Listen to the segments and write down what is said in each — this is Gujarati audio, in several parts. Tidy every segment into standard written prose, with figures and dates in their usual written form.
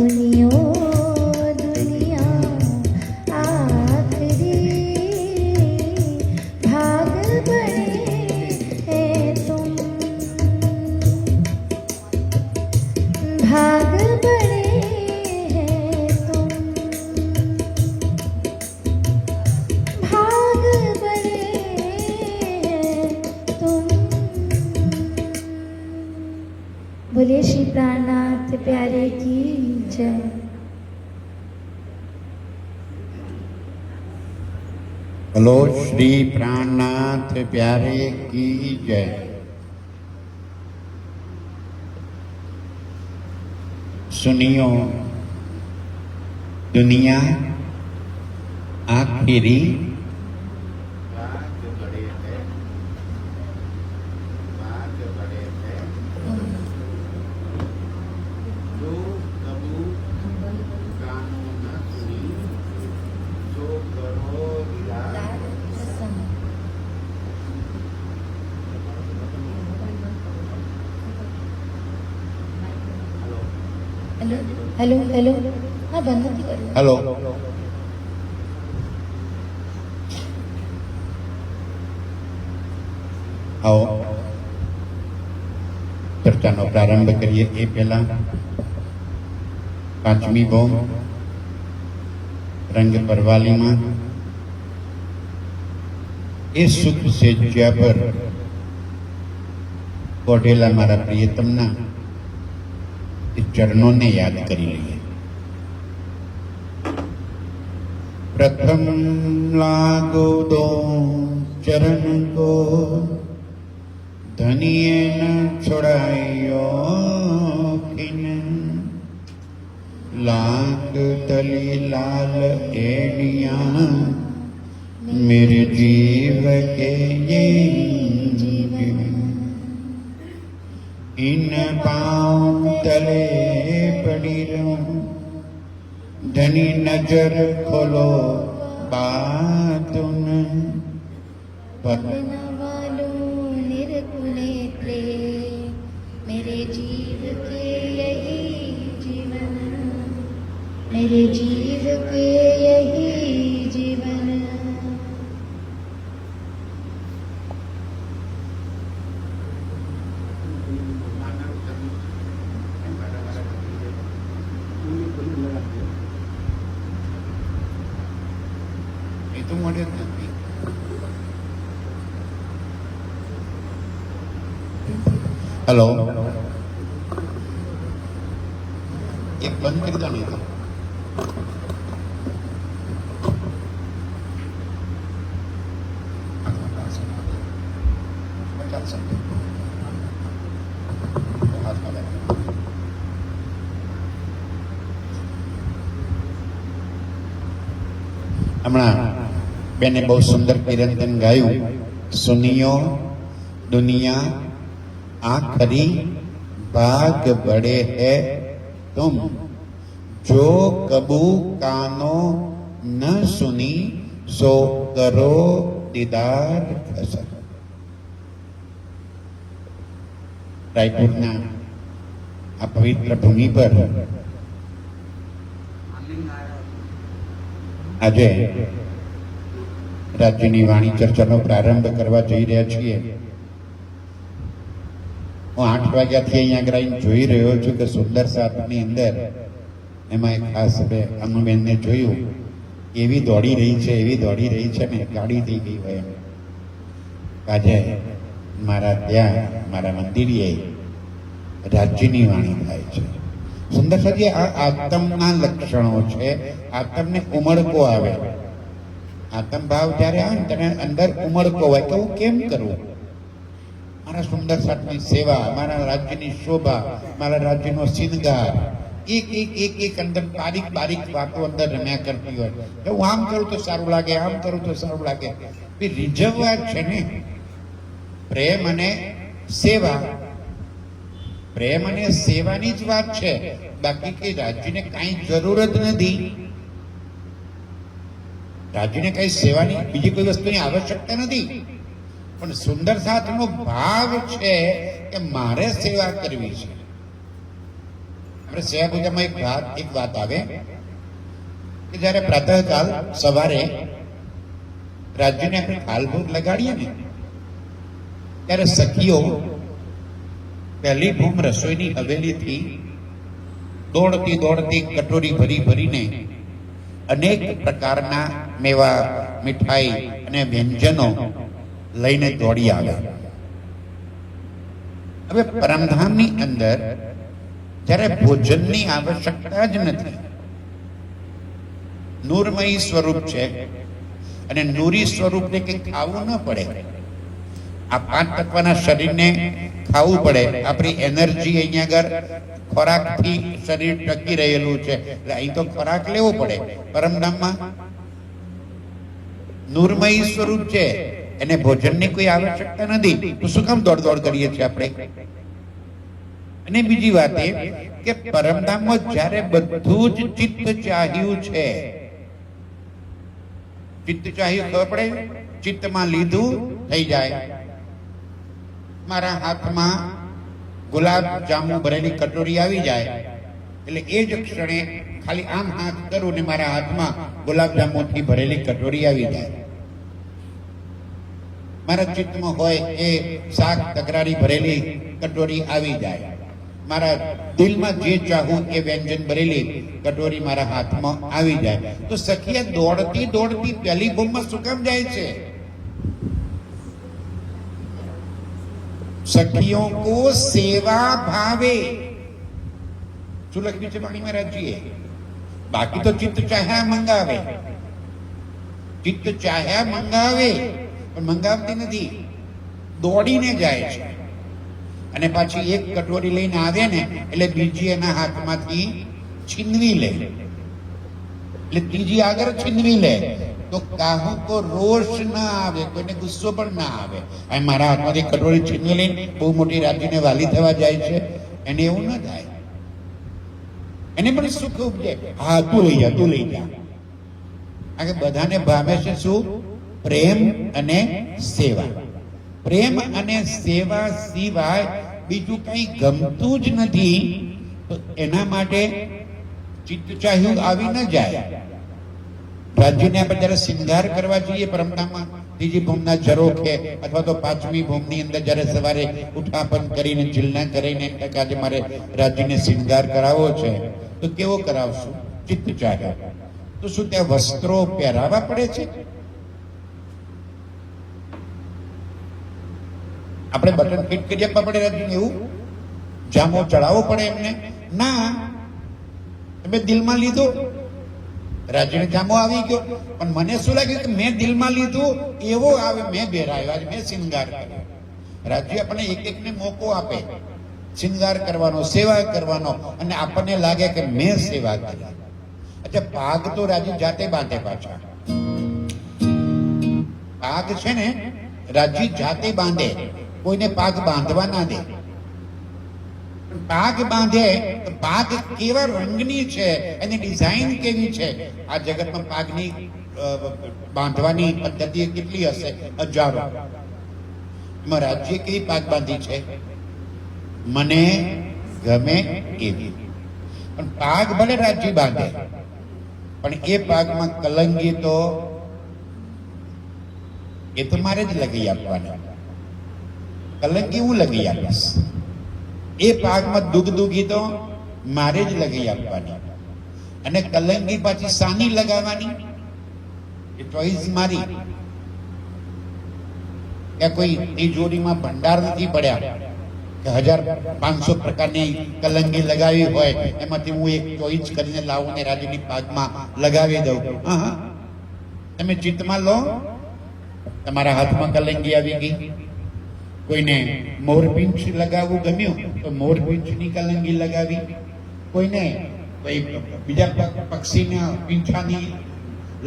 सुनियो दुनिया आखिरी भाग बड़े हैं तुम, भाग बड़े हैं तुम, भाग बड़े हैं तुम। बोले श्री प्राणनाथ प्यारे की जय। बोलो श्री प्राणनाथ प्यारे की जय। सुनियो दुनिया आखिरी हेलो हेलो हेलो, हाँ बंद नहीं करो। हेलो आओ ચર્ચાનો પ્રારંભ કરીએ એ પહેલા પાંચમી બોમ રંગ પરવાલીમાં એ સુખ સેજ્યા પર કોઢેલા મારા પ્રિયતમના એ ચરણોને યાદ કરી લઈએ। प्रथम लागो दो चरण को धनिये न छोड़ायो किन, लाग तली लाल एड़िया मेरे जीव के ये जीवन, इन पाँव तले पड़ी रहूं धनी नजर खोलो बातुन पवना वालों निर्गुणेत्रे मेरे जीव के यही जीवन, मेरे जीव के यही जीवन। itu model nanti. Halo. एक बंद कर दो नहीं तो। हमारा बेने बहुत सुंदर कीर्तन गाયું। सुनियो दुनिया आखिरी भाग बड़े है तुम, जो कबू कानो न सुनी सो करो दीदार खसर। रायपुरना आ पवित्र भूमि पर આજે રાજ્યની વાણી ચર્ચાનો પ્રારંભ કરવા જઈ રહ્યા છીએ। હું 8 વાગ્યાથી અહીંયા આગળ જોઈ રહ્યો છું કે સુંદર સાતની અંદર એમાં એક ખાસ હવે અનુબેનને જોયું એવી દોડી રહી છે ને ગાડી થઈ ગઈ હોય એમ। આજે મારા ત્યાં મારા મંદિરે રાજ્યની વાણી થાય છે। સુંદર સાજી આ આત્મના લક્ષણો છે। આત્મને ઉમળકો આવે, આત્મ ભાવ જ્યારે આવે ને તેને અંદર ઉમળકો હોય કે હું કેમ કરું, મારા સુંદર સાતની સેવા, મારા રાજ્યની શોભા, મારા રાજ્યનો શિનગાર, એક અંદર બારીક વાતો અંદર રમ્યા કરતી હોય કે હું આમ કરું તો સારું લાગે, આમ કરું તો સારું લાગે। રીઝવવા છે ને પ્રેમ અને સેવા, પ્રેમ અને સેવાની જ વાત છે, બાકી કઈ રાજ્યને કઈ જરૂર જ નથી। રાજ્યને કઈ સેવાની બીજી કોઈ વસ્તુની આવશ્યકતા નથી, પણ સુંદર સાથનો ભાવ છે કે મારે સેવા કરવી છે। આપણે સેવા પૂજામાં એક વાત આવે કે જ્યારે પ્રાતઃકાલ સવારે રાજ્યને આપણે કાલભોગ લગાડીએ ને ત્યારે સખીઓ પહેલી ભૂમ રસોઈની હવેલીથી દોડતી દોડતી કટોરી ભરી ભરીને અનેક પ્રકારના મેવા, મીઠાઈ અને વ્યંજનો લઈને દોડી આવે. હવે પરમધામની અંદર જ્યારે ભોજનની આવશ્યકતા જ નથી, નૂરમયી સ્વરૂપ છે અને નૂરી સ્વરૂપને કંઈ ખાવું ન પડે. આ 5 તત્વના શરીરને ખાવું પડે. આપણી એનર્જી અહીંયા આગળ ખોરાકથી શરીર ટકી રહેલું છે, એટલે અહીં તો ખોરાક લેવો પડે. પરમધામમાં નૂરમયી સ્વરૂપ છે, એને ભોજનની કોઈ આવશ્યકતા નથી, તો શું કામ દોડ દોડ કરીએ છીએ આપણે? અને બીજી વાત એ કે પરમધામમાં જ્યારે બધું જ ચિત્ત ચાહ્યું છે, ચિત્ત ચાહ્યું ખબર પડે, ચિત્તમાં લીધું થઈ જાય. મારા હાથમાં ગુલાબ જાંબુ ભરેલી કટોરી આવી જાય એટલે એ જ ક્ષણે ખાલી આમ હાથ કરું ને મારા હાથમાં ગુલાબ જાંબુથી ભરેલી કટોરી આવી જાય. મારા ચિત્તમાં હોય એ શાક તકરારી ભરેલી કટોરી આવી જાય. મારા દિલમાં જે ચાહું એ વ્યંજન ભરેલી કટોરી મારા હાથમાં આવી જાય. તો સખીએ દોડતી દોડતી પહેલી ભૂમમાં શું કામ જાય છે? सखियों को सेवा भावे. શું લખ્યું છે વાણી મહારાજજીએ? બાકી તો ચિત્ત ચાહ્યા મંગાવે, ચિત્ત ચાહ્યા મંગાવે, પણ મંગાવતી નથી, દોડીને જાય છે. અને પાછી એક કટોરી લઈને આવે ને એટલે બીજી એના હાથમાંથી છીનવી લે, એટલે ત્રીજી આગળ છીનવી લે. તો કાહુ કો રોષ ના આવે, કોઈને ગુસ્સો પણ ના આવે. આ મારા હાથમાંથી કટોરી છીનવી લઈને બહુ મોટી રાજ્યને વાલી થવા જાય છે, એને એવું ન થાય. એને પણ સુખ ઉપજે, હા તું લઈ જા, તું લઈ જા. કારણ કે બધાને ભાવે છે શું? પ્રેમ અને સેવા. પ્રેમ અને સેવા સિવાય બીજું કઈ ગમતું જ નથી. તો એના માટે ચિત્ત ચાહ્યું આવી ન જાય. રાજ્યને આપણે જયારે શિંગાર કરવા જઈએ પરમધામમાં, ત્રીજી ભૂમના ઝરોખે અથવા તો 5મી ભૂમની અંદર જયારે સવારે ઉઠાપન કરીને જીલના કરીને આજે મારે રાજ્યને શિંગાર કરાવવો છે, તો કેવો કરાવશું? ચિત્ત ચાહ્યો. તો શું ત્યાં વસ્ત્રો પહેરાવા પડે છે? આપણે બટન ફિટ કરી આપવા પડે રાજ્યને? એવું જામો ચડાવવો પડે એમને? ના, તમે દિલમાં લીધો, રાજ્યને જામો આવી ગયો. પણ મને શું લાગ્યું કે મેં દિલમાં લીધું એવો આવે, મેં બેરાયો, આજે મેં શિંગાર કર્યો. રાજ્ય આપણને એક એકને મોકો આપે શિંગાર કરવાનો, સેવા કરવાનો, અને આપણને લાગે કે મેં સેવા કરી. અચ્છા, પાગ તો રાજ્ય જાતે બાંધે. પાછા પાગ છે ને રાજ્ય જાતે બાંધે, કોઈને પાગ બાંધવા ના દે. પાગ બાંધે તો પાગ કેવા રંગની છે, એની ડિઝાઇન કેવી છે? આ જગતમાં પાગની બાંધવાની પદ્ધતિ કેટલી હશે? હજારો. એમાં રાજ્ય કેવી પાગ બાંધી છે? મને ગમે એવી. પણ પાગ ભલે રાજ્ય બાંધે, પણ એ પાગમાં કલંગી તો એ તો મારે જ લગી આપવાની. કલંગી હું લગી આપીશ. એ પાકમાં દુગદુગી તો મારે જ લગી આપવાની. અને કલંગી પાછી સાની લગાવવાની એ ચોઈસ મારી. કે કોઈ તિજોરીમાં ભંડાર નથી પડ્યા કે 1500 પ્રકારની કલંગી લગાવી હોય, એમાંથી હું એક ચોઈસ કરીને લાવું ને રાજ્યની પાકમાં લગાવી દઉં. હા, તમે ચિત્તમાં લો, તમારા હાથમાં કલંગી આવી ગઈ. કોઈને મોરપીંછ લગાવવું ગમ્યું તો મોરપીંછની કલંગી લગાવી. કોઈને બીજા પક્ષીના પીંછાની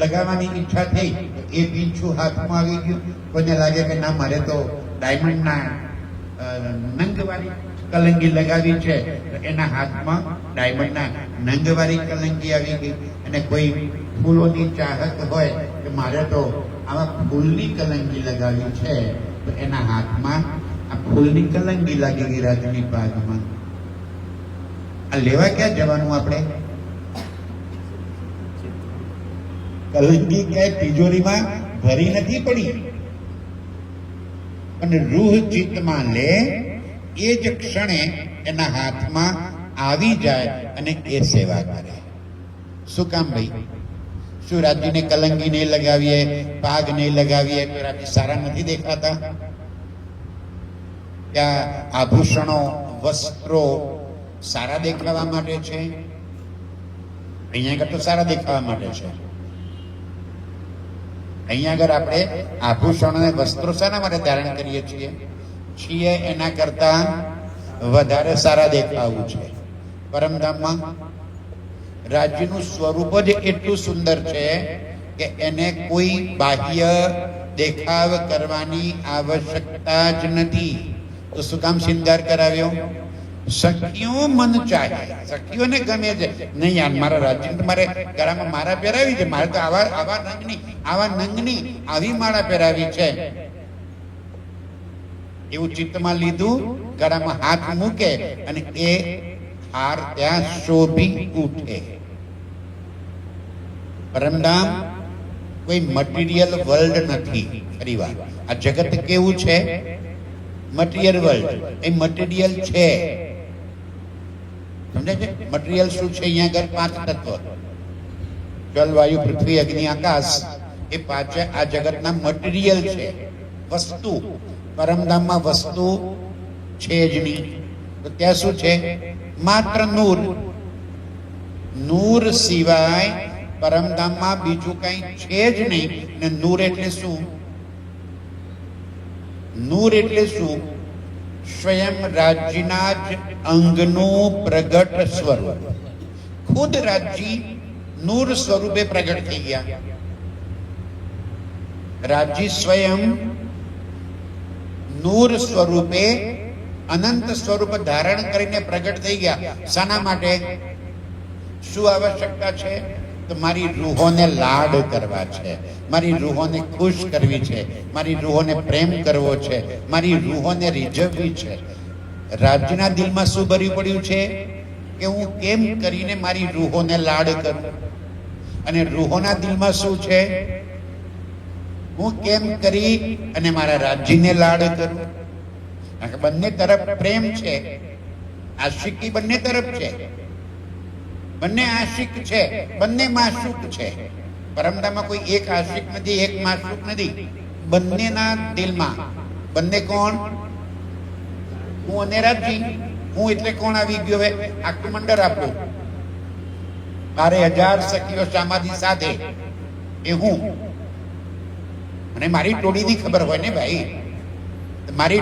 લગાવવાની ઈચ્છા થઈ તો એ પીંછું હાથમાં આવી ગયું. કોઈને લાગે કે ના, મારે તો ડાયમંડના નંગવાળી કલંગી લગાવી છે, તો એના હાથમાં ડાયમંડના નંગવાળી કલંગી આવી ગઈ. અને કોઈ ફૂલોની ચાહક હોય કે મારે તો આવા ફૂલની કલંગી લગાવી છે, તો એના હાથમાં આ ફૂલની કલંગી લાગી ગઈ રાજ્યની પાગમાં. આ લેવા ક્યાં જવાનું આપણે? કલંકી ક્યાંય તિજોરીમાં ભરી નથી પડી, અને રૂહ ચિત્તમાં લે એ જ ક્ષણે એના હાથમાં આવી જાય અને એ સેવા કરે. શું કામ ભાઈ? શું રાજ્યને કલંકી નહીં લગાવીએ, પાગ નહીં લગાવીએ તો રાજ્ય સારા નથી દેખાતા? ત્યાં આભૂષણો, વસ્ત્રો સારા દેખાવા માટે છે, અહીંયા આગળ તો સારા દેખાવા માટે છે. અહીંયા આગળ આપણે આભૂષણો અને વસ્ત્રો શાના માટે ધારણ કરીએ છીએ એના કરતા વધારે સારા દેખાવું છે. પરમધામમાં રાજ્યનું સ્વરૂપ જ એટલું સુંદર છે કે એને કોઈ બાહ્ય દેખાવ કરવાની આવશ્યકતા જ નથી. તો શું કામ શિંગાર કરાવ્યો? સખીઓ મન ચાહે, સખીઓને ગમે છે. નહીં યાર, મારા રાજ્ય મારે ગળામાં માળા પહેરાવી છે, મારે તો આવા નંગની આવી માળા પહેરાવી છે. એવું ચિત્તમાં લીધું, ગળામાં હાથ મૂકે અને એ હાર ત્યાં શોભી ઉઠે. પરમધામ કોઈ મટીરિયલ વર્લ્ડ નથી. ફરી વાર, આ જગત કેવું છે? Material world. એ મટીરિયલ છે, સમજાય છે? મટીરિયલ શું છે? અહીંયા આગળ 5 તત્વ: જલ, વાયુ, પૃથ્વી, અગ્નિ, આકાશ. એ 5 આ જગતના મટીરિયલ છે, વસ્તુ. પરમધામમાં વસ્તુ છે જ નહીં. તો ત્યાં શું છે? માત્ર નૂર. નૂર સિવાય પરમધામમાં બીજું કઈ છે જ નહીં. ને નૂર એટલે શું? નૂર એટલે શું? સ્વયં રાજ્યના જ અંગનું પ્રગટ સ્વરૂપ. ખુદ રાજ્ય નૂર સ્વરૂપે પ્રગટ થઈ ગયા. રાજ્ય સ્વયં નૂર સ્વરૂપે અનંત સ્વરૂપ ધારણ કરીને પ્રગટ થઈ ગયા. શાના માટે? શું આવશ્યકતા છે? તો મારી રૂહોને લાડ કરવા છે, મારી રૂહોને ખુશ કરવી છે, મારી રૂહોને પ્રેમ કરવો છે, મારી રૂહોને રીઝવવી છે. રાજ્યના દિલમાં શું ભર્યું પડ્યું છે? કે હું કેમ કરીને મારી રૂહોને લાડ કરું. અને રૂહોના દિલમાં શું છે? હું કેમ કરી અને મારા રાજ્યને લાડ કરું. બંને તરફ પ્રેમ છે, આશિકી બંને તરફ છે. બંને આશિક છે, બંને માશુક છે. પરમધામમાં કોઈ એક આશિક નથી, એક માશુક નથી. બંનેના દિલમાં. બંને કોણ? હું અને રાજ્ય. હું એટલે કોણ આવી ગયો? હવે આખું મંડળ આપણું 12,000 સખીઓ સમાધિ સાથે એ હું. અને મારી ટોળીની ખબર હોય ને ભાઈ. મારી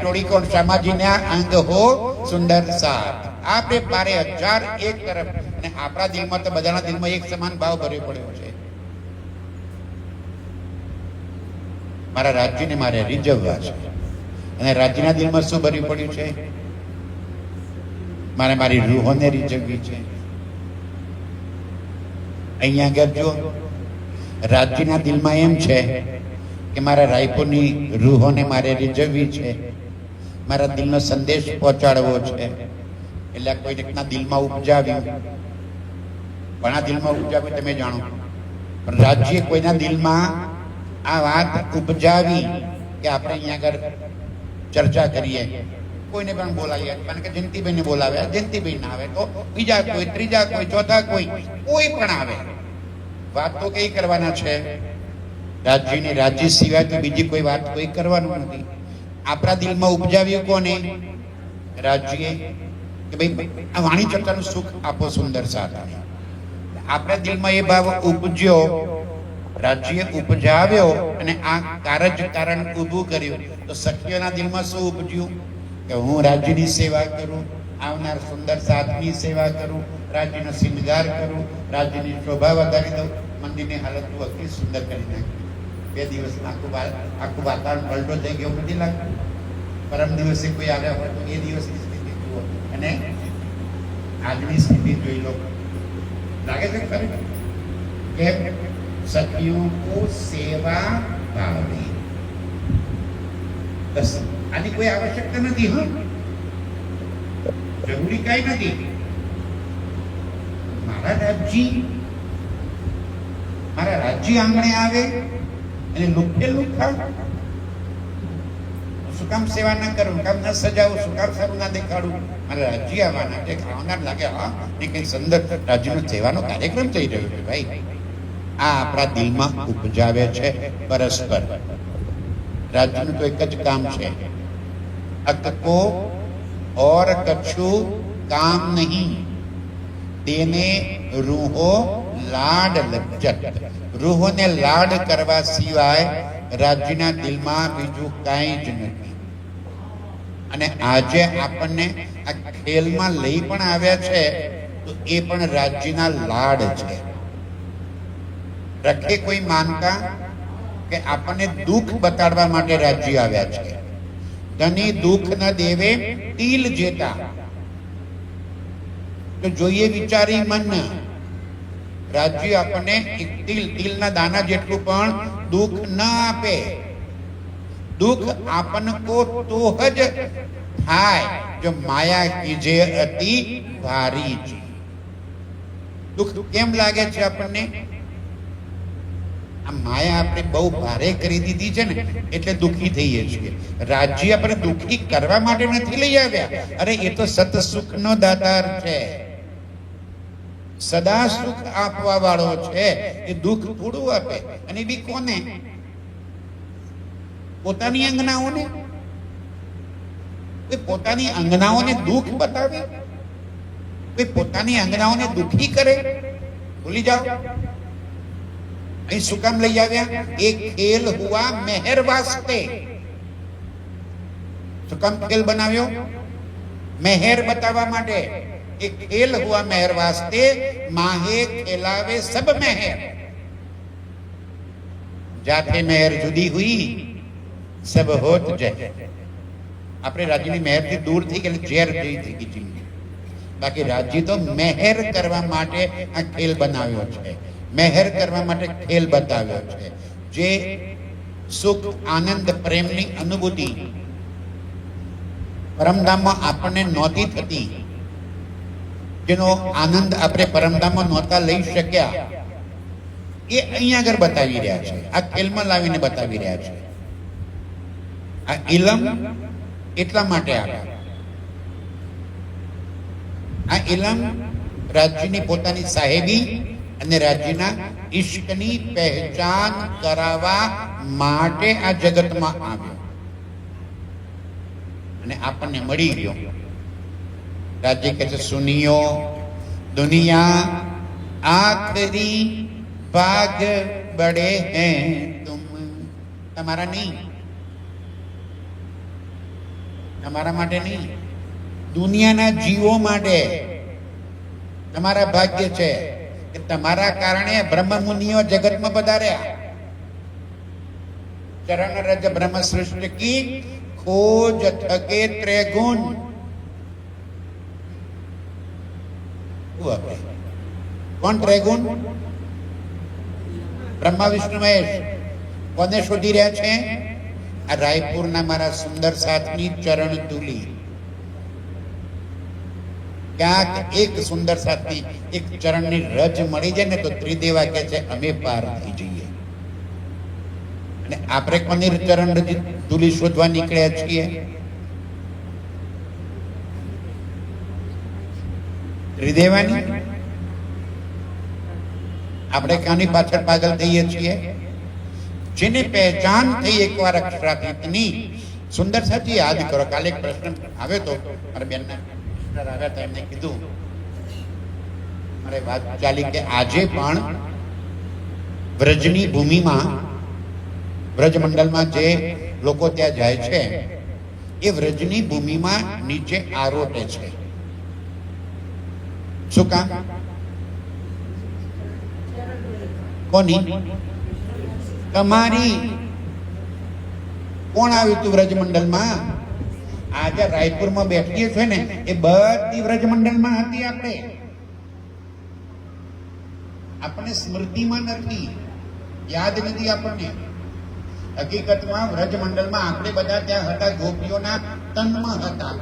ટોળી કોણ? સમાજીના અંગ હો સુંદર સાથ. આપણે 12,000 એક તરફ, અને આપણા દિલમાં તો બધાના દિલમાં એક સમાન ભાવ ભર્યો પડ્યો છે. મારા રાજ્યને મારે રીઝવવા છે. અને રાજ્યના દિલમાં શું ભર્યું પડ્યું છે? મારે મારી રૂહોને રીઝવવી છે. અહીંયા આગળ જો રાજ્યના દિલમાં એમ છે કે મારા રાયપુરની રૂહોને મારે રીઝવવી છે, મારા દિલનો સંદેશ પહોંચાડવો છે. એટલે કોઈ રીતના દિલમાં ઉપજાવ્યું, ઘણા દિલમાં ઉપજાવ્યું તમે જાણો. પણ રાજ્ય કોઈના દિલમાં આ વાત ઉપજાવી કે આપણે અહીંયા આગળ ચર્ચા કરીએ, કોઈને પણ બોલાવીએ. કારણ કે જયંતિભાઈને બોલાવે, જયંતિભાઈ ના આવે તો બીજા કોઈ, ત્રીજા કોઈ, ચોથા કોઈ પણ આવે. વાત તો કઈ કરવાના છે? રાજ્યની. રાજ્ય સિવાય તો બીજી કોઈ વાત કોઈ કરવાનું નથી. આપણા દિલમાં ઉપજાવ્યું કોને? રાજ્ય. કે ભાઈ આ વાણી ચર્ચાનું સુખ આપો સુંદર સાથ. આપણા દિલમાં એ ભાવ ઉપજ્યો, રાજ્ય ઉપજાવ્યો અને આ કારણ ઊભું કર્યું. તો સખીઓના દિલમાં શું ઉપજ્યું? કે હું રાજ્યની સેવા કરું, આવનાર સુંદર સાથની સેવા કરું, રાજ્યનો શિંગાર કરું, રાજ્યની શોભા વધારી દઉં, મંદિરની હાલત અતિ સુંદર કરી નાખી. 2 દિવસમાં આખું વાતાવરણ પલટો થઈ ગયો નથી લાગતું? પરમ દિવસે કોઈ આવ્યા હોય તો એ દિવસની સ્થિતિ જુઓ અને આજની સ્થિતિ જોઈ લો. લાગે છે ખરી કે સખીઓ કો સેવા ભાવની. બસ આની કોઈ આવશ્યકતા નથી. જરૂરી કઈ નથી. મારા રાજ્ય આંગણે આવે અને લુખે લુખા, શું કામ સેવા ના કરું, કામ ના સજાવું, શું કામ સારું ના દેખાડું, મારા રાજ્ય આવવાના છે, ખાવાના લાગે હા ને કઈ સુંદર રાજ્યનો સેવાનો કાર્યક્રમ થઈ રહ્યો છે ભાઈ. આ આપણા દિલમાં ઉપજાવે છે પરસ્પર. રાજ્યનું તો એક જ કામ છે, અકકો और कछु काम नहीं, देने रूहो लाड लज्जत. રૂહોને લાડ કરવા સિવાય રાજ્યના દિલમાં બીજું કાંઈ જ નથી. અને આજે આપણને આ ખેલમાં લઈ પણ આવ્યા છે તો એ પણ રાજ્યના લાડ છે. રખે કોઈ માનતા કે આપણને દુઃખ બતાડવા માટે રાજ્ય આવ્યા છે. ધની દુઃખ ન દેવે તિલ જેતા. તો જોઈએ વિચારી મન, રાજ્ય આપણને એક તિલના દાના જેટલું પણ દુઃખ ન આપે. દુઃખ આપણને તો જ થાય જો માયા કીજે અતિ ભારી છે. દુઃખ કેમ લાગે છે આપણને? આ માયા આપણે બહુ ભારે કરી દીધી છે ને એટલે દુઃખી થઈએ છીએ. રાજ્ય આપણે દુઃખી કરવા માટે નથી લઈ આવ્યા. અરે એ તો સત સુખ નો દાતાર છે, સદા સુખ આપવા વાળો છે. એ દુઃખ થોડું આપે. અને બી કોને? પોતાની અંગનાઓને. પોતાની અંગનાઓને દુઃખ બતાવે, પોતાની અંગનાઓને દુઃખી કરે. ભૂલી જાઓ. અહીં શું કામ લઈ આવ્યા? એક ખેલ હુઆ મહેર વાસ્તે. શું કામ ખેલ બનાવ્યો? મહેર બતાવવા માટે. એક ખેલ હુઆ મહેર વાસ્તે, માહે ખેલાવે સબ મહેર. જાતે મહેર જુદી હુઈ સબ હોત જય. આપણે રાજ્યની મહેરથી દૂર થઈ ગયેલી ઝેર જેવી થઈ ગઈ જિંદગી. બાકી રાજ્ય તો મહેર કરવા માટે આ ખેલ બનાવ્યો છે, મહેર કરવા માટે ખેલ બતાવ્યો છે. જે સુખ આનંદ પ્રેમની અનુભૂતિ પરમધામમાં આપણને નહોતી થતી, જેનો આનંદ આપણે પરમધામમાં નહોતા લઈ શક્યા, એ અહીંયા આગળ બતાવી રહ્યા છે. આ ખેલમાં લાવીને બતાવી રહ્યા છે. આ ઇલમ એટલા માટે આવ્યા. આ ઇલમ રાજ્યની પોતાની સાહેબી અને રાજ્યના ઈશ્કની પહેચાન કરાવવા માટે આ જગતમાં આવ્યો અને આપણને મળી ગયો. રાજ્ય કહે છે સુનિયો દુનિયા આખરી ભાગ બડે હૈ તુમ. તમારા નહીં, તમારા માટે નહીં, દુનિયાના જીવો માટે તમારા ભાગ્ય છે કે તમારા કારણે બ્રહ્મ મુનિઓ જગતમાં પધાર્યા. ચરણ રજ બ્રહ્મ સૃષ્ટિ કી ખોજ થકે ત્રેગુણ. કોણ ત્રેગુણ? બ્રહ્મા વિષ્ણુ મહેશ. કોને શોધી રહ્યા છે? આ રાયપુરના મારા સુંદર સાથની ચરણ ધૂલી. ક્યાંક એક સુંદર સાથી એક ચરણની રજ મળી જાય ને તો ત્રિદેવા કહે છે અમે પાર થઈ જઈએ. અને આપણે કોની ચરણ રજ ધૂલી શોધવા નીકળ્યા છીએ? ત્રિદેવાની. આપણે કાની પાછળ પાગલ થઈએ છીએ? જેને પહેચાન થઈ એકવાર અક્ષરાતીતની. સુંદર સાથી યાદ કરો. કાલે એક પ્રશ્ન આવ્યો તો મારા બેનના આવ્યા હતા, એમને કીધું, મારે વાત ચાલી કે આજે પણ વ્રજની ભૂમિમાં, વ્રજમંડળમાં જે લોકો ત્યાં જાય છે એ વ્રજની ભૂમિમાં નીચે આરોટે છે. શું કામ? કોની? તમારી. કોણ આવ્યું તું વ્રજમંડળમાં? આજે રાયપુરમાં બેઠીએ છે ને એ બધી વ્રજમંડળમાં હતી. આપણને સ્મૃતિમાં નથી, યાદ નથી આપણને. હકીકતમાં વ્રજમંડળમાં આપણે બધા ત્યાં હતા, ગોપીઓના તનમાં હતા.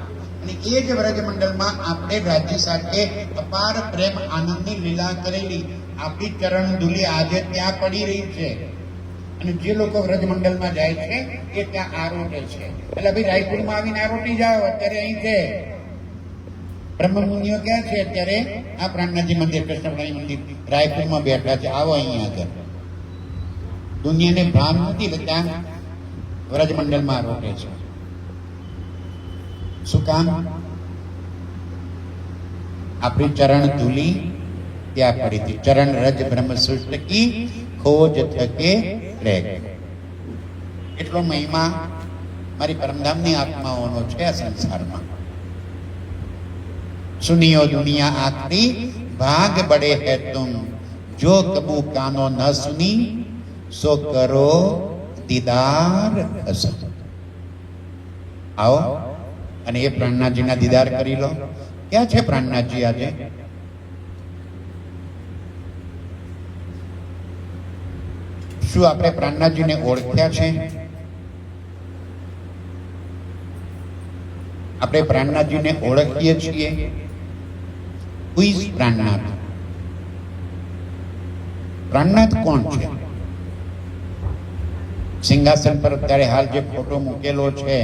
અને એ જ વ્રજમંડળમાં આપણે રાજ્ય સાથે અપાર પ્રેમ આનંદની લીલા કરેલી આપણી ચરણ ધૂલી આજે ત્યાં પડી રહી છે. અને જે લોકો વ્રજમંડળમાં જાય છે એ ત્યાં આરોટે છે. એટલે ભાઈ રાયપુરમાં આવીને આરોટી જાઓ. અત્યારે અહીં છે બ્રહ્મમુનિઓ ક્યાં છે? અત્યારે આ પ્રાણનાથજી મંદિર, કૃષ્ણપ્રાણી મંદિર રાયપુરમાં બેઠા છે. આવો અહીંયા આગળ. દુનિયાને ભાન નથી એટલે ત્યાં વ્રજમંડળમાં આરોટે છે. શું કામ? આપણી ચરણ ધૂલી ત્યાં પડી હતી. ચરણ રજ બ્રહ્મ સૃષ્ટિ કી ખોજ થકે રેગ. એટલો મહિમા મારી પરમધામની આત્માઓનો છે આ સંસારમાં. સુનિયો દુનિયા આખરી ભાગ બડે હૈ તુમ, જો કબુ કાનો ન સુની સો કરો દીદાર હસન. આવો અને એ પ્રાણનાથજીના દીદાર કરી લો. ક્યાં છે પ્રાણનાથજી આજે? શું આપણે પ્રાણનાથજીને ઓળખ્યા છે? આપણે પ્રાણનાથજીને ઓળખીએ છીએ? Who is Prannath? પ્રાણનાથ કોણ છે? સિંહાસન પર અત્યારે હાલ જે ફોટો મૂકેલો છે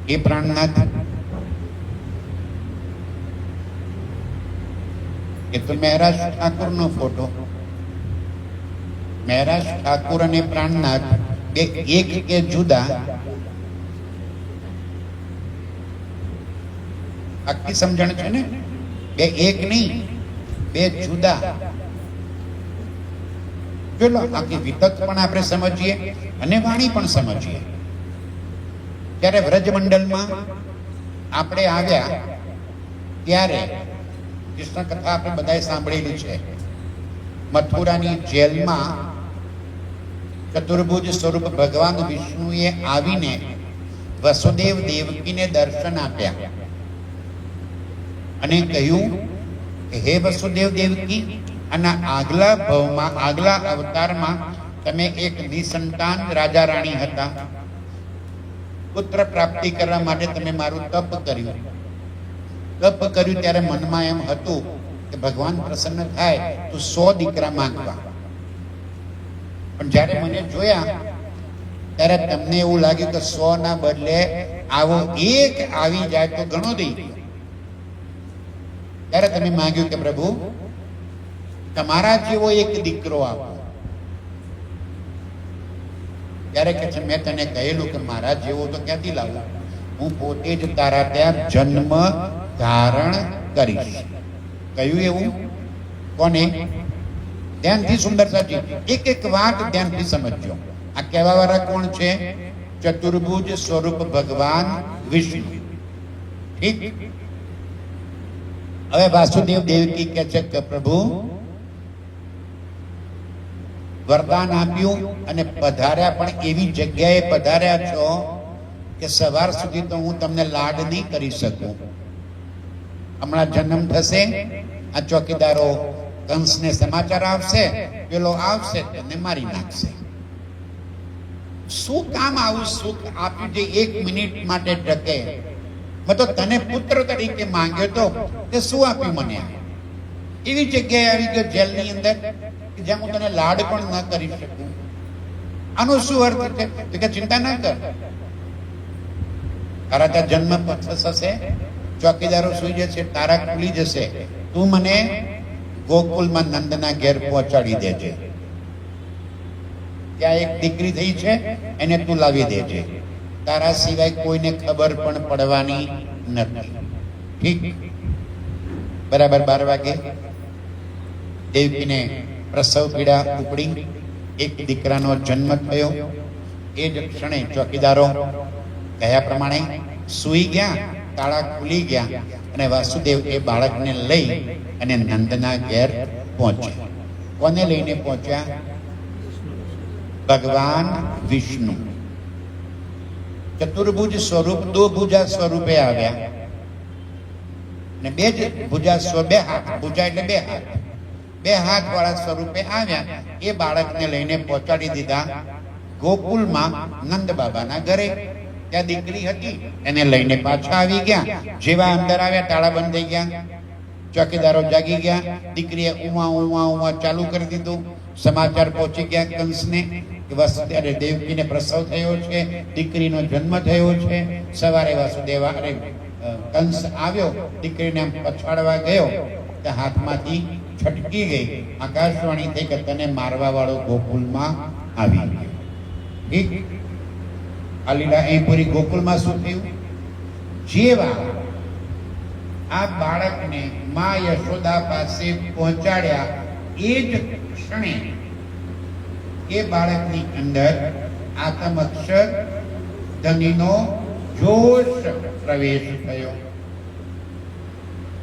એ પ્રાણનાથ? એ તો મહેરાજ ઠાકુરનો ફોટો. મહેરાજ ઠાકુર અને પ્રાણનાથ બે એક કે જુદા? આખી સમજણ છે ને? બે એક નહીં, બે જુદા. ચલો આખી વિગત પણ આપણે સમજીએ અને વાણી પણ સમજીએ. ત્યારે વ્રજમંડળમાં આપણે આવ્યા ત્યારે કૃષ્ણ કથા આપણે બધાએ સાંભળેલી છે. મથુરાની જેલમાં ચતુર્ભુજ સ્વરૂપ ભગવાન વિષ્ણુએ આવીને વસુદેવ દેવકીને દર્શન આપ્યા અને કહ્યું કે હે વસુદેવ દેવકી, આના આગલા ભવમાં, આગલા અવતારમાં તમે એક નિસંતાન રાજા રાણી હતા. પુત્ર પ્રાપ્તિ કરવા માટે તમે મારું તપ કર્યું. તપ કર્યું ત્યારે મનમાં એમ હતું કે ભગવાન પ્રસન્ન થાય તો 100 દીકરા માંગવા. પણ જ્યારે મને જોયા ત્યારે તમને એવું લાગ્યું કે 100 ના બદલે આવો એક આવી જાય તો ઘણો દઈ. ત્યારે તમે માંગ્યું કે પ્રભુ તમારા જેવો એક દીકરો આપો. ત્યારે કે છે મેં તને કહેલું કે મારા જેવો તો ક્યાંથી લાવું? હું પોતે જ તારા ત્યાં જન્મ ધારણ કરીશ. કહ્યું એવું? કોને? ધ્યાનથી સુંદરતાજી એક એક વાત ધ્યાનથી સમજજો. આ કહેવા વાળા કોણ છે? ચતુર્ભુજ સ્વરૂપ ભગવાન વિષ્ણુ. ઠીક. હવે વાસુદેવ દેવકી કહે છે કે પ્રભુ વરદાન આપ્યું અને પધાર્યા, પણ એવી જગ્યાએ પધાર્યા છો કે સવાર સુધી તો હું તમને લાડ નહીં કરી શકું. હમણાં જન્મ થશે, આ ચોકીદારો કંસને સમાચાર આવશે, પેલો આવશે તેને મારી નાખશે. શું કામ આવું સુખ આપ્યું જે 1 મિનિટ માટે ટકે? મેં તો તને પુત્ર તરીકે માંગ્યો તો તે શું આપ્યું મને? એવી જગ્યાએ આવી ગયો જેલની અંદર કે જ્યાં હું તને લાડ પણ ન કરી શકું. આનો શું અર્થ છે? તો કે ચિંતા ના કર, તારા ત્યાં જન્મ થશે, ચોકીદારો સુઈ જશે, તારા ખુલી જશે, તું મને ગોકુલમાં નંદના ઘેર પહોંચાડી દેજે. ત્યાં એક દીકરી થઈ છે, એને તું લાવી દેજે. તારા સિવાય કોઈને ખબર પણ પડવાની નથી. ઠીક. બરાબર 12 વાગે દેવકીને પ્રસવ પીડા ઉપડી, એક દીકરાનો જન્મ થયો. એ જ ક્ષણે ચોકીદારો કયા પ્રમાણે સૂઈ ગયા, તાળા ખુલી ગયા અને વાસુદેવ એ બાળકને લઈ અને નંદના ઘેર પહોંચ્યા. કોને લઈને પહોંચ્યા? ભગવાન વિષ્ણુ. ચતુર્ભુજ સ્વરૂપ, 2 ભુજા સ્વરૂપે આવ્યા ને 2 ભુજા સ્વરૂપ, 2 હાથ, ભુજા એટલે 2 હાથ, 2 હાથ વાળા સ્વરૂપે આવ્યા. એ બાળકને લઈને પહોંચાડી દીધા ગોકુલમાં નંદ બાબાના ઘરે. ત્યાં દીકરી હતી, એને લઈને પાછા આવી ગયા. જેવા અંદર આવ્યા તાળા બંધ થઈ ગયા, ચોકીદારો જાગી ગયા. દીકરીએ ઉમા ઉમા ઉમા ચાલુ કરી દીધું. સમાચાર પહોંચી ગયા કંસને કે વસુદેવ દેવકીને પ્રસવ થયો છે, દીકરીનો જન્મ થયો છે. સવારે વાસુદેવ કંસ આવ્યો, દીકરીને આમ પછાડવા ગયો તો હાથમાંથી છટકી ગઈ. આકાશવાણી થઈ કે તને મારવા વાળો ગોકુલમાં આવી ગયો. ઠીક, આ લીલા અહીં પૂરી. ગોકુલમાં શું થયું? જેવા આ બાળકને મા યશોદા પાસે પહોંચાડ્યા એ જ ક્ષણે એ બાળકની અંદર આતમ અક્ષર ધનીનો જોશ પ્રવેશ થયો.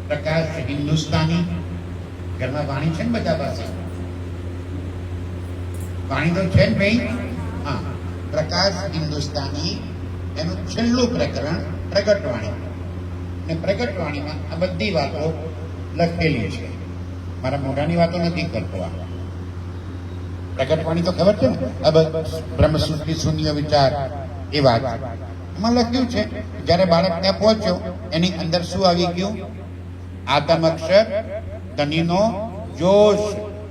પ્રકાશ હિન્દુસ્તાની, ઘરમાં વાણી છે ને બધા પાસે? વાણી તો છે ને ભાઈ? હા, પ્રકાશ હિન્દુસ્તાની એનું છેલ્લું પ્રકરણ પ્રગટવાણી. ને પ્રગટવાણીમાં આ બધી વાતો લખેલી છે. મારા મોઢાની વાતો નથી કરતો. આ પ્રગટવાણી તો ખબર છે ને, બ્રહ્મ સૃષ્ટિ શૂન્ય વિચાર એ વાત એમાં લખ્યું છે. જ્યારે બાળક ત્યાં પહોંચ્યો એની અંદર શું આવી ગયું? આતમ અક્ષર ધનીનો જોશ,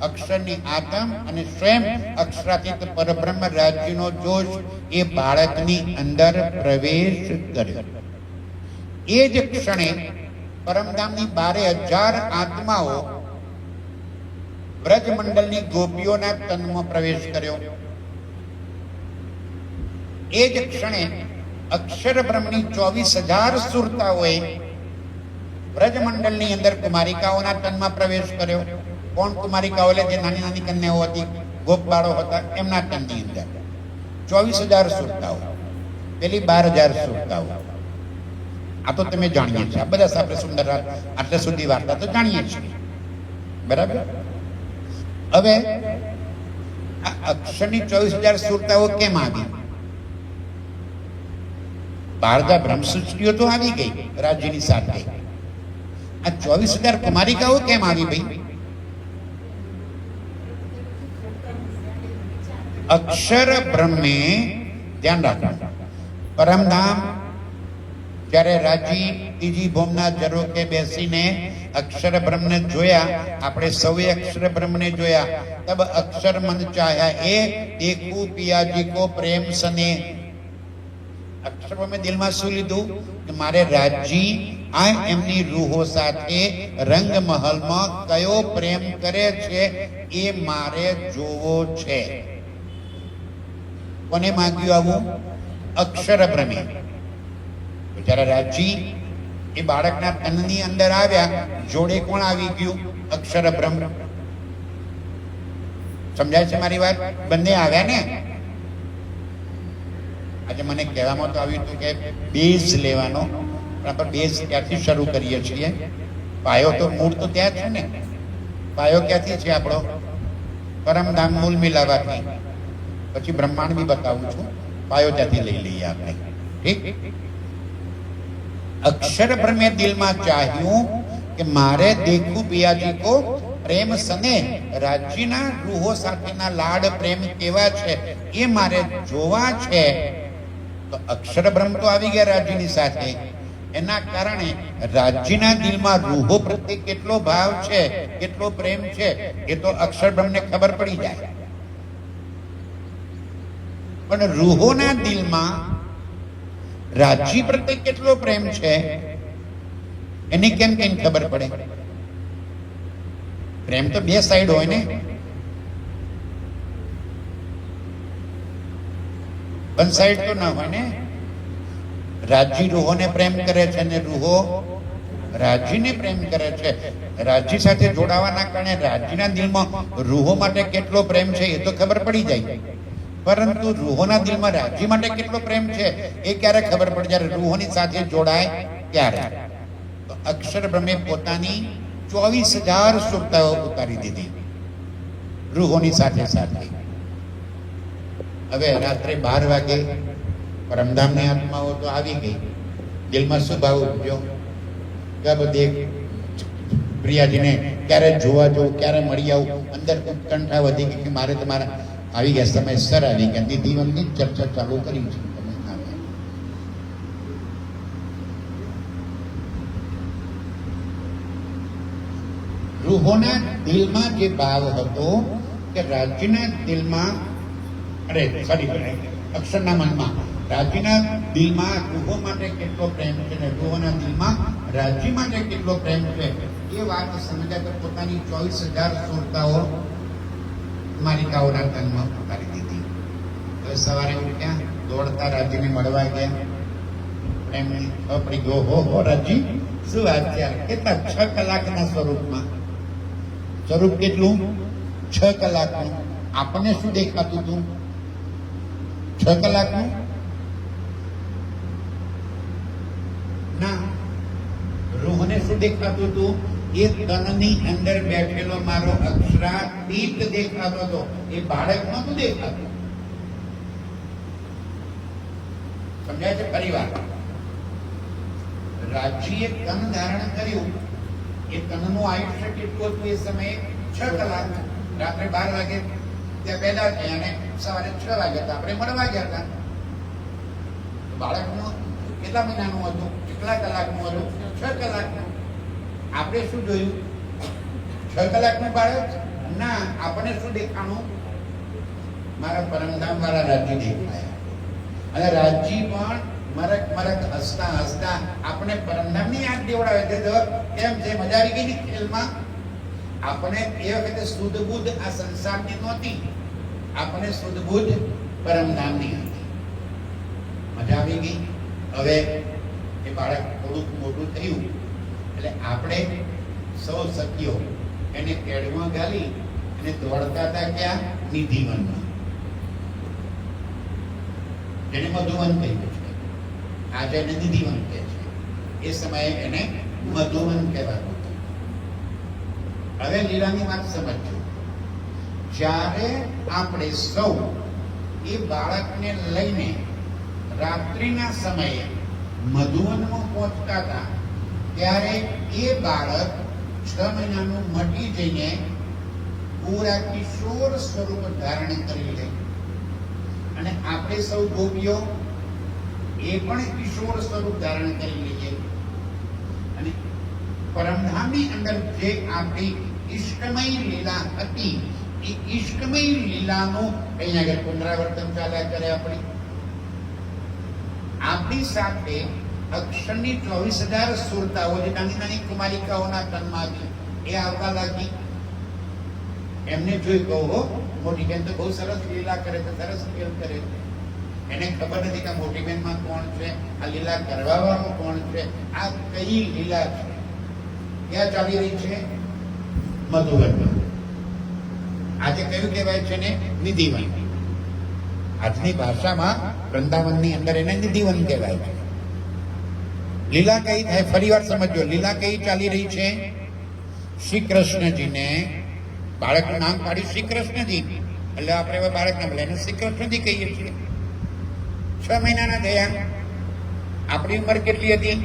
અક્ષરની આતમ અને સ્વયં અક્ષરાતીત પરબ્રહ્મ રાજ્યનો જોશ એ બાળકની અંદર પ્રવેશ કર્યો. એ જ ક્ષણે પરમધામની 12,000 આત્માઓ બ્રજમંડળની ગોપીઓના તનમાં પ્રવેશ કર્યો. એ જ ક્ષણે અક્ષર બ્રહ્મની 24,000 સુરતાઓએ બ્રજમંડળની અંદર કુમારિકાઓના તનમાં પ્રવેશ કર્યો. કોણ કુમારિકાઓ? જે નાની નાની કન્યાઓ હતી, ગોપબાળો હતા, એમના તનની અંદર 24,000 સુરતાઓ, પેલી 12,000 સુરતાઓ. આ તો તમે જાણીએ છીએ, આ બધા આપણે સુંદર આટલા સુધી વાર્તા તો જાણીએ છીએ, બરાબર? હવે આ અક્ષરની 24,000 સુરતાઓ કેમ આવી? 12 બ્રહ્મસૃષ્ટિઓ તો આવી ગઈ રાજ્યની સાથે. આ 24,000 કુમારિકાઓ કેમ આવી ભાઈ? અક્ષર બ્રહ્મે, ધ્યાન રાખો, પરમધામ જ્યારે રાજી ત્રીજી ભૌમના ઝરોકે બેસીને અક્ષર બ્રહ્મને જોયા, આપણે સૌએ અક્ષર બ્રહ્મને જોયા. તબ અક્ષર મન ચાહ્યા એ દેખું પિયાજી કો પ્રેમ સને. અક્ષર બ્રહ્મે દિલમાં શું લીધું કે મારે રાજી આ એમની રૂહો સાથે રંગ મહલમાં કયો પ્રેમ કરે છે એ મારે જોવો છે. કોને માંગ્યું આવું? અક્ષર બ્રહ્મે. જ્યારે રાજી એ બાળકના તનની અંદર આવ્યા, જોડે કોણ આવી ગયું? અક્ષર બ્રહ્મ. સમજાય છે મારી વાત? બંને આવ્યા ને. આજે મને કહેવામાં તો આવ્યું હતું કે બેઝ લેવાનો, પણ આપણે બેઝ ક્યાંથી શરૂ કરીએ છીએ? પાયો તો મૂળ તો ત્યાં છે ને. પાયો ક્યાંથી છે આપણો? પરમધામ મૂળ મિલાવાથી. પછી બ્રહ્માંડ બી બતાવું છું, પાયો ત્યાંથી લઈ લઈએ આપણે. ઠીક? અક્ષર બ્રહ્મે દિલમાં ચાહ્યું કે મારે દેખું પિયાજી કો પ્રેમ સને, રાજીના રૂહો સાથેના લાડ પ્રેમ કેવા છે એ મારે જોવા છે. તો અક્ષર બ્રહ્મ તો આવી ગયા રાજીની સાથે. એના કારણે રાજીના દિલમાં રૂહો પ્રત્યે કેટલો ભાવ છે, કેટલો પ્રેમ છે એ તો અક્ષર બ્રહ્મને ખબર પડી જાય. પણ રૂહોના દિલમાં રાજી પ્રત્યે કેટલો પ્રેમ છે એની કેમ કેમ ખબર પડે? પ્રેમ તો બે સાઈડ હોય ને. વન સાઈડ તો ના હોય ને. રાજી રૂહોને પ્રેમ કરે છે અને રૂહો રાજીને પ્રેમ કરે છે. રાજી સાથે જોડાવાના કારણે રાજીના દિલમાં રૂહો માટે કેટલો પ્રેમ છે એ તો ખબર પડી જાય. પરંતુ રૂહોના દિલમાં રાજી માટે કેટલો પ્રેમ છે એ ક્યારે ખબર પડે? જ્યારે રૂહોની સાથે જોડાય ત્યારે. તો અક્ષર બ્રહ્મે પોતાની 24,000 સુરતાઓ ઉતારી દીધી રૂહોની સાથે સાથે. હવે રાત્રે 12 વાગે પરમધામની આત્માઓ તો આવી ગઈ. દિલમાં શું ભાવ ઉપજ્યો કે બધી પ્રિયાજીને ક્યારે જોવા જવું, ક્યારે મળી આવું. અંદર ઉત્કંઠા વધી ગઈ કે મારે તમારા આવી ગયા, સમયસર આવી ગયા. દીદી વંદની ચર્ચા ચાલુ કરી છે. રૂહોના દિલમાં જે ભાવ હતો કે રાજ્યના દિલમાં અક્ષરના મનમાં રાજ્યના દિલમાં રૂહો માટે કેટલો પ્રેમ છે ને રૂહોના દિલમાં રાજ્ય માટે કેટલો પ્રેમ છે એ વાત સમજાતા પોતાની 24,000 સુરતાઓ માલિકાઓના તનમાં ઉતારી દીધી. હવે સવારે ઉઠ્યા, દોડતા રાજ્યને મળવા ગયા. એમને ખબર પડી ગયો, હો રાજી, શું વાત છે? કેટલા 6 કલાકના સ્વરૂપમાં. સ્વરૂપ કેટલું? 6 કલાકનું. આપણને શું દેખાતું હતું? 6 કલાકનું ના. રૂહને શું દેખાતું હતું? એ તનની અંદર બેઠેલો મારો અક્ષરાતીત દેખાતો હતો. એ બાળક નહોતું દેખાતું. સમજાય છે? પરિવાર રાજ્યએ તન ધારણ કર્યું. એ તનનું આયુષ્ય કેટલું હતું? એ સમયે 6 કલાક. રાત્રે 12 વાગે ત્યાં પેદા થયા અને સવારે 6 વાગ્યા હતા આપણે મળવા ગયા હતા. બાળકનું કેટલા મહિનાનું હતું? કેટલા કલાકનું હતું? 6 કલાકનું. આપણે શું જોયું? 6 કલાકનું બાળક ના. આપણે શું દેખાણું? મારા પરમધામ વાળા રાજ્ય દેખાયા. અને રાજ્ય પણ મરક મરક હસતા હસતા આપણે પરમધામની યાદ દેવડાવે છે. કેમ છે? મજા આવી ગઈ ખેલમાં. આપણે એ વખતે શુદ્ધ બુદ્ધ આ સંસારની નહોતી. આપણે શુદ્ધ બુદ્ધ પરમધામની હતી. મજા આવી ગઈ. હવે એ બાળક થોડુંક મોટું થયું એટલે આપણે સૌ સખીઓ એને કેડમાં ગાલી અને દોડતા હતા ક્યાં? નિધિવનમાં. એને મધુવન કહ્યું છે. આજે એને નિધિવન કહે છે. એ સમયે એને મધુવન કહેવાતું હતું. હવે લીલાની વાત સમજો. જ્યારે આપણે સૌ એ બાળકને લઈને રાત્રિના સમયે મધુવનમાં પહોંચતા હતા ત્યારે એ બાળક 6 મહિનાનું મટી જઈને પૂરા કિશોર સ્વરૂપ ધારણ કરી લે. અને આપણે સૌ ગોપીઓ એ પણ કિશોર સ્વરૂપ ધારણ કરી લઈએ. અને પરમધામની અંદર જે આપણી ઈષ્ટમય લીલા હતી એ ઈષ્ટમય લીલાનું અહીંયા આગળ પુનરાવર્તન ચાલ્યા કરે. આપણી સાથે અક્ષરની 24,000 સુરતાઓ જે નાની નાની કુમારિકાઓના તનમાં હતી એ આવવા લાગી. એમને જોઈ કહો, મોટી બેન તો બહુ સરસ લીલા કરે છે, સરસ ખેલ કરે છે. એને ખબર નથી કે મોટી બેનમાં કોણ છે, આ લીલા કરવા વાળો કોણ છે, આ કઈ લીલા છે. ક્યાં ચાલી રહી છે? મધુવનમાં. આજે કયું કહેવાય છે ને? નિધિવન. આજની ભાષામાં વૃંદાવનની અંદર એને નિધિવન કહેવાય છે. લીલા કઈ થાય? ફરી વાર સમજો. લીલા કઈ ચાલી રહી છે? શ્રી કૃષ્ણજીને બાળકનું નામ પાડ્યું શ્રી કૃષ્ણજી. એટલે આપણે હવે બાળક નામ લઈને શ્રી કૃષ્ણજી કહીએ છીએ. 6 મહિનાના થયા. આપણી ઉંમર કેટલી હતી?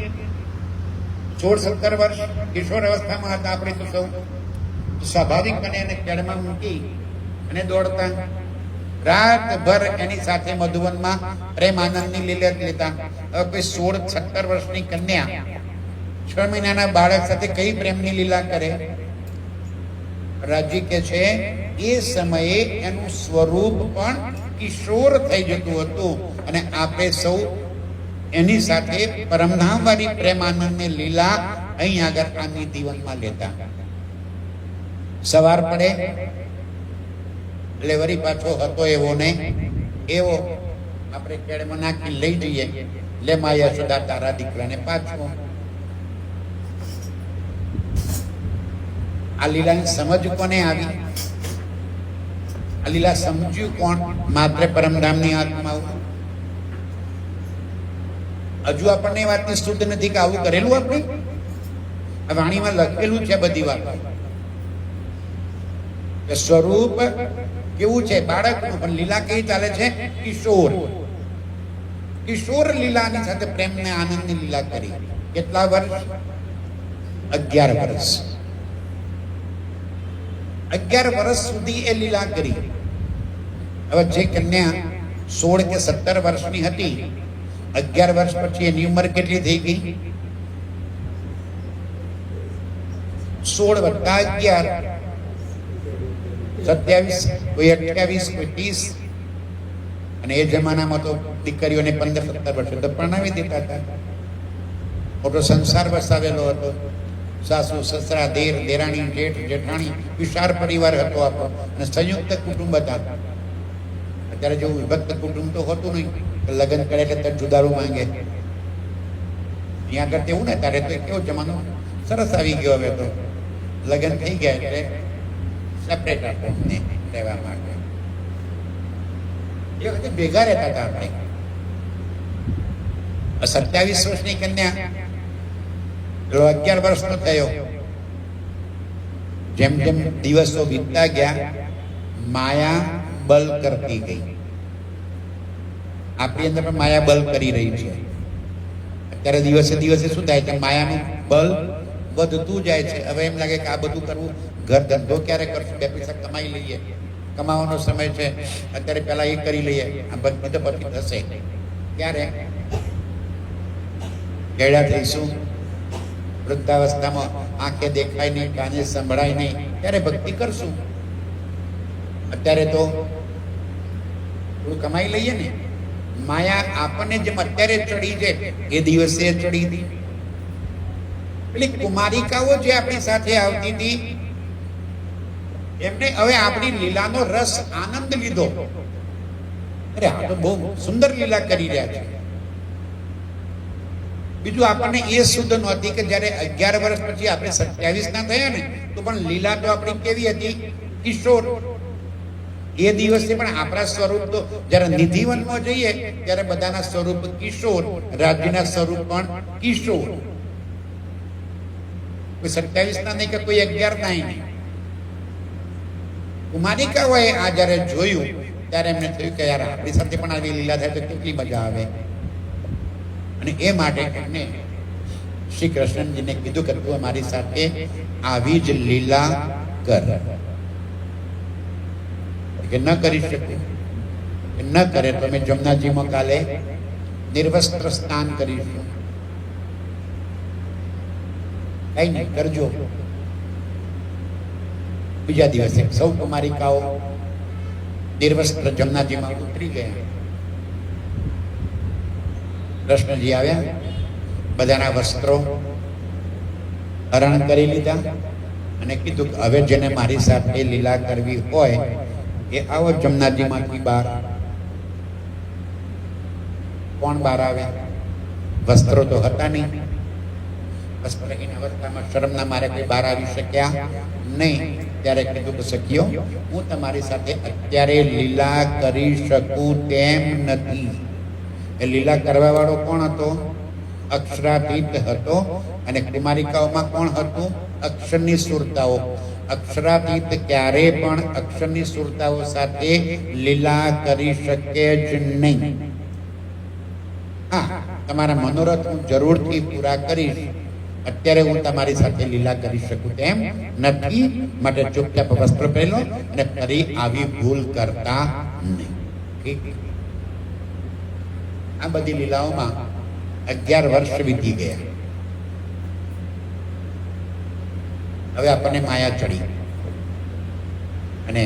16-17 વર્ષ. કિશોર અવસ્થામાં હતા આપણે તો સૌ. સ્વાભાવિક બને એને કેળમાં મૂકી અને દોડતા રાતભર એની સાથે મધુવનમાં પ્રેમ આનંદની લીલા લેતા. હવે કોઈ 16-17 વર્ષની કન્યા 6 મહિનાના બાળક સાથે કઈ પ્રેમની લીલા કરે? રાજી કે છે એ સમયે એનું સ્વરૂપ પણ કિશોર થઈ જતું હતું અને આપણે સૌ એની સાથે પરમધામવાળી પ્રેમ આનંદની લીલા અહીં આગળ આ નિધિવનમાં લેતા. સવાર પડે એટલે વળી પાછો હતો એવો ને એવો આપણે કેળમાં નાખી લઈ જઈએ. લે માયા સુધા તારા દીકરાને પાછો. આ લીલાની સમજ કોને આવી? આ લીલા સમજ્યું કોણ? માત્ર પરમધામની આત્માઓ. હજુ આપણને વાતની શુદ્ધ નથી કે આવું કરેલું આપણે. આ વાણીમાં લખેલું છે બધી વાત. સ્વરૂપ કેવું છે બાળકનું, પણ લીલા કેવી ચાલે છે? કિશોર. કિશોર લીલાની સાથે પ્રેમ ને આનંદની લીલા કરી. કેટલા વર્ષ? 11 વર્ષ. 11 વર્ષ સુધી એ લીલા કરી. હવે જે કન્યા 16 કે 17 વર્ષની હતી, 11 વર્ષ પછી એની ઉંમર કેટલી થઈ ગઈ? 16 + 11 27, કોઈ 28, કોઈ 30. અને એ જમાનામાં તો દીકરીઓને 15-17 વર્ષે તો પરણાવી દેતા હતા. મોટો સંસાર વસાવેલો હતો. સાસુ સસરા દેર દેરાણી જેઠ જેઠાણી વિશાળ પરિવાર હતો આપણો અને સંયુક્ત કુટુંબ હતા. અત્યારે જેવું વિભક્ત કુટુંબ તો હોતું નહીં. લગ્ન કરે એટલે જુદારું માંગે. અહીંયા આગળ તેવું ને ત્યારે તો કેવો જમાનો સરસ આવી ગયો. હવે તો લગ્ન થઈ ગયા એટલે સેપરેટ આપણને રહેવા માટે. એ વખતે ભેગા રહેતા હતા આપણે. 27 વર્ષની કન્યા 11 વર્ષનો થયો. જેમ જેમ દિવસો વીતતા ગયા માયા બલ કરતી ગઈ. આપણી અંદર પણ માયા બલ કરી રહી છે. અત્યારે દિવસે દિવસે શું થાય છે, માયાનું બલ વધતું જાય છે. હવે એમ લાગે કે આ બધું કરવું, ઘર ધંધો ક્યારે કરશું, 2 પૈસા કમાઈ લઈએ, કમાવાનો સમય છે, અત્યારે પહેલા એ કરી લઈએ, આ બધું તો પછી થશે. ક્યારે ગેડા થઈશું, વૃદ્ધાવસ્થામાં આંખે દેખાય નહીં, કાને સંભળાય નહીં, ત્યારે ભક્તિ કરશું. અત્યારે તો થોડું કમાઈ લઈએ ને. માયા આપણને જેમ અત્યારે ચડી છે એ દિવસે ચડી હતી. પેલી કુમારિકાઓ જે આપણી સાથે આવતી હતી એમને હવે આપણી લીલાનો રસ આનંદ લીધો. અરે આ તો બહુ સુંદર લીલા કરી રહ્યા છે. બીજું આપણને એ શુદ્ધ નહોતી કે જ્યારે 11 વર્ષ પછી આપણે 27 ના થયા ને તો પણ લીલા તો આપણી કેવી હતી, કિશોર. એ દિવસે પણ આપણા સ્વરૂપ તો જ્યારે નિધિવનમાં જઈએ ત્યારે બધાના સ્વરૂપ કિશોર, રાજ્યના સ્વરૂપ પણ કિશોર. કોઈ 27 ના નહીં કે કોઈ 11 ના નહીં. કુમારિકાઓએ આ જ્યારે જોયું ત્યારે એમને થયું કે યાર આપણી સાથે પણ આવી લીલા થાય તો કેટલી મજા આવે. અને એ માટે એમને શ્રી કૃષ્ણજીને કીધું કે તું અમારી સાથે આવી જ લીલા કર. કે ન કરી શકું, ન કરે તો અમે જમનાજીમાં કાલે નિર્વસ્ત્ર સ્નાન કરીશું. કઈ નહીં, કરજો. બીજા દિવસે સૌ કુમારિકાઓ નિર્વસ્ત્ર જમનાજીમાં ઉતરી ગયા. કૃષ્ણજી આવ્યા, બધાના વસ્ત્રો હરણ કરી લીધા અને કીધું કે હવે જેને મારી સાથે લીલા કરવી હોય એ આવો જમનાજીમાંથી બહાર. કોણ બહાર આવે? વસ્ત્રો તો હતા નહીં. વસ્ત્રહીન અવસ્થામાં શરમના મારે કોઈ બહાર આવી શક્યા નહીં. ત્યારે કીધું કે સખીઓ, હું તમારી સાથે અત્યારે લીલા કરી શકું તેમ નથી. એ લીલા કરવા વાળો કોણ હતો? અક્ષરાતીત હતો. અને કુમારિકાઓમાં કોણ હતું? અક્ષરની સુરતાઓ. અક્ષરાતીત ક્યારે પણ અક્ષરની સુરતાઓ સાથે લીલા કરી શકે જ નહીં. હા, તમારા મનોરથ હું જરૂરથી પૂરા કરીશ. અત્યારે હું તમારી સાથે લીલા કરી શકું તેમ નથી. માટે ચૂપચાપ વસ્ત્ર પહેરો અને ફરી આવી ભૂલ કરતા નહીં. ઠીક? આ બધી લીલાઓમાં 11 વર્ષ વીતી ગયા. હવે આપણને માયા ચડી અને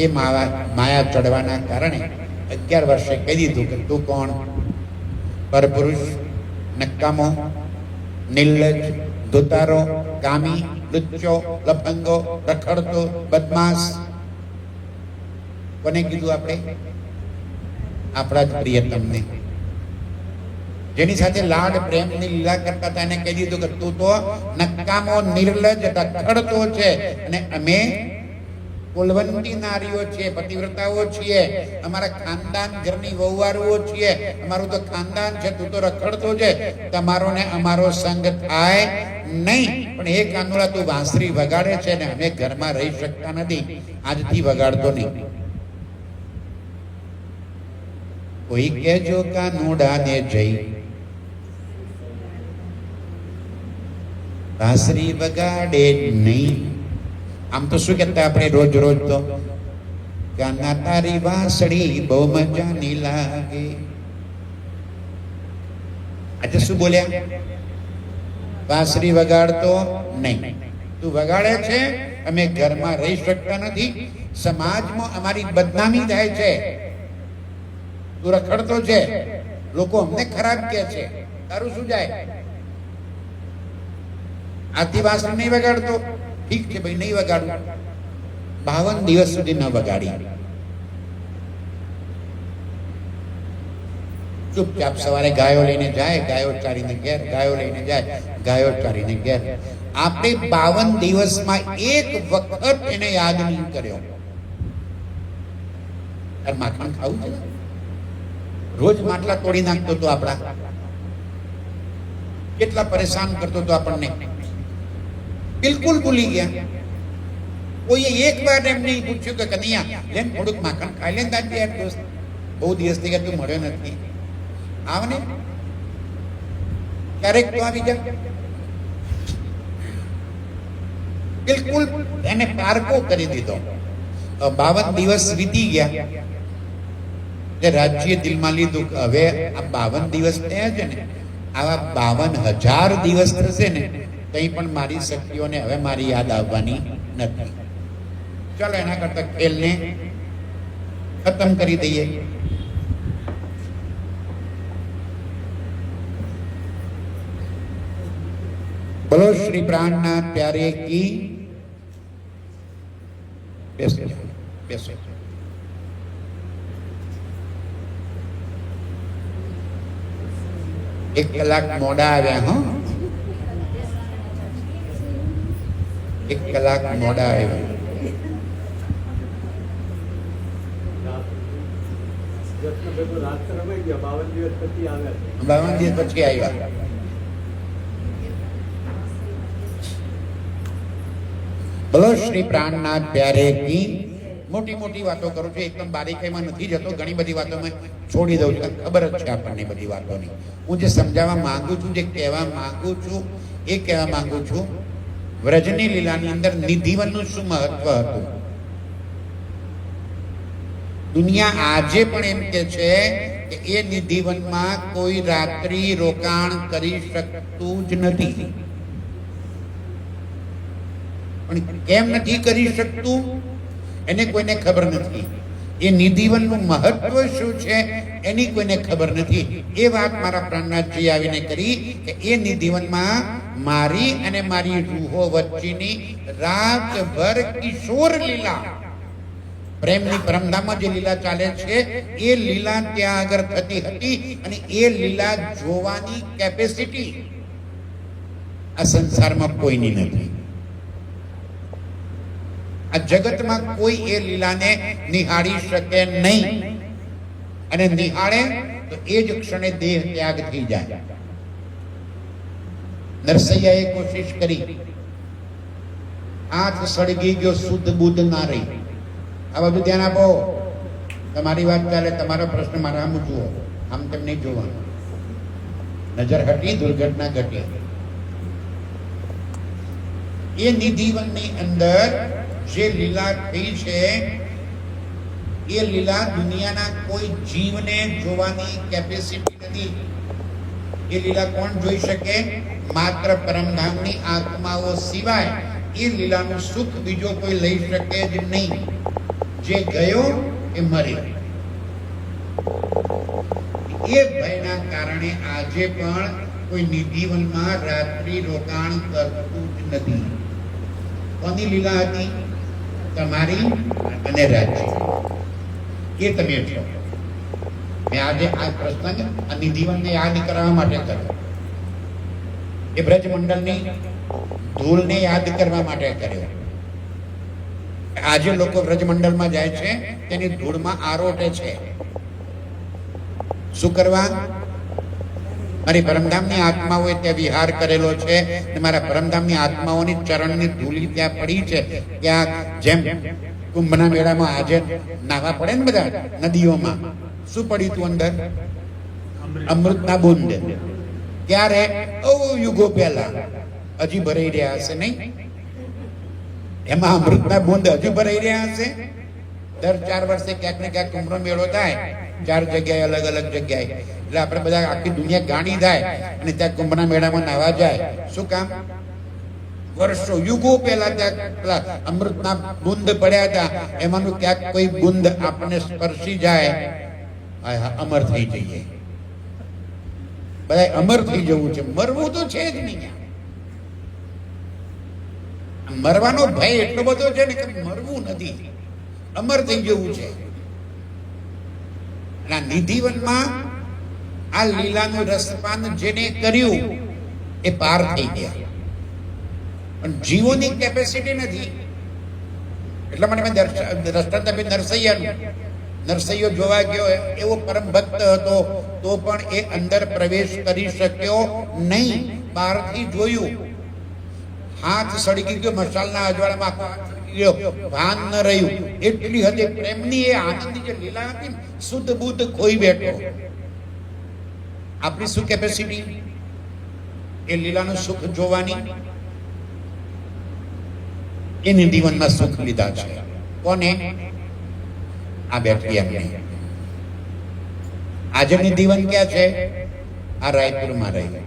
એ માયા ચડવાના કારણે 11 વર્ષે કહી દીધું કે તું કોણ? પરપુરુષ, નકામો, નિર્લજ, ધોતારો, કામી, લુચ્ચો, લફંગો, રખડતો, બદમાશ. કોને કીધું? આપણે આપણા જ પ્રિયતમને, જેની સાથે લાડ પ્રેમની લીલા કરતા હતા એને કહી દીધું કે તું તો નકામો, નિર્લજ, રખડતો છે. અને અમે કુલવંતી નારીઓ છીએ, પતિવ્રતાઓ છીએ, અમારા ખાનદાન ઘરની વહુવારુઓ છીએ, અમારું તો ખાનદાન છે, તું તો રખડતો છે, તમારો ને અમારો સંગ થાય નહીં. પણ એ કાનુડા તું વાંસળી વગાડે છે ને અમે ઘરમાં રહી શકતા નથી, આજથી વગાડતો નહીં. કોઈ કહેજો કાનુડાને જઈ વાંસળી વગાડે નહીં. આમ તો શું કહેતા આપણે રોજ રોજ તો કાના તારી વાંસળી બહુ મજાની લાગે. આજે શું બોલ્યા? વાંસળી વગાડતો નહીં. તું વગાડે છે, અમે ઘરમાં રહી શકતા નથી, સમાજમાં અમારી બદનામી થાય છે, તું રખડતો છે, લોકો અમને ખરાબ કહે છે, તારું શું જાય? આદિવાસી નહીં વગાડતો, ઠીક છે ભાઈ, નહીં વગાડું, 52 દિવસ સુધી ન વગાડી, ચૂપચાપ સવારે ગાયો લઈને જાય, ગાયો ચારીને ઘેર, ગાયો લઈને જાય, ગાયો ચારીને ઘેર. આપણે 52 દિવસમાં એક વખત એને યાદ નહીં કર્યો. માખણ ખાવું છે, રોજ માટલા તોડી નાખતો તો આપણા, કેટલા પરેશાન કરતો તો આપણને, બિલકુલ ભૂલી ગયા. કોઈએ એક વાર એમ નહીં પૂછ્યું કે કનૈયા લેન થોડુંક માખણ ખાઈ લે તાજી યાર દોસ્ત, બહુ દિવસ થી તું મળ્યો નથી, આવને ક્યારેક તો આવી જા. બિલકુલ એને પારકો કરી દીધો. 52 દિવસ વીતી ગયા, જે રાજ્ય દિલમાં લીધું કે હવે આ 52 દિવસ થયા છે ને, આવા 52,000 દિવસ થશે ને, કંઈ પણ મારી શક્તિઓને હવે મારી યાદ આવવાની નથી. ચાલો એના કરતા ખેલને ખતમ કરી દઈએ. બોલો શ્રી પ્રાણનાથ પ્યારે કી. બેસો બેસો. એક કલાક મોડા આવ્યા, હો, 1 કલાક મોડા આવ્યા. 52 દિવસ પછી આવ્યા. બોલો શ્રી પ્રાણનાથ પ્યારે કી. મોટી મોટી વાતો કરું છું, એકદમ બારીકાઈમાં નથી જતો, ઘણી બધી વાતો મેં છોડી દઉં છું, ખબર જ છે આપણને બધી વાતોની. હું જે સમજાવવા માંગુ છું, જે કહેવા માંગુ છું, એ કહેવા માંગુ છું. વ્રજની લીલાની અંદર નિધિવનનું શું મહત્વ હતું? દુનિયા આજે પણ એમ કે છે કે એ નિધિવનમાં કોઈ રાત્રિ રોકાણ કરી શકતું જ નથી. પણ કેમ નથી કરી શકતું એને કોઈને ખબર નથી. એ નિધિવનનું મહત્વ શું છે એની કોઈને ખબર નથી. એ વાત મારા પ્રાણનાથજી આવીને કરી કે એ નિધિવનમાં મારી અને મારી રૂહો વચ્ચેની રાતભર કિશોર લીલા, પ્રેમની પરમધામમાં જે લીલા ચાલે છે એ લીલા ત્યાં આગળ થતી હતી. અને એ લીલા જોવાની કેપેસિટી આ સંસારમાં કોઈની નથી. આ જગતમાં કોઈ એ લીલાને નિહાળી શકે નહીં, અને નિહાળે તો એ જ ક્ષણે દેહ ત્યાગ થઈ જાય. નરસૈયાએ કોશિશ કરી, હાથ સળગી ગયો, શુદ્ધ બુદ્ધ ના રહી. આ બધું ધ્યાન આપો. તમારી વાત ચાલે, તમારો પ્રશ્ન મારા આમ જુઓ, આમ તેમ નહીં જોવાનું. નજર હટી, દુર્ઘટના ઘટી. એ નિધિવનની અંદર જે લીલા થઈ છે એ લીલા દુનિયાના કોઈ જીવને જોવાની કેપેસિટી નથી. એ લીલા કોણ જોઈ શકે? માત્ર પરમધામની આત્માઓ સિવાય એ લીલાનું સુખ બીજો કોઈ લઈ શકે જ નહીં. જે ગયો એ મર્યો. એ ભયના કારણે આજે પણ કોઈ નિધિવનમાં રાત્રિ રોકાણ કરતું જ નથી. કોની લીલા હતી? તમારી અને રાજ્ય. એ તમે છો. મેં આજે આ પ્રસંગ આ નિધિવનને યાદ કરવા માટે કર્યો. એ બ્રજમંડળની ધૂળને યાદ કરવા માટે કર્યો. આજે લોકો બ્રજમંડળમાં જાય છે, તેની ધૂળમાં આરોટે છે. શું કરવા? મારી પરમધામની આત્માઓએ ત્યાં વિહાર કરેલો છે, અને મારા પરમધામની આત્માઓની ચરણની ધૂળી ત્યાં પડી છે. ત્યાં જેમ કુંભના મેળામાં આજે નાવા પડે ને બધા નદીઓમાં, શું પડ્યું તું અંદર? અમૃતના બુંદ. ક્યારે? યુગો પહેલા. હજી ભરાઈ રહ્યા હશે નહીં? એમાં અમૃતના બુંદ હજુ ભરાઈ રહ્યા હશે. દર 4 વર્ષે ક્યાંક ને ક્યાંક કુંભનો મેળો થાય, 4 જગ્યાએ, અલગ અલગ જગ્યાએ. એટલે આપણે બધા આખી દુનિયા ગાણી થાય અને ત્યાં કુંભના મેળામાં નાવા જાય. શું કામ? વર્ષો યુગો પહેલા ત્યાં પેલા અમૃતના બુંદ પડ્યા હતા, એમાંનું ક્યાંક કોઈ બુંદ આપણને સ્પર્શી જાય, અમર થઈ જઈએ. બધા અમર થઈ જવું છે, મરવું તો છે જ નહીં. મરવાનો ભય એટલો બધો છે ને કે મરવું નથી, અમર થઈ જવું છે. અને નિધિવનમાં આ લીલાનું રસપાન જેને કર્યું એ પાર થઈ ગયા. પણ જીવોની કેપેસિટી નથી. એટલા માટે મેં દ્રષ્ટાંત આપી નરસૈયો જોવા ગયો, એવો પરમ ભક્ત હતો તો પણ એ અંદર પ્રવેશ કરી શક્યો નહીં. બહારથી જોયું, હાથ સળગી ગયો, મસાલના અજવાળામાં ગયો, ભાન ન રહ્યું. એટલી હદે પ્રેમની એ આનંદની જે લીલા હતી ને, શુદ્ધ બુદ્ધ ખોઈ બેઠો. આપણી શું કેપેસિટી એ લીલાનું સુખ જોવાની? એની જીવનમાં સુખ લીધા છે. કોને? આ બેઠી એમને. આજની જીવન ક્યાં છે? આ રાયપુરમાં રહી.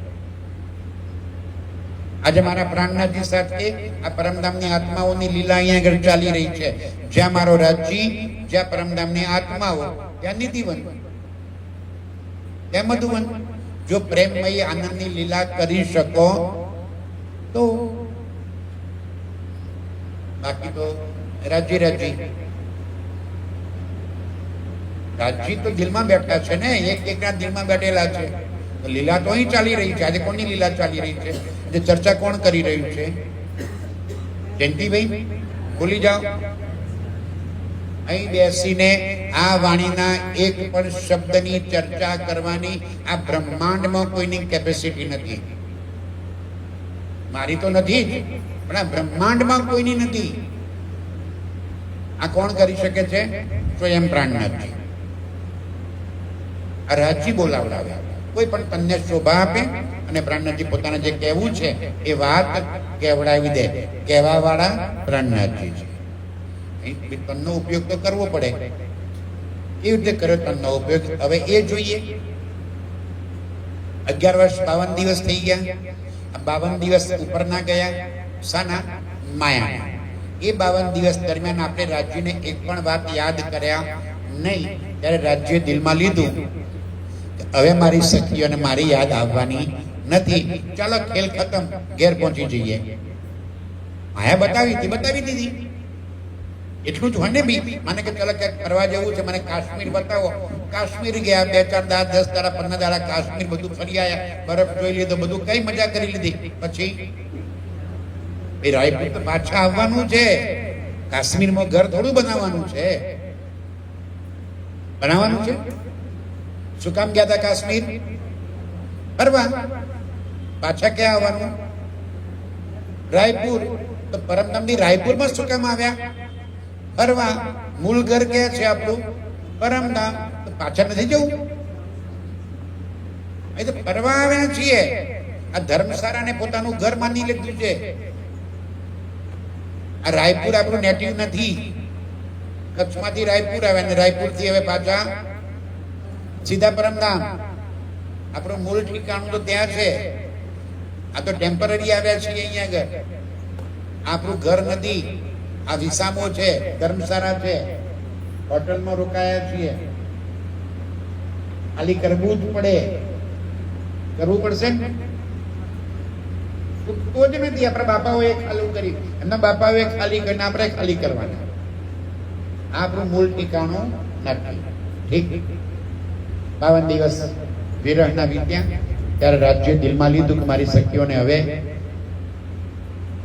આજે મારા પ્રાણનાથજી સાથે આ પરમધામની આત્માઓની લીલા અહીંયા આગળ ચાલી રહી છે. જ્યાં મારો રાજજી, જ્યાં પરમધામની આત્માઓ, ત્યાં નિધિવન, ત્યાં મધુવન. જો પ્રેમમય આનંદની લીલા કરી શકો તો, બાકી તો રાજી તો દિલમાં બેઠા છે ને, એક એકના દિલમાં બેઠેલા છે. લીલા તો અહીં ચાલી રહી છે. આજે કોની લીલા ચાલી રહી છે? જે ચર્ચા કોણ કરી રહ્યું છે? જયંતિભાઈ, ભૂલી જાઓ. અહીં બેસીને આ વાણીના એક પણ શબ્દની ચર્ચા કરવાની આ બ્રહ્માંડમાં કોઈની કેપેસિટી નથી. મારી તો નથી જ, પણ આ બ્રહ્માંડમાં કોઈની નથી. આ કોણ કરી શકે છે? સ્વયં પ્રાણનાથજી. આ રાજજી બોલાવડાવ્યા. કોઈ પણ તનને શોભા આપે અને પ્રાણનાથજી પોતાને જે કહેવું છે એ વાત કહેવડાવી દે. કહેવા વાળા પ્રાણનાથજી છે. તનનો ઉપયોગ તો કરવો પડે. કેવી રીતે કર્યો તનનો ઉપયોગ? હવે એ જોઈએ. 11 વર્ષ 52 દિવસ થઈ ગયા. આ 52 દિવસ ઉપર ના ગયા. શાના? માયા. એ 52 દિવસ દરમિયાન આપણે રાજ્યને એક પણ વાત યાદ કર્યા નહીં. ત્યારે રાજ્ય દિલમાં લીધું, હવે મારી સખીઓને મારી યાદ આવવાની નથી. ચાલો ખેલ ખતમ, ઘેર પહોંચી જઈએ. માયા બતાવી દીધી. એટલું જ હોય ને બી. મને કે ચાલો ક્યાંક ફરવા જવું છે, મને કાશ્મીર બતાવો. કાશ્મીર ગયા, 2 4 દાડા 10 દાડા 15 દાડા કાશ્મીર બધું ફરી આવ્યા, બરફ જોઈ લીધો, બધું કઈ મજા કરી લીધી. પછી એ રાયપુર તો પાછા આવવાનું છે. કાશ્મીરમાં ઘર થોડું બનાવવાનું છે. શું કામ ગયા હતા કાશ્મીર? ફરવા. પાછા ક્યાં આવવાનું? રાયપુર. તો પરમધામની રાયપુરમાં શું કામ આવ્યા? ફરવા. મૂળ ઘર ક્યાં છે આપણું? પરમધામ. તો પાછા નથી જવું? એ તો ફરવા આવ્યા છીએ. આ ધર્મશાળાને પોતાનું ઘર માની લીધું છે. આ રાયપુર આપણું નેટિવ નથી. કચ્છમાંથી રાયપુર આવ્યા ને રાયપુરથી હવે પાછા સીધા પરમધામ. આપણું મૂળ ઠીકાણું તો ત્યાં છે. આ તો ટેમ્પરરી આવ્યા છીએ અહીંયા આગળ. આપણું ઘર નથી. આ વિસામો છે, ધર્મશાળા છે, હોટલમાં રોકાયા છીએ. ખાલી કરવું જ પડે. કરવું પડશે ને? તો જ નથી. આપણા બાપાઓએ ખાલી કરી, એમના બાપાઓએ ખાલી કરીને આપણે ખાલી કરવાના. આપણું મૂળ ઠીકાણું નથી. ઠીક. 52 દિવસ વિરહના વીત્યા. ત્યારે રાજ્ય દિલમાં લીધું કે મારી સખીઓને હવે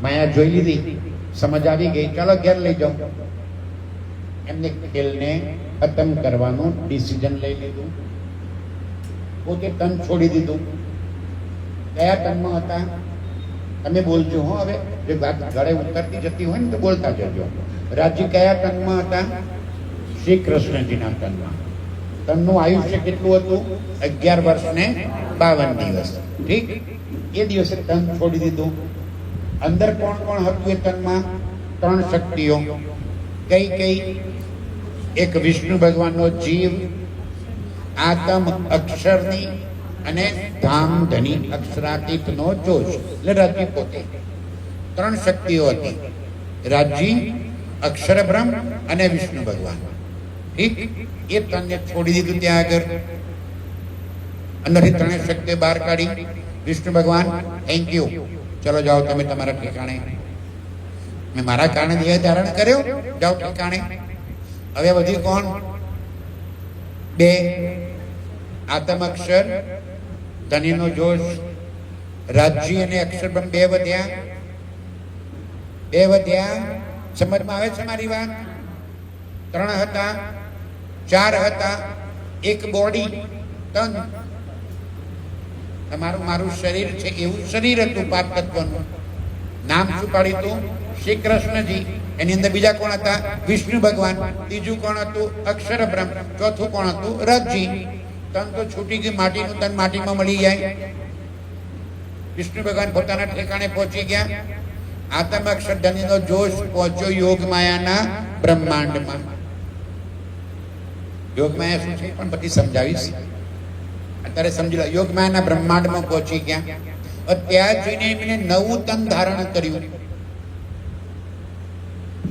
માયા જોઈ લીધી, સમજ આવી ગઈ, ચાલો ઘેર લઈ જાઓ. એમને ખેલને ખતમ કરવાનું ડિસિઝન લઈ લીધું. પોતે તન છોડી દીધું. કયા તનમાં હતા? તમે બોલજો હો. હવે જે વાત ગળે ઉતરતી જતી હોય ને તો બોલતા જજો. રાજ્ય કયા તનમાં હતા? શ્રી કૃષ્ણજીના તનમાં. તનનું આયુષ્ય કેટલું હતું? 11 વર્ષ ને 52 દિવસ. ઠીક. એ દિવસે તન છોડી દીધું. અંદર કોણ કોણ હતું એ તનમાં? 3 શક્તિઓ. કઈ? એક વિષ્ણુ ભગવાનનો જીવ, આતમ અક્ષરની અને ધામ ધની અક્ષરાતીતનો જોશ. એટલે રાજ્ય પોતે. ત્રણ શક્તિઓ હતી, રાજજી, અક્ષર બ્રહ્મ અને વિષ્ણુ ભગવાન. ઠીક, એ ત્રણને છોડી દીધું ત્યાં આગળ. અંદરથી ત્રણેય શક્તિઓ બહાર કાઢી. વિષ્ણુ ભગવાન, થેન્ક યુ, ચલો જાઓ તમે તમારા ઠેકાણે. મેં મારા કારણે દેહ ધારણ કર્યો, જાઓ ઠેકાણે. હવે વધી કોણ? બે, આતમ અક્ષર, ધનીનો જોશ, રાજજી અને અક્ષર બ્રહ્મ બે વધ્યા. બે વધ્યા. સમજમાં આવે છે મારી વાત? ત્રણ હતા, ચાર હતા, એક બોડી, તન. તમારું મારું શરીર છે એવું શરીર હતું પાંચ તત્વનું. નામ શું પાડ્યું હતું? શ્રી કૃષ્ણજી. એની અંદર બીજા કોણ હતા? વિષ્ણુ ભગવાન. ત્રીજું કોણ હતું? અક્ષર બ્રહ્મ. ચોથું કોણ હતું? રાજજી. તન તો છૂટી ગયું, માટીનું તન માટીમાં મળી જાય. વિષ્ણુ ભગવાન પોતાના ઠેકાણે પહોંચી ગયા. આતમ અક્ષર ધનીનો જોશ પહોંચ્યો યોગ માયાના બ્રહ્માંડમાં. યોગ માયા શું છે પણ પછી સમજાવીશ, અત્યારે સમજી લો. યોગ માયાના બ્રહ્માંડમાં પહોંચી ગયા. ત્યાં જઈને એમને નવું તન ધારણ કર્યું.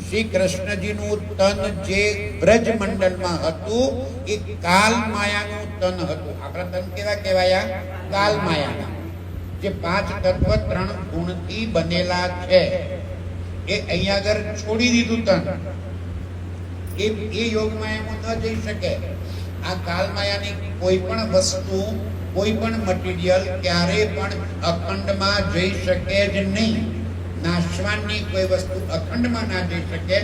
શ્રી કૃષ્ણજીનું તન જે બ્રજ મંડળમાં હતું એ કાલ માયાનું તન હતું. આપણા તન કેવા કહેવાયા? કાલ માયાના. જે પાંચ તત્વ ત્રણ ગુણથી બનેલા છે એ અહીંયા આગળ છોડી દીધું તન. એ યોગ માયામાં ન જઈ શકે. આ કાલ માયાની કોઈ પણ વસ્તુ, કોઈ પણ મટીરિયલ ક્યારે પણ અખંડમાં જઈ શકે જ નહીં. નાશવાનની કોઈ વસ્તુ અખંડમાં ના જઈ શકે,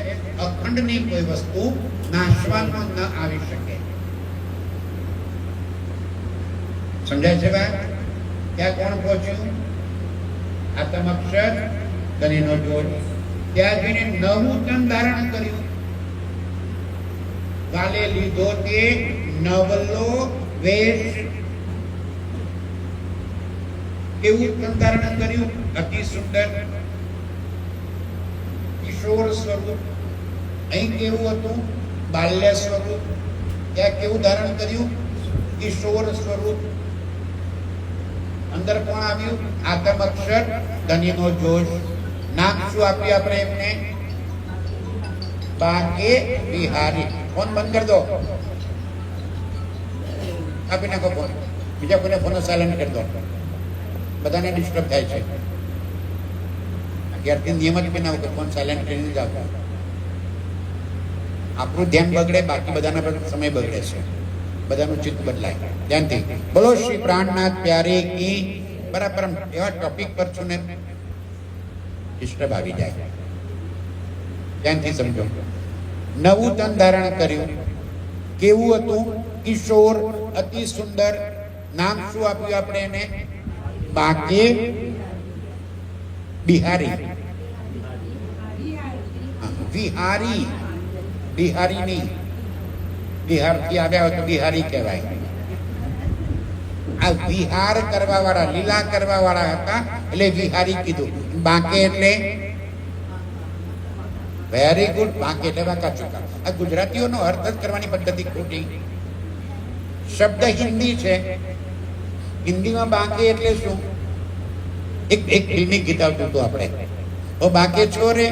અખંડની કોઈ વસ્તુ નાશવાનમાં ન આવી શકે. સમજાય છે વાત? ત્યાં કોણ પહોંચ્યું? આતમ અક્ષર, ધનીનો જોશ. ત્યાં જઈને નવું તન ધારણ કર્યું. કાલે લીધો તે નવલો વેશ. કેવું તન ધારણ કર્યું? અતિ સુંદર કિશોર સ્વરૂપ. અહીં કેવું હતું? બાલ્ય સ્વરૂપ. ત્યાં કેવું ધારણ કર્યું? કિશોર સ્વરૂપ. અંદર કોણ આવ્યું? આતમ અક્ષર, ધનીનો જોશ. નામ શું આપ્યું આપણે એમને? બાકે બિહારી. ફોન બંધ કરી દો, આપી નાખો ફોન. બીજા કોઈને ફોન સાયલેન્ટ કરી દો, બધાને ડિસ્ટર્બ થાય છે. અગિયારથી નિયમ જ બનાવો કે ફોન સાયલેન્ટ કરીને જ આપો. આપણું ધ્યાન બગડે, બાકી બધાના પર સમય બગડે છે. બધાનું ચિત્ત બદલાય. ધ્યાનથી બોલો શ્રી પ્રાણનાથ પ્યારે કી. બરાબર એવા ટોપિક પર છું ને ડિસ્ટર્બ આવી જાય. ધ્યાનથી સમજો. નવું તન ધારણ કર્યું. કેવું હતું? કિશોર, અતિ સુંદર. નામ શું આપ્યું આપણે એને? બાકે બિહારી. વિહારી. બિહારી નહીં, બિહારથી આવ્યા હોય તો બિહારી કહેવાય. આ વિહાર કરવા વાળા, લીલા કરવા વાળા હતા એટલે વિહારી કીધું. બાકે એટલે વેરી ગુડ. બાકે એટલે વાંકા ચૂકા. આ ગુજરાતીઓનો અર્થ જ કરવાની પદ્ધતિ ખોટી. શબ્દ હિન્દી છે. હિન્દીમાં બાકે એટલે શું? એક ફિલ્મી ગીત આવતું હતું આપણે, ઓ બાકે છોરે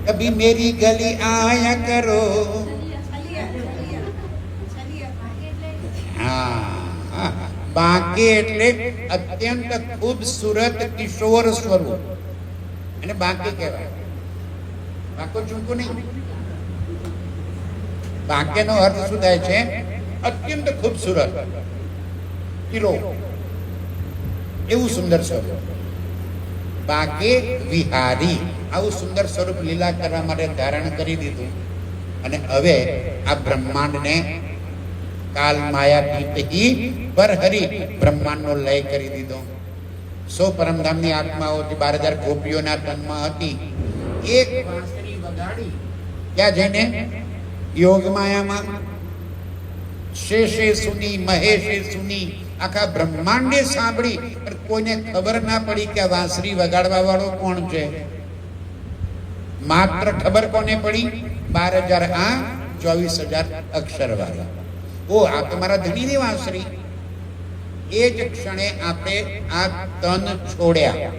કભી મેરી ગલી આયા કરો. હા, બાકે એટલે અત્યંત ખૂબસૂરત કિશોર સ્વરૂપ, અને બાકે કહેવાય. બાકો ચૂકો નહીં. બાકેનો અર્થ શું થાય છે? અત્યંત ખૂબસૂરત, કિલો, એવું સુંદર સ્વરૂપ. બાકે વિહારી. આવું સુંદર સ્વરૂપ લીલા કરવા માટે ધારણ કરી દીધું. અને હવે આ બ્રહ્માંડને કાલ માયા પીતહી પર હરી બ્રહ્માંડનો લય કરી દીધો. 100 પરમધામની આત્માઓ 12,000 ગોપીઓના તનમાં હતી. એક વાંસળી વગાડી ત્યાં જઈને યોગ માયામાં શેષે સુની, મહેશે સુની, આખા બ્રહ્માંડે સાંભળી. પણ કોઈને ખબર ના પડી કે આ વાંસળી વગાડવા વાળો કોણ છે. માત્ર ખબર કોને પડી? 12,000 આ 24,000 અક્ષર વાળા. ઓ આ તમારા ધણીની વાંસળી. એ જ ક્ષણે આપણે આ તન છોડ્યા.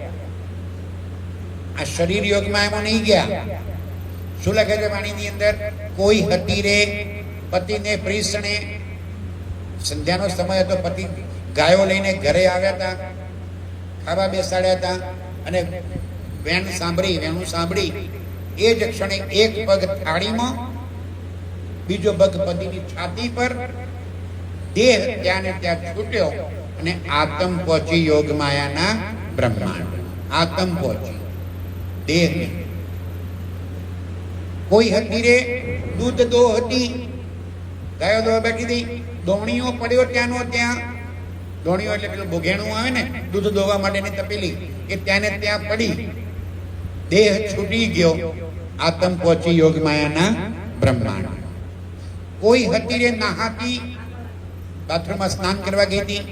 આ શરીર યોગમાં એમાં નહીં ગયા. શું લખે છે વાણીની અંદર? કોઈ હતી રે પતિને પ્રીસણે. સંધ્યાનો સમય હતો, પતિ ગાયો લઈને ઘરે આવ્યા હતા, ખાવા બેસાડ્યા હતા, અને વેણું સાંભળી એ જ ક્ષણે એક પગ થાળીમાં, બીજો પગ પતિની છાતી પર, દેહ ત્યાં ને ત્યાં છૂટ્યો અને આતમ પહોંચી યોગ માયાના બ્રહ્માંડ. આતમ પહોંચી દેહ. કોઈ હતી રે દૂધ દો હતી, ગાયો દોવા બેઠી હતી, દોણીઓ પડ્યો ત્યાંનો ત્યાં. દોણીઓ એટલે પેલું બોઘેણું આવે ને દૂધ દોવા માટેની તપેલી, એ ત્યાં ને ત્યાં પડી, દેહ છૂટી ગયો, આતમ પહોંચી યોગ માયાના બ્રહ્માંડ. કોઈ હતી રે નહાતી, બાથરૂમમાં સ્નાન કરવા ગઈ હતી,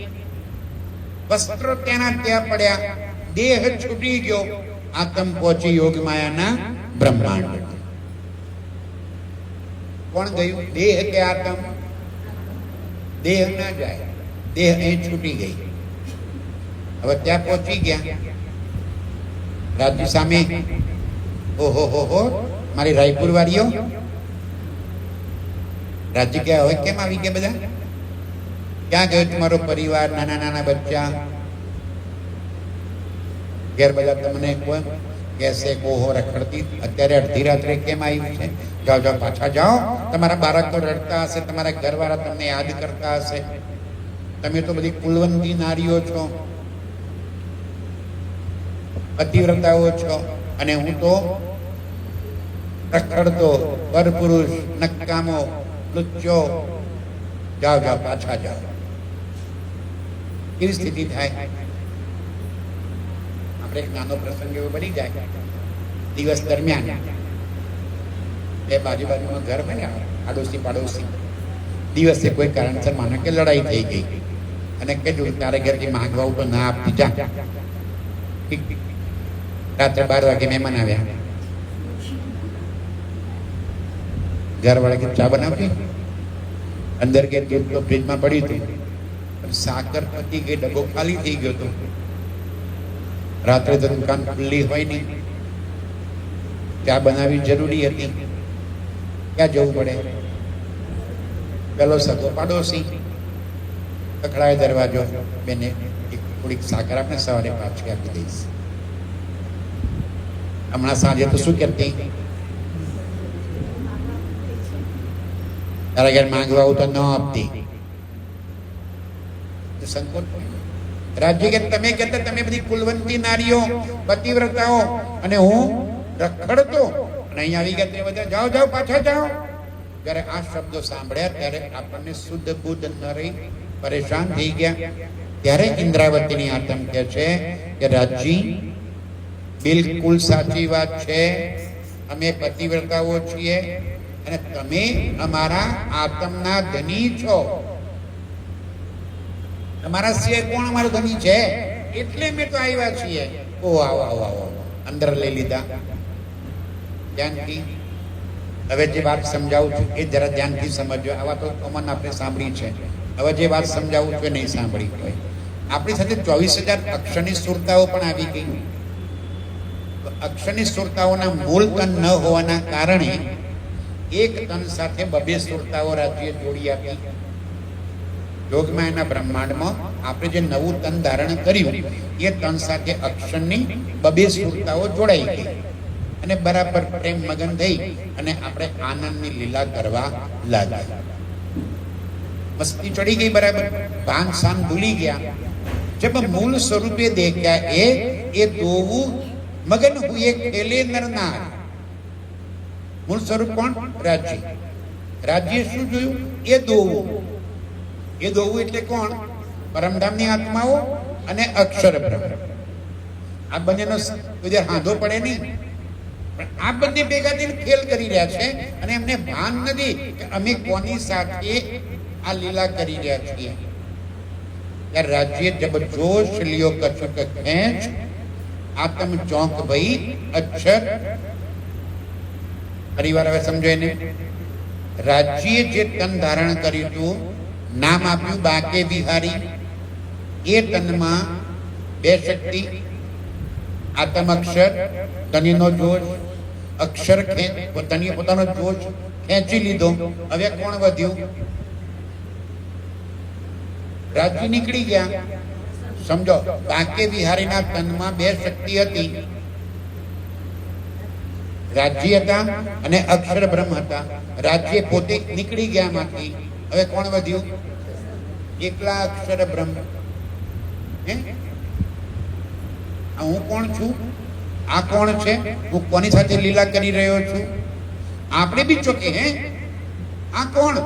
વસ્ત્રો ત્યાંના ત્યાં પડ્યા, દેહ છૂટી ગયો, આતમ પહોંચી યોગ માયાના બ્રહ્માંડ. કોણ ગયું? દેહ કે આતમ? દેહ ના જાય, દેહ અહીં છૂટી ગઈ. હવે ત્યાં પહોંચી ગયા. રાજ્ય સામે ઓહો મારી રાયપુર વાળીઓ રાજ્ય ગયા હોય કેમ આવી ગયા બધા? ક્યાં ગયો તમારો પરિવાર, નાના નાના બચ્ચા? ઘેર બધા તમને કોઈ કહેશે કોહો રખડતી અત્યારે અડધી રાત્રે કેમ આવી છે? જાઓ જાઓ પાછા જાઓ. તમારા બાળકો રડતા હશે, તમારા ઘરવાળા તમને યાદ કરતા હશે. તમે તો બધી કુલવંતી નારીઓ છો, પતિવ્રતાઓ છો, અને હું તો રખડતો પરપુરુષ નકામો લુચ્ચો. જાઓ જાઓ પાછા જાઓ. કેવી સ્થિતિ થાય? આપણે એક નાનો પ્રસંગ એવો બની જાય. દિવસ દરમિયાન બે બાજુમાં ઘર બન્યા, આડોશી પાડોશી. દિવસે કોઈ કારણસર માનો કે લડાઈ થઈ ગઈ, અને કે જો તારે ઘરથી માંગવા તો ના આપતી જા. રાત્રે 12 વાગે મહેમાન આવ્યા. ઘરવાળા કે ચા બનાવતી, અંદર કે દૂધ તો ફ્રીજમાં પડ્યું હતું, પણ સાકર પતી ગઈ, ડબ્બો ખાલી થઈ ગયો હતો. રાત્રે તો દુકાન ખુલ્લી હોય નહીં, ચા બનાવવી જરૂરી હતી. ક્યાં જવું પડે? પેલો સગો પાડોશી ખખડાય દરવાજો, બેને થોડીક સાકર આપણે સવારે પાછી આપી દઈશ. હમણાં સાંજે તો શું કરતી? તારા ઘેર માંગવા આવું તો ન આપતી. સંકોચ. રાજ્ય કે તમે કહેતા તમે બધી કુલવંતી નારીઓ, પતિવ્રતાઓ, અને હું રખડતો, અને અહીંયા આવી ગયા બધા જાઓ જાઓ પાછા જાઓ. જ્યારે આ શબ્દો સાંભળ્યા ત્યારે આપણને શુદ્ધ બુદ્ધ ન રહી, પરેશાન થઈ ગયા. ત્યારે ઇન્દ્રાવતીની આતમ કહે છે કે રાજજી બિલકુલ સાચી વાત છે, અમે પતિવ્રતાઓ છીએ અને તમે અમારા આતમના ધની છો. તમારા સિવાય કોણ અમારો ધની છે? એટલે મેં તો આવ્યા છીએ. ઓ આવો આવો આવો, અંદર લઈ લીધા. ધ્યાનથી હવે જે વાત સમજાવું છું એ જરા ધ્યાનથી સમજો. આવા તો કોમન આપણે સાંભળી છે. હવે જે વાત સમજાવું છું એ નહીં સાંભળી હોય. આપણી સાથે 24,000 અક્ષરની સુરતાઓ પણ આવી ગઈ. અક્ષરની સુરતાઓના મૂળ તન ન હોવાના કારણે એક તન સાથે 2 સુરતાઓ રાજ્ય જોડી આપી. યોગમાં એના બ્રહ્માંડમાં આપણે જે નવું તન ધારણ કર્યું એ તન સાથે અક્ષરની 2 સુરતાઓ જોડાઈ ગઈ, અને બરાબર પ્રેમ મગન થઈ અને આપણે આનંદની લીલા કરવા લાગ્યા. મસ્તી ચડી ગઈ, બરાબર ભાન શાન ભૂલી ગયા. જબ મૂળ સ્વરૂપે દેખ્યા એ દોવું મગન હુએ ખેલે નરનાર. મૂળ સ્વરૂપ કોણ? રાજ્ય. રાજ્ય શું જોયું? એ દોવું. એ દોવું એટલે કોણ? પરમધામની આત્માઓ અને અક્ષર બ્રહ્મ. આ બંનેનો હાંધો પડે નહીં, પણ આ બંને ભેગા થઈને ખેલ કરી રહ્યા છે, અને એમને ભાન નથી કે અમે કોની સાથે આ લીલા કરી રહ્યા છીએ. यार राज्य जब जोश लियो कछुक खेच आत्म चौंक भई अक्षर. परिवार હવે સમજો એને. રાજ્ય જે તન ધારણ કર્યું હતું, નામ આપ્યું બાકે વિહારી. એ તનમાં 2 શક્તિ, આતમ અક્ષર, ધનીનો જોશ, અક્ષર ધનીએ પોતાનો જોશ ખેંચી લીધો. હવે કોણ વધ્યું? રાજ્ય નીકળી ગયા. સમજો, બાકે બિહારીના તનમાં બે શક્તિ હતી, રાજ્ય હતા અને અક્ષર બ્રહ્મ હતા. રાજ્ય પોતે નીકળી ગયા માંથી. હવે કોણ વધ્યું? એકલા અક્ષર બ્રહ્મ. હું કોણ છું? આ કોણ છે? હું કોની સાથે લીલા કરી રહ્યો છું? આપણે બી ચોકે આ કોણ?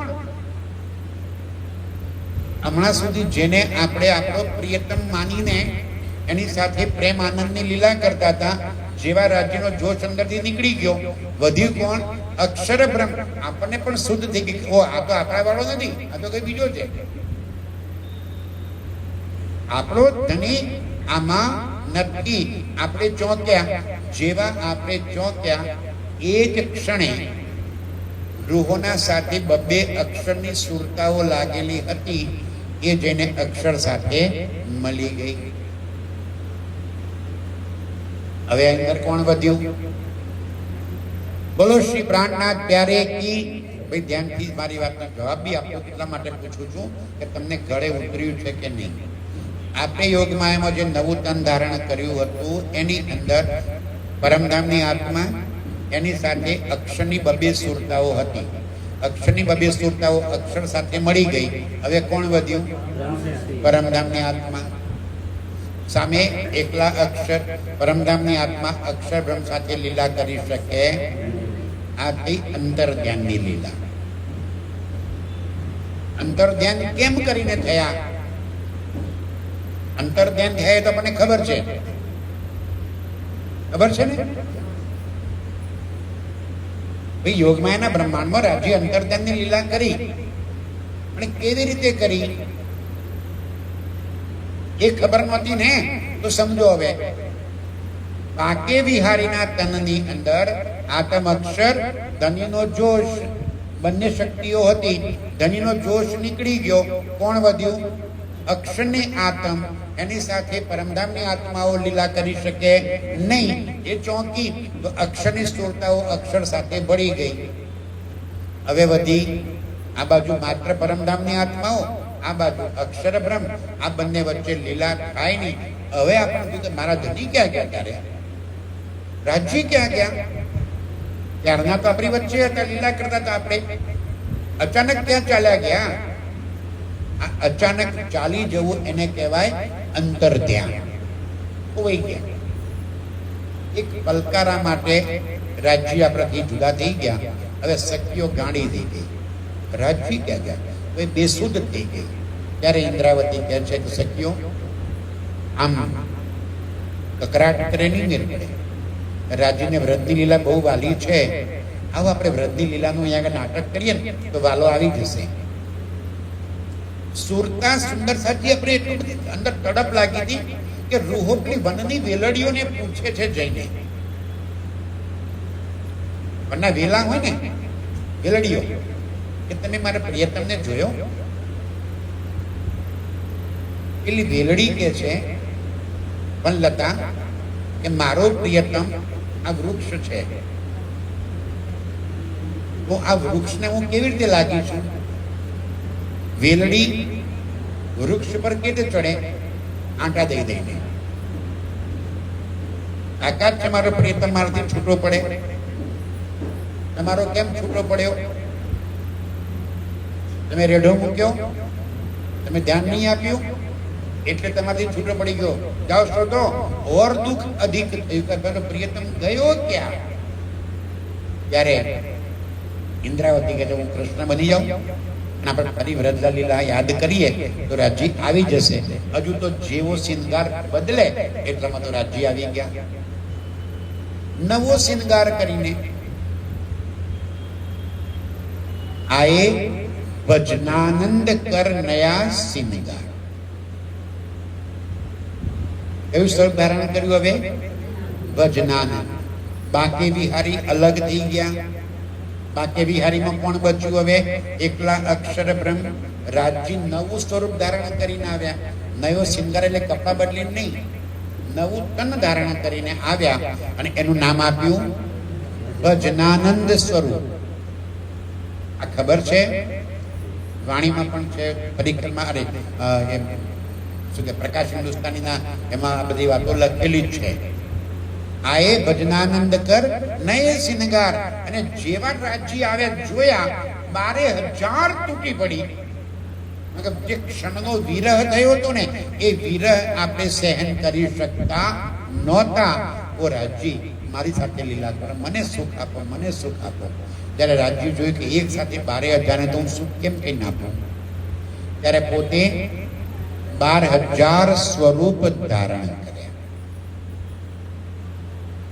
હમણાં સુધી જેને આપણે આપણો પ્રિયતમ માનીને એની સાથે પ્રેમ આનંદની લીલા કરતા હતા, જેવા રાજ્યનો જોશ અંદરથી નીકળી ગયો, વધ્યું કોણ? અક્ષર બ્રહ્મ. આપણને પણ શુદ્ધ થઈ ગઈ. ઓ, આ તો આપણા વાળો નથી, આ તો કઈ બીજો છે. આપણો ધણી આમાં નથી. આપણે ચોંક્યા. જેવા આપણે ચોંક્યા એ જ ક્ષણે રૂહોના સાથે બબ્બે અક્ષરની સુરતાઓ લાગેલી હતી, એ જેને અક્ષર સાથે મળી ગઈ. હવે અંદર કોણ વધ્યું? બોલો શ્રી પ્રાણનાથ પ્યારે કી. ભાઈ ધ્યાનથી મારી વાતનો જવાબ બી આપો. એટલા માટે પૂછું છું કે તમને ગળે ઉતર્યું છે કે નહીં. આપણે યોગમાયામાં જે નવું તન ધારણ કર્યું હતું એની અંદર પરમધામની આત્મા, એની સાથે અક્ષરની બબે સુરતાઓ હતી. અક્ષરની બબે સુરતાઓ અક્ષર સાથે મળી ગઈ. હવે કોણ વધ્યું? પરમધામની આત્મા. સામે એકલા અક્ષર. પરમધામની આત્મા અક્ષર બ્રહ્મ સાથે લીલા કરી શકે. આ થઈ અંતર ધ્યાનની લીલા. અંતર ધ્યાન કેમ કરીને થયા? અંતર ધ્યાન થયા તો આપણને ખબર છે. ખબર છે ને ભાઈ? યોગમાયાના બ્રહ્માંડમાં રાજ્ય અંતર ધ્યાનની લીલા કરી. અને કેવી રીતે કરી એ ખબર નહોતી ને. તો સમજો, હવે બાકે વિહારીના તનની અંદર આતમ અક્ષર, ધનીનો જોશ, બંને શક્તિઓ હતી. ધનીનો જોશ નીકળી ગયો. કોણ વધ્યું? અક્ષરની આત્મ. એની સાથે પરમધામની આત્માઓ લીલા કરી શકે નહીં. એ ચોંકી તો અક્ષરની સ્થૂળતાઓ અક્ષર સાથે ભળી ગઈ. હવે વધી આ બાજુ માત્ર પરમધામની આત્માઓ, આ બાજુ અક્ષર બ્રહ્મ. આ બંને વચ્ચે લીલા થાય નહીં. હવે આપણે મારા ધની ક્યાં ગયા? ત્યારે રાજ્ય ક્યાં ગયા? ત્યારના તો આપણી વચ્ચે હતા, લીલા કરતા હતા આપણે. અચાનક ક્યાં ચાલ્યા ગયા? આ અચાનક ચાલી જવું એને કહેવાય અંતર ધ્યાન. ખોવાઈ ગયા. એક પલકારા માટે રાજ્ય આપણાથી જુદા થઈ ગયા. હવે શક્તિઓ ગાંડી થઈ ગઈ. રાજ્ય ક્યાં ગયા? હવે બેસુદ થઈ ગઈ. ત્યારે ઇન્દ્રાવતી કહે છે કે શક્તિઓ આમ કકરાટ કરે નહીં મેર પડે. રાજ્યને વ્રતની લીલા બહુ વાલી છે. આવો આપણે વ્રતની લીલાનું અહીંયા નાટક કરીએ ને તો વાલો આવી જશે. સુરતા સુંદર સાથી આપણે એટલી બધી અંદર તડપ લાગી હતી કે રૂહો પેલી વનની વેલડીઓને પૂછે છે જઈને. વનના વેલા હોય ને વેલડીઓ, કે તમે મારા પ્રિયતમને જોયો? પેલી વેલડી કે છે વનલતા કે મારો પ્રિયતમ આ વૃક્ષ છે. તો આ વૃક્ષને હું કેવી રીતે લાગી છું? વેલડી વૃક્ષ પર કેતે ચડે? આંટા દઈ દઈને. આકાશ છે મારો પ્રિયતમ મારાથી છૂટો પડે. તમારો કેમ છૂટો પડ્યો? તમે રેઢો મૂક્યો, તમે ધ્યાન નહીં આપ્યું, એટલે તમારાથી છૂટો પડી ગયો. જાઓ શોધો. ઓર દુઃખ અધિક થયું. પ્રિયતમ ગયો ક્યાં? ત્યારે ઇન્દ્રાવતી કહે છે હું કૃષ્ણ બની જાઉં. આપણે ફરી વ્રજલા લીલા યાદ કરીએ તો રાજ્ય આવી જશે. હજુ તો જેવો શિંગાર બદલે એટલામાં તો રાજ્ય આવી ગયા. નવો શિંગાર કરીને આએ ભજનાનંદ કર નયા શિંગાર. એવું સ્વરૂપ ધારણ કર્યું. હવે ભજનાનંદ. બાકે બિહારી અલગ થઈ ગયા. બાકે બિહારીમાં કોણ બચ્યું? હવે એકલા અક્ષર બ્રહ્મ. રાજ્ય નવું સ્વરૂપ ધારણ કરીને આવ્યા. નવો શિંગાર એટલે કપડા બદલીને નહીં, નવું તન ધારણ કરીને આવ્યા અને એનું નામ આપ્યું ભજનાનંદ સ્વરૂપ. આ ખબર છે, વાણીમાં પણ છે, પરિક્રમા અરે એમ શું કે પ્રકાશ હિન્દુસ્તાનીના એમાં આ બધી વાતો લખેલી જ છે. આ એ ભજનાનંદ કર નયે સિનગાર. અને જેવા રાજ્ય આવ્યા જોયા 12,000 તૂટી પડી. જે ક્ષણનો વિરહ થયો હતો ને, એ વિરહ આપણે સહન કરી શકતા નહોતા. ઓ રાજ્ય મારી સાથે લીલા કરો, મને સુખ આપો, મને સુખ આપો. ત્યારે રાજ્ય જોયું કે એક સાથે 12,000 તો હું સુખ કેમ કઈ નાખું, ત્યારે પોતે 12,000 સ્વરૂપ ધારણ કર્યા.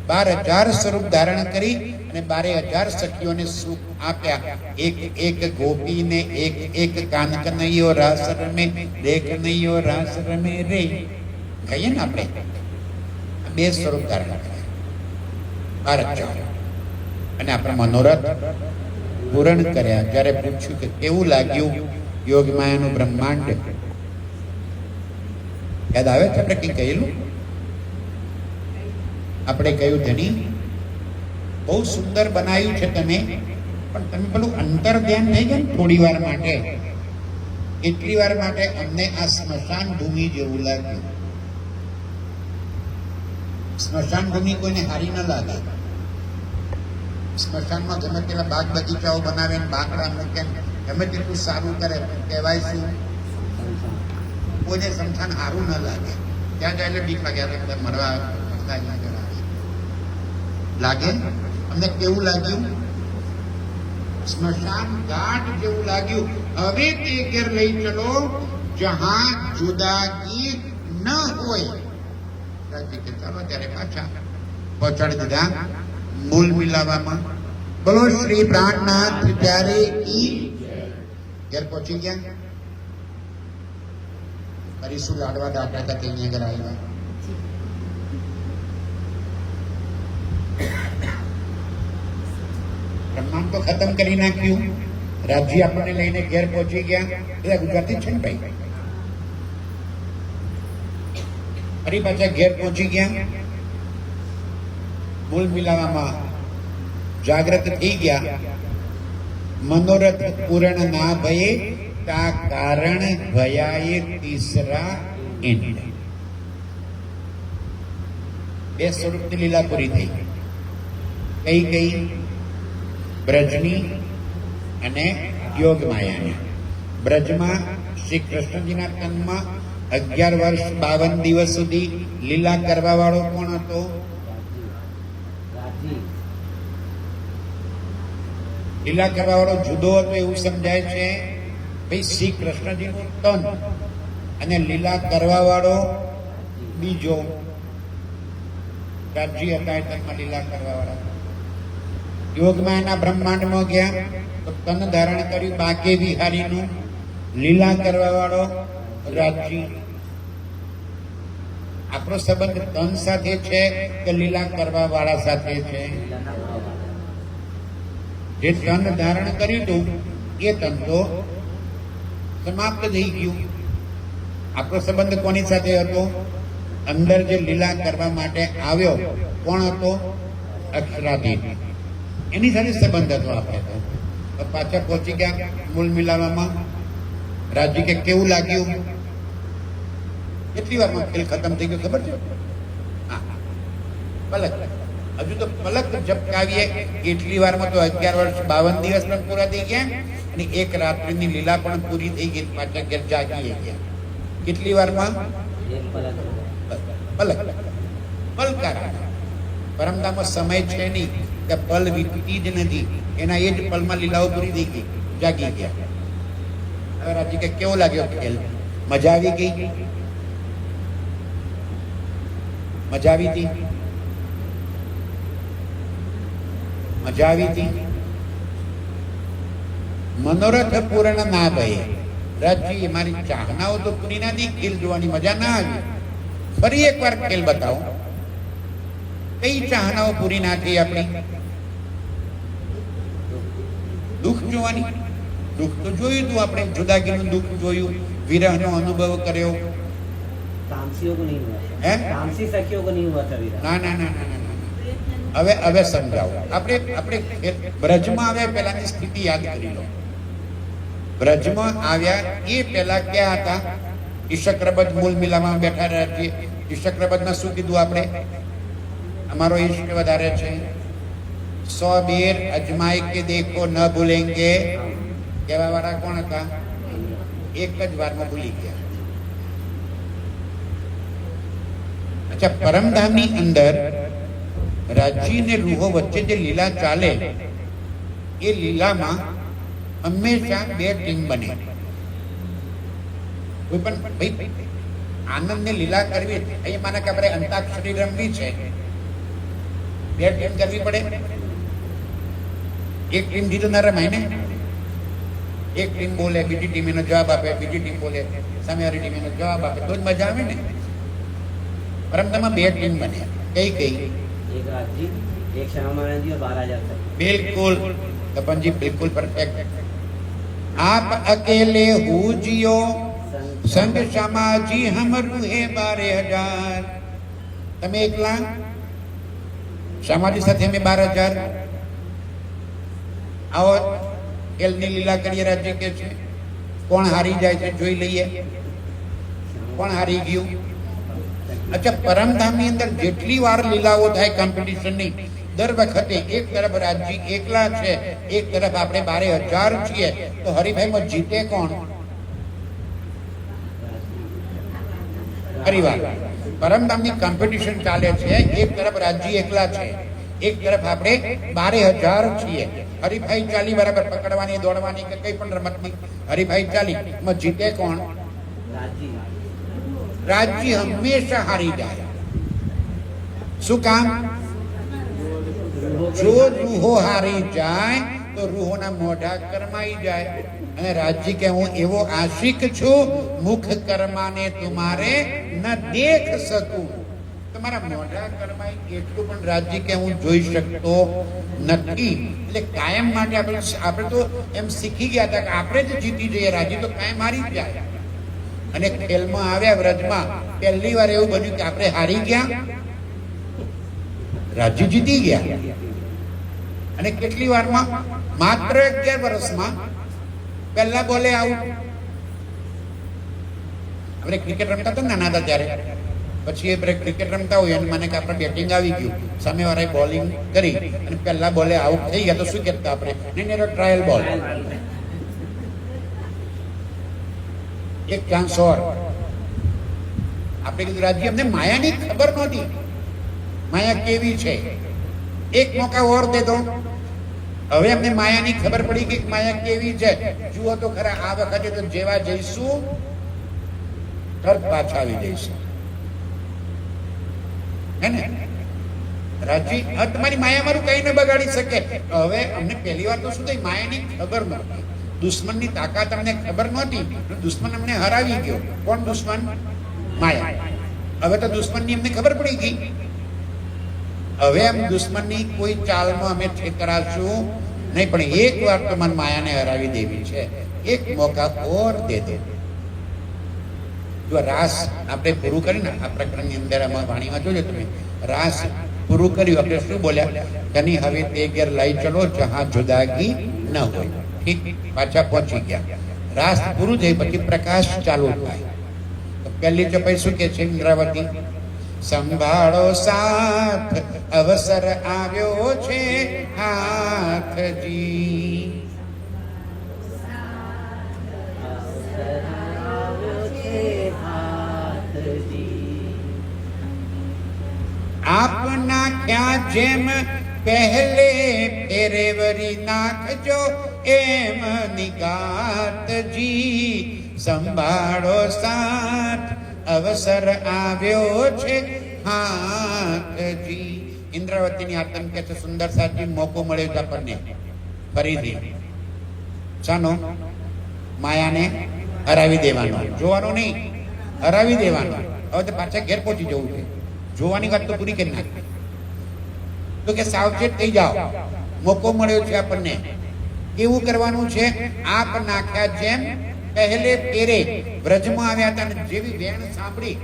12,000 સ્વરૂપ ધારણ કરી અને 12,000 સખીઓને સુખ આપ્યા. એક ગોપીને એક કાન કનૈયો રાસ રમે, દેખ કનૈયો રાસ રમે રે, કહીએ ને આપણે, 2 સ્વરૂપ ધારણ કર્યા 12,000 અને આપણા મનોરથ પૂરણ કર્યા. જ્યારે પૂછ્યું કે કેવું લાગ્યું યોગમાયાનું બ્રહ્માંડ, યાદ આવે છે આપણે કઈ કહેલું? આપણે કહ્યું ધણી બહુ સુંદર બનાવ્યું છે તમે, પણ તમે પેલું અંતર ધ્યાન થઈ ગયા ને થોડી વાર માટે, એટલી વાર માટે અમને આ સ્મશાન ભૂમિ જેવું લાગ્યું. સ્મશાન ભૂમિ કોઈને હારી ન લાગે. સ્મશાનમાં ગમે તેટલા બાગ બગીચાઓ બનાવે ને બાંકડા મૂકે, ગમે તેટલું સારું કરે, કહેવાય શું? કોઈને સ્મશાન સારું ન લાગે. ત્યાં જાય એટલે બીક લાગે, મરવા લાગે. અમને કેવું લાગ્યું? સ્મશાન ઘાટ જેવું લાગ્યું. હવે તે ઘેર લઈ ચલો જહાં જુદાગી ન હોય. ચાલો ત્યારે પાછા પહોંચાડી દીધા મૂળ મિલાવામાં. બોલો શ્રી પ્રાણનાથ પ્યારે કી. ઘેર પહોંચી ગયા. કરીશું લાડવા દાખલા હતા તેની આગળ આવ્યા. બ્રહ્માંડ તો ખતમ કરી નાખ્યું. રાજ્ય આપણને લઈને ઘેર પહોંચી ગયા. બધા ગુજરાતી છે ને ભાઈ? ફરી પાછા ઘેર પહોંચી ગયા. મૂળ મિલાવામાં જાગ્રત થઈ ગયા. મનોરથ પૂરણ ના ભયે તા કારણ ભયાએ તીસરા ઇન્દ્ર. 2 સ્વરૂપની લીલા પૂરી થઈ. કઈ કઈ? બ્રજની અને યોગ માયાની. બ્રજમાં શ્રી કૃષ્ણજીના તનમાં 11 વર્ષ 52 દિવસ સુધી લીલા કરવા વાળો કોણ હતો? લીલા કરવા વાળો જુદો હતો એવું સમજાય છે. ભાઈ શ્રી કૃષ્ણજીનું તન અને લીલા કરવા વાળો બીજો રાજ્ય હતા. તનમાં લીલા કરવા વાળા યોગમાયાના બ્રહ્માંડમાં ગયા તો તન ધારણ કર્યું બાકે વિહારીનું. લીલા કરવા વાળો રાજ્ય. આપણો સંબંધ તન સાથે છે કે લીલા કરવા વાળા સાથે છે? જે તન ધારણ કર્યું હતું એ તન તો સમાપ્ત થઈ ગયું. આપણો સંબંધ કોની સાથે હતો? અંદર જે લીલા કરવા માટે આવ્યો કોણ હતો? અક્ષરાધીન. એની સાથે સંબંધ હતો આપણે તો. પાછા પહોંચી ગયા મૂળ મિલાવામાં. રાજ્ય કે કેવું લાગ્યું? કેટલી વારમાં ખેલ ખતમ થઈ ગયો ખબર છે? પલક. હજુ તો પલક ઝપકાવીએ એટલી વારમાં તો 11 વર્ષ 52 દિવસ પણ પૂરા થઈ ગયા અને એક રાત્રિની લીલા પણ પૂરી થઈ ગઈ. પાછા ઘેર જાગી ગયા. કેટલી વારમાં? પલક. પલકારા. પરમધામમાં સમય છે નહીં કે પલ વીતતી જ નથી. એના એ જ પલમાં લીલાઓ પૂરી થઈ ગઈ, જાગી ગયા. હવે રાજ્ય કે કેવો લાગ્યો ખેલ? મજા આવી ગઈ? મજા આવી હતી? મજા આવી હતી? મનોરથ પૂર્ણ ના ભયે. રાજ્ય મારી ચાહનાઓ તો પૂરી ના થઈ, ખેલ જોવાની મજા ના આવી. ફરી એકવાર ખેલ બતાવો. કઈ ચાહનાઓ પૂરી ના થઈ આપણી? દુઃખ જોવાની. દુઃખ તો જોયું તું આપણે, જુદાગીનું દુઃખ જોયું, વિરહનો અનુભવ કર્યો. तामसियों को नहीं हुआ था। हैं? तामसी सखियों को नहीं हुआ था विवाह। ના ના ના ના ના ના. હવે સમજાવો. આપણે બ્રજમાં આવ્યા પહેલાની સ્થિતિ યાદ કરી લો. બ્રજમાં આવ્યા એ પહેલા ક્યાં હતા? ઈશક્રબદ મૂળ મિલામાં બેઠા રહ્યા છીએ. ઈશક્રબદમાં શું કીધું આપણે? અમારો ઈષ્ટ વધારે છે. 100 બેર અજમાઈ કે દેખો ન ભૂલેંગે. કહેવા વાળા કોણ હતા? એક જ વારમાં ભૂલી ગયા. અચ્છા, પરમધામની અંદર રાજી ને રૂહો વચ્ચે જે લીલા ચાલે એ લીલામાં હંમેશા બે ટીમ બને. કોઈ પણ ભાઈ આનંદને લીલા કરવી, અહીંયા માને કે આપણે અંતાક્ષરી રમવી છે, બે ટીમ કરવી પડે. એક ટીમ થી તો ના રમાય ને. એક ટીમ બોલે, બીજી ટીમ એનો જવાબ આપે, બીજી ટીમ બોલે, સામેવાળી ટીમ એનો જવાબ આપે, તો જ મજા આવે ને. પરમધામમાં બે ટીમ બને. કઈ કઈ? एक राजी, एक श्याम आनंदी और 12,000 तक। बिल्कुल तपन जी, बिल्कुल परफेक्ट. आप अकेले हो जियो संग समाजी हम रूहे 12,000. તમે એકલા, સમાજી સાથે અમે 12,000. આવો એલની લીલા કરીએ. રાજ્ય કે છે કોણ હારી જાય છે જોઈ લઈએ. કોણ હારી ગયું? અચ્છા, પરમધામની અંદર જેટલી વાર લીલાઓ થાય કોમ્પિટિશનની, દર વખતે એક તરફ રાજજી એકલા છે, એક તરફ આપણે 12,000 છીએ, તો હરિભાઈમાં જીતે કોણ? પરિવાર. પરમધામની કોમ્પિટિશન ચાલે છે. એક તરફ રાજજી એકલા છે, એક તરફ આપણે 12,000 છીએ. હરિભાઈ ચાલી બરાબર પકડવાની, દોડવાની કે કઈ પણ રમતની હરિભાઈ ચાલી, એમાં જીતે કોણ? राजी। રાજ્ય હંમેશા હારી જાય. શું કામ? જો રૂહો હારી જાય તો રૂહોના મોઢા કરમાઈ જાય. અને રાજ્ય કે હું એવો આશિક છું, મુખ કરમાને તુમારે ન દેખ શકું. તમારા મોઢા કરમાઈ એટલું પણ રાજ્ય કે હું જોઈ શકતો નથી. એટલે કાયમ માટે આપણે તો એમ શીખી ગયા હતા કે આપણે જ જીતી જઈએ, રાજ્ય તો કાયમ હારી જ જાય. અને ખેલમાં આવ્યા વ્રજમાં પહેલી વાર એવું બન્યું કે આપણે હારી ગયા, રાજ્ય જીતી ગયા. અને કેટલી વારમાં? માત્ર 11 વર્ષમાં પહેલા બોલે આઉટ. આપણે ક્રિકેટ રમતા હતા નાના હતા ત્યારે, પછી એ ક્રિકેટ રમતા હોય અને મને કે આપણે બેટિંગ આવી ગયું, સામેવાળાએ બોલિંગ કરી અને પહેલા બોલે આઉટ થઈ ગયા, તો શું કહેતા આપણે? નહીં, ટ્રાયલ બોલ, એક ચાન્સ ઓર. આપણે કીધું રાજ્ય, અમને માયાની ખબર નહોતી, માયા કેવી છે, એક મોકા ઓર દે દો. હવે અમને માયાની ખબર પડી કે માયા કેવી છે. જુઓ તો ખરા, આ વખતે તો જેવા જઈશું તરત પાછા આવી જઈશું, હે ને રાજી? તમારી માયા મારું કઈ ન બગાડી શકે. હવે અમને પહેલી વાર તો શું થઈ, માયાની ખબર નહોતી, દુશ્મનની તાકાત અમને ખબર નહોતી. દુશ્મન અમને હરાવી ગયો. કોણ દુશ્મન? માયા. હવે તો દુશ્મનની અમને ખબર પડી ગઈ. હવે એમ દુશ્મનની કોઈ ચાલમાં અમે છેતરાશું નહીં. પણ એક વાર તો મને માયાને હરાવી દેવી છે, એક મોકા ઓર દે દે. જો રાસ આપણે પૂરું કરીને આ પ્રકરણની અંદર વાણીમાં જોજો તમે, રાસ પૂરું કર્યું, આપણે શું બોલ્યા? કની હવે તે ઘેર લઈ ચલો જહાં જુદાગી ન હોય. ઠીક, પાછા પહોંચી ગયા. રાસ પૂરું થઈ પછી પ્રકાશ ચાલુ થાય. તો પહેલી ચપાઈ શું કે છે ઇન્દ્રાવતી? સંભાળો સાથ, અવસર આવ્યો છે હાથજી. આપ નાખ્યા જેમ પહેલે ફેરે વરી નાખજો એમ નિગાતજી. સંભાળો સાથ, અવસર આવ્યો છે હાથજી. ઇન્દ્રાવતીની આતંક છે સુંદર સાથી, મોકો મળ્યો છે આપણને ફરીથી. શાનો? માયાને હરાવી દેવાનો. જોવાનું નહીં, હરાવી દેવાનો. હવે તો પાછા ઘેર પહોંચી જવું છે. જોવાની વાત તો પૂરી કરી નાખી. તો કે સાવચેત થઈ જાઓ, મોકો મળ્યો છે આપણને. કેવું કરવાનું છે? આપ નાખ્યા જેમ પહેલે ફેરે. વ્રજમાં આવ્યા હતા અને જેવી વેણ સાંભળી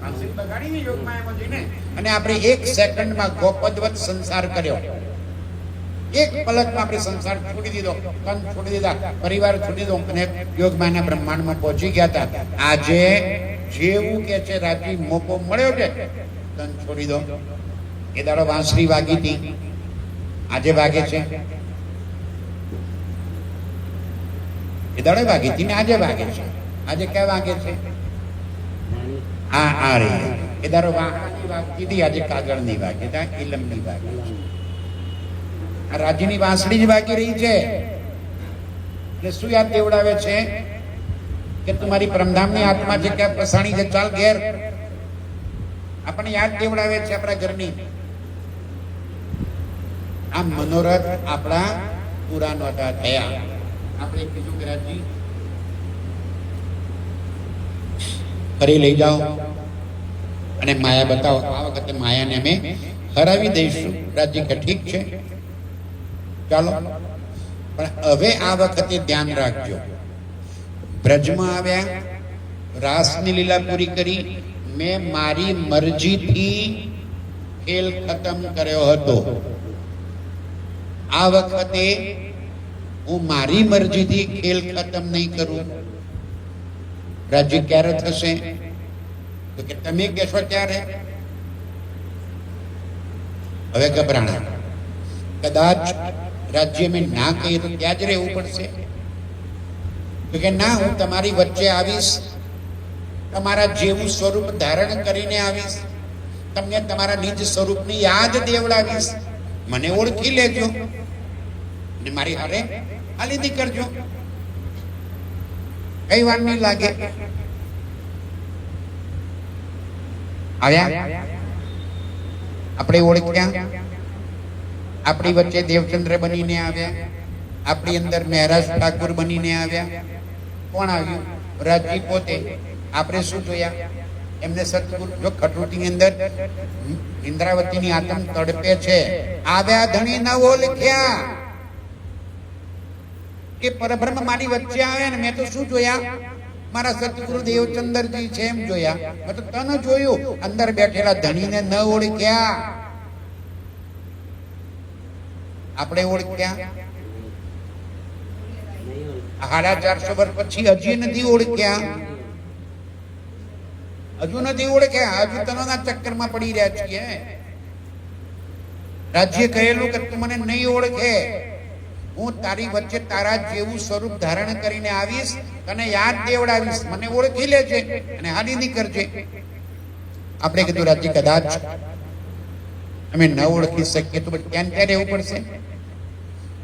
વાંસળી બગાડીને યોગમાયામાં જઈને અને આપણે એક સેકન્ડમાં ગોપદવત સંસાર કર્યો. એક પલકમાં આપણે સંસાર છોડી દીધો, તન છોડી દીધા, પરિવાર છોડી દીધો અને યોગમાયાના બ્રહ્માંડમાં પહોંચી ગયા હતા. આજે જેવું કે છે રાજી મોકો મળ્યો છે, તન છોડી દો. એ દાડો વાંસળી વાગી હતી, આજે વાગે છે. એ દાડો વાગી હતી ને આજે વાગે છે. આજે ક્યાં વાગે છે? આ રહી. એ દાડો વાહની વાગતી હતી, આજે કાગળની વાગે છે, ઇલમની વાગે છે. આ રાજીની વાંસળી જ વાગી રહી છે. એટલે શું યાદ દેવડાવે છે કે તમારી પરમધામની આત્મા છે કે પસાણી છે, ચાલ ઘેર. આપણને યાદ દેવડાવે છે આપણા ઘરની. આ મનોરથ આપણા પૂરા નહોતા થયા. આપણે કીધું કે રાજી ફરી લઈ જાઓ અને માયા બતાવો. આ વખતે માયાને અમે હરાવી દઈશું. રાજી કે ઠીક છે, ચાલો. પણ હવે આ વખતે ધ્યાન રાખજો, બ્રજમાં આવ્યા, રાસની લીલા પૂરી કરી, મેં મારી મરજીથી ખેલ ખતમ કર્યો હતો. આ વખતે હું મારી મરજીથી ખેલ ખતમ નહીં કરું. રાજ્ય ક્યારે થશે? તો કે તમે કહેશો ત્યારે. હવે ગભરાણા. કદાચ રાજ્ય મેં ના કહીએ તો ત્યાં જ રહેવું પડશે. તો કે ના, હું તમારી વચ્ચે આવીશ, તમારા જેવું સ્વરૂપ ધારણ કરીને આવીશ, તમને તમારા નિજ સ્વરૂપની યાદ દેવડાવીશ, મને ઓળખી લેજો અને મારી હારે આલીદી કરજો. કઈ વાર નહીં લાગે. આવ્યા, આપણે ઓળખ્યા, આપણી વચ્ચે દેવચંદ્ર બનીને આવ્યા, આપણી અંદર મહેરાજ ઠાકુર બનીને આવ્યા. કોણ આવ્યું? રાજજી પોતે. આપણે શું જોયા? એમને સતગુરુ જો કટોટીની અંદર ઇન્દ્રાવતીની આતમ તડપે છે, આવ્યા ધણી ન ઓળખ્યા. એ પરબ્રહ્મ મારી વચ્ચે આવે ને મેં તો શું જોયા? મારા સતગુરુ દેવચંદ્રજી છે એમ જોયા. મેં તો તને જોયું, અંદર બેઠેલા ધણીને ન ઓળખ્યા. આપણે ઓળખ્યા? 450 વર્ષ પછી હજી નથી ઓળખ્યા. હજુ નથી ઓળખ્યા. હજુ તનોના ચક્કરમાં પડી રહ્યા છીએ. રાજ્ય કહેલું કે તું મને નહીં ઓળખે, હું તારી વચ્ચે તારા જેવું સ્વરૂપ ધારણ કરીને આવીશ, તને યાદ દેવડાવીશ, મને ઓળખી લેજે અને હાલીદી કરજે. આપણે કીધું રાજ્ય કદાચ અમે ન ઓળખી શકીએ તો ત્યાં ત્યાં રહેવું પડશે.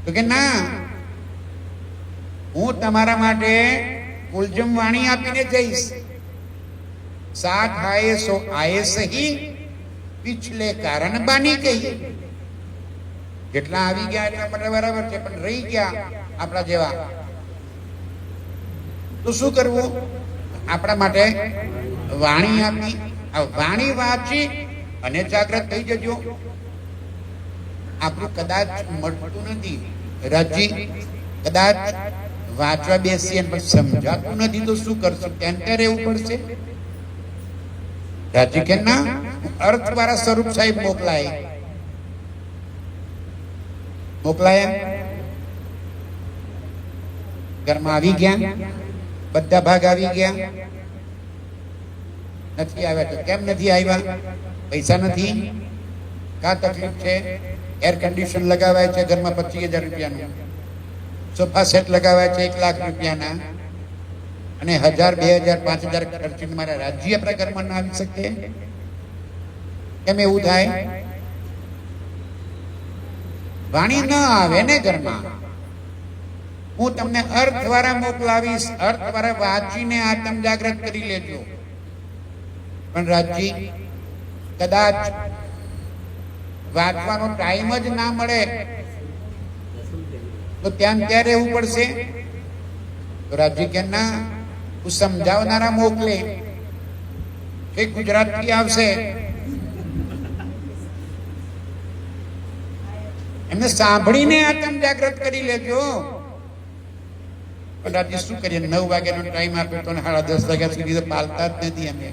તો કે ના, હું તમારા માટે કુલજમ વાણી આપીને જઈશ. સાથ આયે સો આયે સહી, પિછલે કારણ બાની કહી. જેટલા આવી ગયા એટલા બરાબર છે, પણ રહી ગયા આપણા જેવા તો શું કરવું? આપણા માટે વાણી આપી. આ વાણી વાંચી અને જાગૃત થઈ જજો. આપણું કદાચ મળતું નથી. રાજી કદાચ વાંચવા બેસીએ પણ સમજાતું નથી તો શું કરશું? ત્યાં ત્યાં રહેવું પડશે. રાજી કે ના, અર્થ વાળા સ્વરૂપ સાહેબ મોકલાયા. ઘરમાં આવી ગયા, બધા ભાગ આવી ગયા. નથી આવ્યા તો કેમ નથી આવ્યા? પૈસા નથી? કા તકલીફ છે? એર કન્ડિશન લગાવાય છે ઘરમાં 25,000 રૂપિયાનું, સોફા સેટ લગાવાય છે 1 લાખ રૂપિયાના, અને 1,000, 2,000, 5,000 ખર્ચીને મારા રાજ્ય આપણા ઘરમાં ના આવી શકે? કેમ એવું થાય? વાણી ન આવે ને ઘરમાં. હું તમને અર્થ વાળા મોકલાવીશ, અર્થ વાળા વાંચીને આત્મ જાગૃત કરી લેજો. પણ રાજજી કદાચ વાંચવાનો ટાઈમ જ ના મળે તો ત્યાં ત્યાં રહેવું પડશે. તો રાજજી કે ના, હું સમજાવનારા મોકલે. એ ગુજરાતથી આવશે, એમને સાંભળીને આત્મ જાગૃત કરી લેજો. પણ રાજ્ય શું કરીએ? 9 વાગ્યાનો ટાઈમ આપ્યો તો 10:30 વાગ્યા સુધી તો પાલતા જ નથી અમે.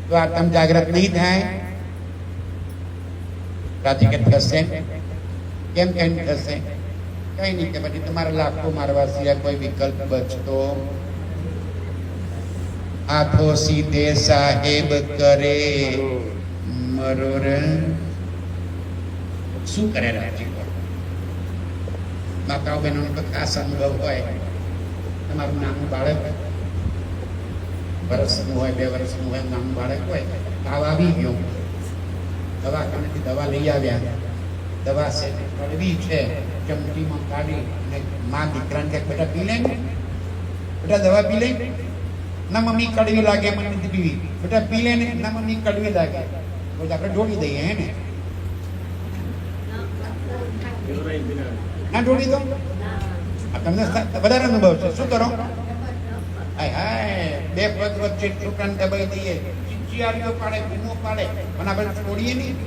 તો આત્મ જાગૃત નહીં થાય? રાજી કે થશે? કેમ કેમ થશે? કઈ નહીં કે પછી તમારા લાખો મારવા સિવાય કોઈ વિકલ્પ બચતો હાથો સીધે સાહેબ કરે મરોર. શું કરે રાજી? માતાઓ બહેનો તો ખાસ અનુભવ હોય. તમારું નાનું બાળક વર્ષનું હોય, 2 વર્ષનું હોય, નાનું બાળક હોય, તાવ આવી ગયો, દવાખાનેથી દવા લઈ આવ્યા, દવા છે કડવી છે, ચમચીમાં કાઢી અને મા દીકરાને કહે બેટા પી લે, બેટા દવા પી લે. ના મમ્મી કડવી લાગે, મને નથી પીવી. બેટા પી લે ને. ના મમ્મી કડવી લાગે. તો આપણે ઢોળી દઈએ હે ને? ના ઢોળી દો. તમને વધારે અનુભવ છે. શું કરો? હાય હાય, 2 પગ વચ્ચે છોકરાને દબાઈ દઈએ, ચિચિયારીઓ પાડે, બૂમો પાડે, પણ આપણે છોડીએ નહીં.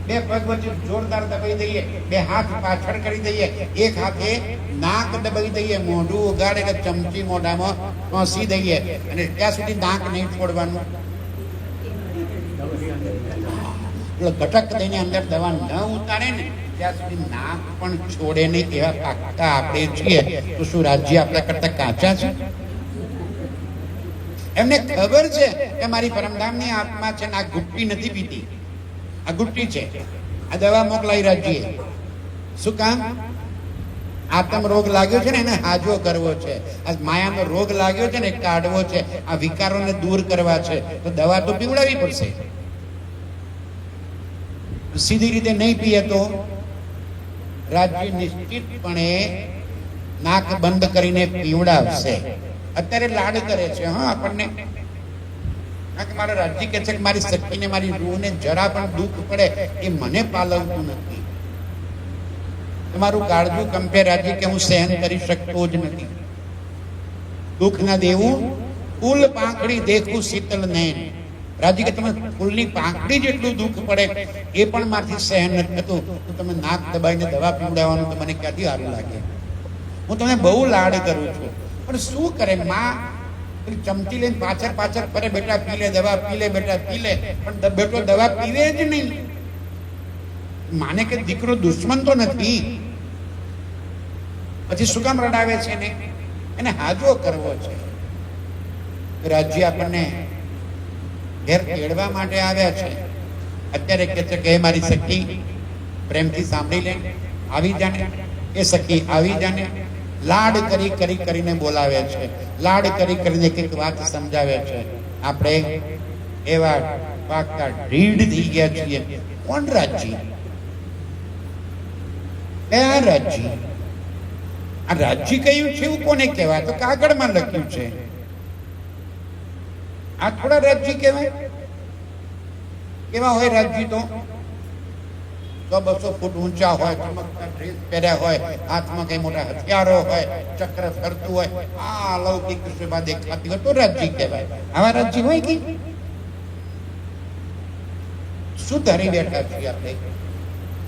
2 પગ વચ્ચે જોરદાર દબાઈ દઈએ, 2 હાથ પાછળ કરી દઈએ, એક હાથે નાક દબાઈ દઈએ, મોઢું ઉગાડે કે ચમચી મોઢામાં પહોંચી દઈએ, અને ત્યાં સુધી નાક નહીં છોડવાનું. એટલે ઘટક દઈને અંદર દવા ન ઉતારે ને ત્યાં સુધી નાક પણ છોડે નહીં. એવા પાક્કા આપણે છીએ. તો શું રાજ્ય આપણા કરતા કાચા છે? એમને ખબર છે કે મારી પરમધામની આત્મા છે ને આ ગુટ્ટી નથી પીતી, આ ગુટ્ટી છે. આ દવા મોકલાઈ રાજ્ય. શું કામ? આત્મ રોગ લાગ્યો છે ને એને હાજો કરવો છે. આ માયાનો રોગ લાગ્યો છે ને એ કાઢવો છે. આ વિકારોને દૂર કરવા છે. તો દવા તો પીવડાવવી પડશે. સીધી રીતે નહીં પીએ તો રાજ્ય નિશ્ચિતપણે નાક બંધ કરીને પીવડાવશે. અત્યારે લાડ કરે છે હા આપણને. કારણ કે મારા રાજ્ય કહે છે કે મારી શક્તિને, મારી રૂહને જરા પણ દુઃખ પડે એ મને પાલવતું નથી. તમારું કાળજું કંપે રાજ્ય કે હું સહન કરી શકતો જ નથી. દુઃખ ના દેવું ફૂલ પાંખડી દેખું શીતલ નૈન. રાજ્ય કે તમે ફૂલની પાંખડી જેટલું દુઃખ પડે એ પણ મારથી સહન નથી થતું. તો તમે નાક દબાઈને દવા પીવડાવવાનું તો મને ક્યાંથી સારું લાગે? હું તમને બહુ લાડ કરું છું, પણ શું કરે માં? ચમચી લઈને પાછળ પાછળ ફરે, બેટા પી લે દવા, પી લે બેટા પી લે. પણ બેટો દવા પીવે જ નહીં. માને કે દીકરો દુશ્મન તો નથી, પછી શું કામ રડાવે છે ને? એને હાજો કરવો છે. રાજ્ય આપણને ઘેર કેળવા માટે આવ્યા છે. અત્યારે કહે છે કે હે મારી સખી પ્રેમથી સાંભળી લે, આવી જાને. એ સખી આવી જાને. લાડ કરી કરી કરીને બોલાવે છે, લાડ કરી કરીને એક વાત સમજાવે છે. આપણે એવા પાકા ઢીડ થઈ ગયા છીએ. કોણ રાજ્ય? કયા રાજ્ય? આ રાજ્ય કયું છે એવું કોને કહેવાય? તો કાગળમાં લખ્યું છે. આ થોડા રાજ્ય કહેવાય? કેવા હોય રાજ્ય? તો 100-200 ફૂટ ઊંચા હોય, ચમકતા ડ્રેસ પહેર્યા હોય, હાથમાં કઈ મોટા હથિયારો હોય, ચક્ર ફરતું હોય, આ લૌકિક શોભા દેખાતી હોય તો રાજ્ય કહેવાય. આવા રાજ્ય હોય કે શું ધરી બેઠા છીએ આપણે?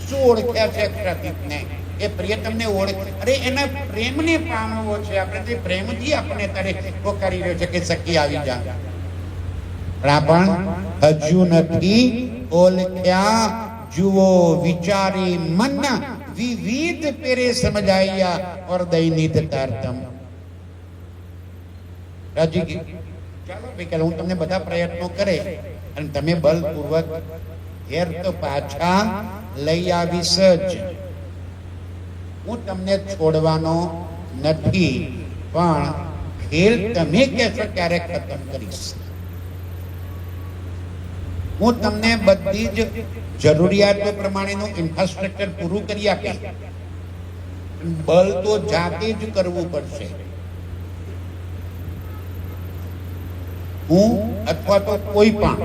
શું ઓળખ્યા છે અક્ષરાતીતને? એ પ્રિયતમને ઓળખ, અરે એના પ્રેમને પામવો છે આપણે. તે પ્રેમથી આપણને અત્યારે પોકારી રહ્યો છે કે સખી આવી જા. પણ હજુ નથી ઓળખ્યા. જુઓ વિચારી મન વિવિધ પેરે સમજાયા ઓર દૈનિત તારતમ. રાજી ચાલો ભાઈ, હું તમને બધા પ્રયત્નો કરે અને તમે બલપૂર્વક ઘેર તો પાછા લઈ આવીશ જ. હું તમને છોડવાનો નથી, પણ ખેલ તમે કહેશો ત્યારે ખતમ કરીશ. હું તમને બધી જ જરૂરિયાતો પ્રમાણેનું ઇન્ફ્રાસ્ટ્રક્ચર પૂરું કરી આપીશ. બલ તો જાતે જ કરવું પડશે. હું અથવા તો કોઈ પણ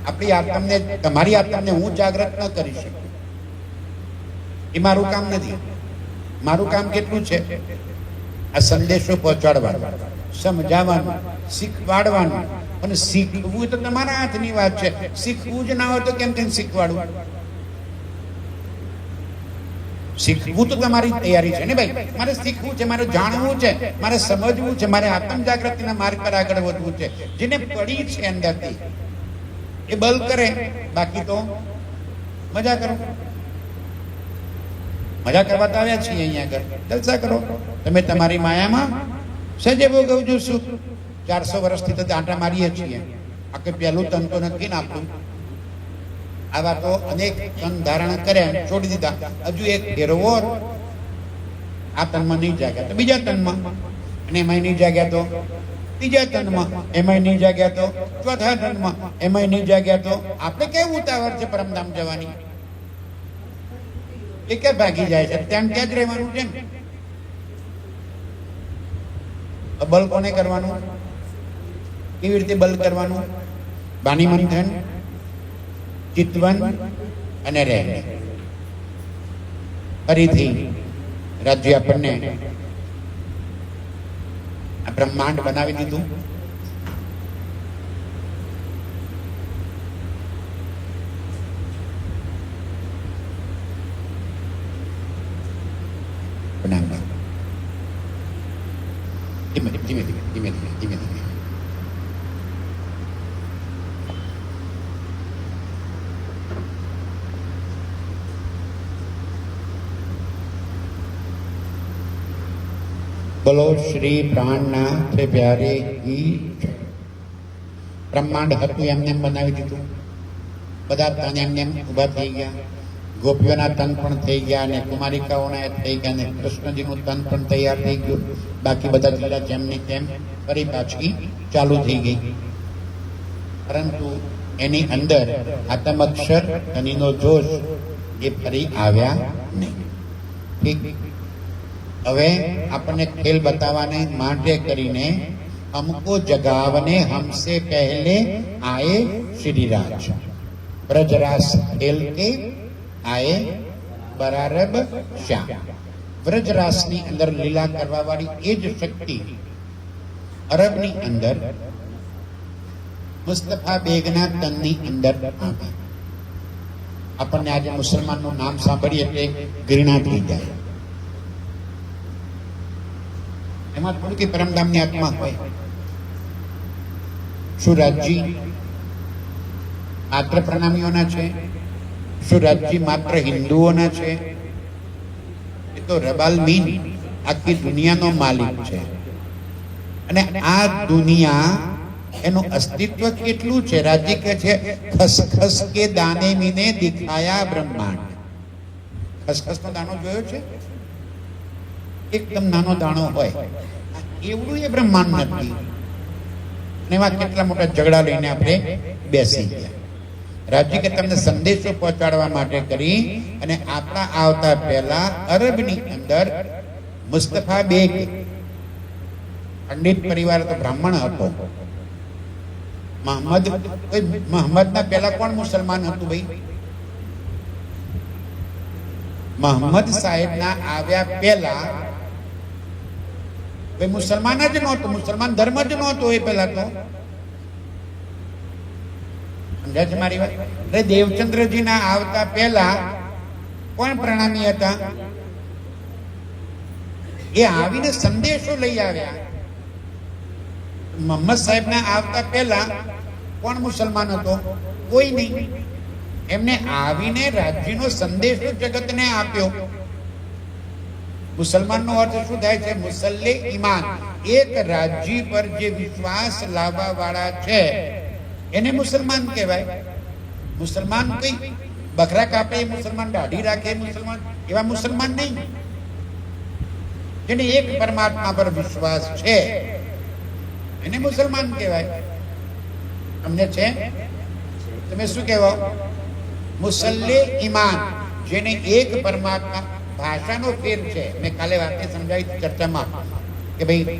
આપણી આત્મને, તમારી આત્મને હું જાગૃત ન કરી શકું. એ મારું કામ નથી. મારું કામ કેટલું છે? આ સંદેશો પહોંચાડવાનો, સમજાવવાનું, શીખવાડવાનું. અને શીખવું તો તમારા હાથની વાત છે. શીખવું જ ના હોય તો કેમ કેમ શીખવાડવું? શીખવું તો તમારી તૈયારી છે ને ભાઈ. મારે શીખવું છે, મારે જાણવું છે, મારે સમજવું છે, મારે આત્મ જાગૃતિના માર્ગ પર આગળ વધવું છે. જેને પડી છે અંદરથી એ બલ કરે, બાકી તો મજા કરો. મજા કરવા તો આવ્યા છીએ અહીંયા આગળ, જલસા કરો. તમે તમારી માયામાં સજે ભોગવજો સુખ. 400 વર્ષથી તો આંટા મારીએ છીએ. આ કે પહેલું તન તો નથી ને આપણું. આવા તો અનેક તન ધારણ કર્યા, છોડી દીધા. હજુ એક ફેરો ઓર આ તનમાં નહીં જાગ્યા તો બીજા તનમાં, અને એમાં નહીં જાગ્યા તો ત્રીજા તનમાં, એમાં નહીં જાગ્યા તો ચોથા તનમાં, એમાં નહીં જાગ્યા તો આપણે કેવું ઉતાવળ છે પરમધામ જવાની? એ ક્યાં ભાગી જાય છે? ત્યાં ત્યાં જ રહેવાનું છે ને. બલ કોને કરવાનું? કેવી રીતે બલ કરવાનું? બાની મંથન, ચિતવન અને રહેન. ફરીથી રાજ્ય આપણને આ બ્રહ્માંડ બનાવી દીધું. ધીમે ધીમે ધીમે ધીમે ધીમે ધીમે બોલો શ્રી પ્રાણનાથ પ્યારે કી જય. બ્રહ્માંડ હતું એમને એમ બનાવી દીધું. બધા તન એમને એમ ઊભા થઈ ગયા. ગોપીઓના તન પણ થઈ ગયા, અને કુમારિકાઓના થઈ ગયા, અને કૃષ્ણજીનું તન પણ તૈયાર થઈ ગયું. બાકી બધા લીલા જેમની તેમ ફરી પાછી ચાલુ થઈ ગઈ. પરંતુ એની અંદર આત્મ અક્ષર ધનીનો જોશ એ ફરી આવ્યા નહીં. ઠીક. હવે આપણને ખેલ બતાવવાને માટે કરીને हमको जगावने हमसे पहले आए श्री राज. ब्रजरास खेल के आए बरारब श्याम. ब्रजरासની અંદર લીલા કરવા વાળી એ જ શક્તિ અરબની અંદર મુસ્તફા બેગના તનની અંદર આવી. આપણને આજે મુસલમાનનું નામ સાંભળીએ એટલે ઘૃણા થઈ જાય. એમાં થોડું કે પરમધામની આત્મા હોય. શું રાજજી માત્ર પ્રણામીઓના છે? શું રાજજી માત્ર હિન્દુઓના છે? એ તો રબાલ મીન આખી દુનિયાનો માલિક છે. અને આ દુનિયા એનું અસ્તિત્વ કેટલું છે? રાજજી કહે છે ખસખસ કે દાને મીને દિખાયા બ્રહ્માંડ. ખસખસનો દાણો જોયો છે? એકદમ નાનો દાણો હોય, એવડું એ બ્રહ્માંડ નથી. એમાં કેટલા મોટા ઝઘડા લઈને આપણે બેસી ગયા. રાજજી કે તમને સંદેશો પહોંચાડવા માટે કરી અને આપણા આવતા પહેલા અરબની અંદર મુસ્તફા બેગ પંડિત પરિવાર તો બ્રાહ્મણ હતો. મહમ્મદના પહેલા કોણ મુસલમાન હતું ભાઈ? મહમ્મદ સાહેબના આવ્યા પહેલા મુસલમાન જ નહોતું, મુસલમાન ધર્મ જ નહોતો એ પહેલા તો. સમજાય છે મારી વાત? એટલે દેવચંદ્રજીના આવતા પહેલા કોણ પ્રણામી હતા? એ આવીને સંદેશો લઈ આવ્યા. મોહમ્મદ સાહેબના આવતા પહેલા કોણ મુસલમાન હતો? કોઈ નહીં. એમને આવીને રાજ્યનો સંદેશો જગતને આપ્યો. મુસલમાનનો અર્થ શું થાય છે? મુસલ્લે ઈમાન. એક રાજ્ય પર જે વિશ્વાસ લાવવા વાળા છે એને મુસલમાન કહેવાય. મુસલમાન કઈ બકરા કાપે મુસલમાન, દાઢી રાખે મુસલમાન, એવા મુસલમાન નહીં. જેને એક પરમાત્મા પર વિશ્વાસ છે એને મુસલમાન કહેવાય. તમને છે? તમે શું કહેવાય? મુસલ્લે ઈમાન. જેને એક પરમાત્મા. ભાષાનો ફેર છે. મેં કાલે વાતે સમજાવી ચર્ચામાં કે ભાઈ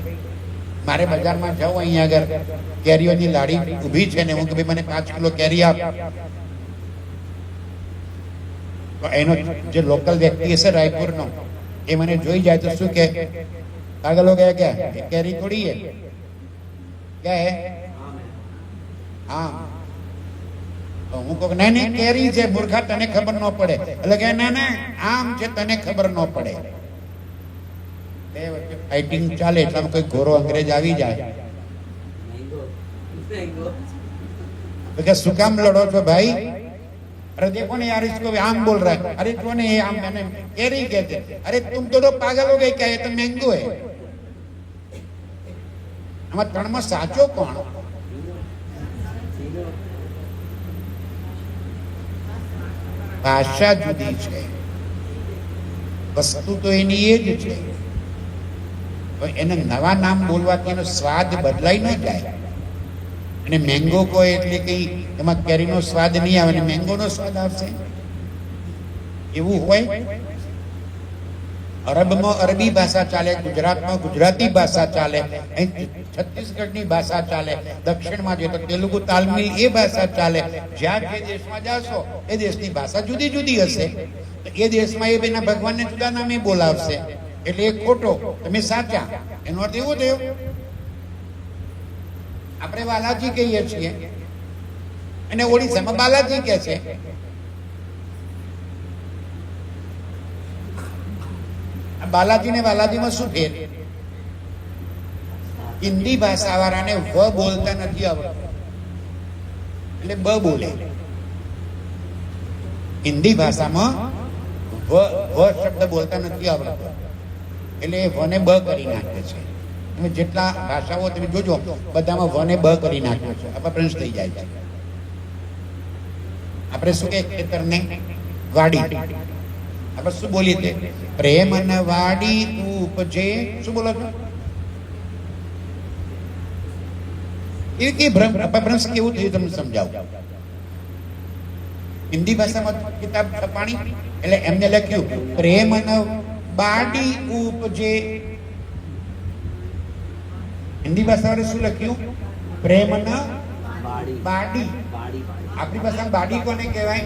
મારે બજારમાં જાઉં, અહીંયા આગળ કેરીઓની લાડી ઊભી છે ને હું કે ભાઈ મને 5 કિલો કેરી આપ, તો એનો જે લોકલ વ્યક્તિ હશે રાયપુરનો એ મને જોઈ જાય તો શું કે પાગલ હો ગયા ક્યાં? કેરી થોડી है, क्या है? आम. તો હું કહું નહીં નહીં કેરી છે મૂર્ખા, તને ખબર ન પડે. એટલે કે ના ના આમ છે, તને ખબર ન પડે. બે વચ્ચે ફાઇટિંગ ચાલે, એટલામાં કોઈ ઘોરો અંગ્રેજ આવી જાય मैंगो मैंगो तो क्या શું કામ લડો છો ભાઈ? अरे देखो ना यार, इसको आम बोल रहा है. अरे तो नहीं, ये आम मैंने केरी कहते. अरे तुम तो पागल हो गए क्या? ये तो मैंगो है. આમાં ત્રણમાં સાચો કોણ? ભાષા જુદી છે, વસ્તુ તો એની એ જ છે. તો એને નવા નામ બોલવાથી એનો સ્વાદ બદલાઈ ન જાય. અને મેંગો કહો એટલે કઈ એમાં કેરીનો સ્વાદ નહીં આવે ને મેંગોનો સ્વાદ આવશે એવું હોય? અરબમાં અરબી ભાષા ચાલે, ગુજરાતમાં ગુજરાતી ભાષા ચાલે, અહીં છત્તીસગઢની ભાષા ચાલે, દક્ષિણમાં જે તો તેલુગુ તાલમીલ એ ભાષા ચાલે. જ્યાં જે દેશમાં જાશો એ દેશની ભાષા જુદી જુદી હશે. તો એ દેશમાં એ બેના ભગવાનને જુદા નામે બોલાવશે. એટલે એ ખોટો, તમે સાચા. એનો અર્થ એવો થયો. આપણે બાલાજી કહીએ છીએ અને ઓડિશામાં બાલાજી કહે છે. બાલાજી ને બાલાજીમાં શું ફેર? હિન્દી ભાષા વાળાને વ બોલતા નથી આવડતું એટલે બ બોલે. હિન્દી ભાષામાં વ શબ્દ બોલતા નથી આવડતો એટલે એ વને બ કરી નાખે છે. તમે જેટલા ભાષાઓ તમે જોજો બધામાં વને બ કરી નાખ્યો છે. અપભ્રંશ થઈ જાય છે. આપણે શું કે ખેતરને વાડી, આપણે શું બોલીએ તે પ્રેમ ન વાડી ઉપજે. શું બોલો છો? એ કે અપભ્રંશ કેવું થયું તમને સમજાવું. હિન્દી ભાષામાં કિતાબ છપાણી એટલે એમને લખ્યું પ્રેમ ન બાડી ઉપજે. હિન્દી ભાષાવાળે શું લખ્યું? પ્રેમ ન बाड़ी બાડી. बाड़ी बाड़ी આપણી ભાષામાં બાડી કોને કહેવાય?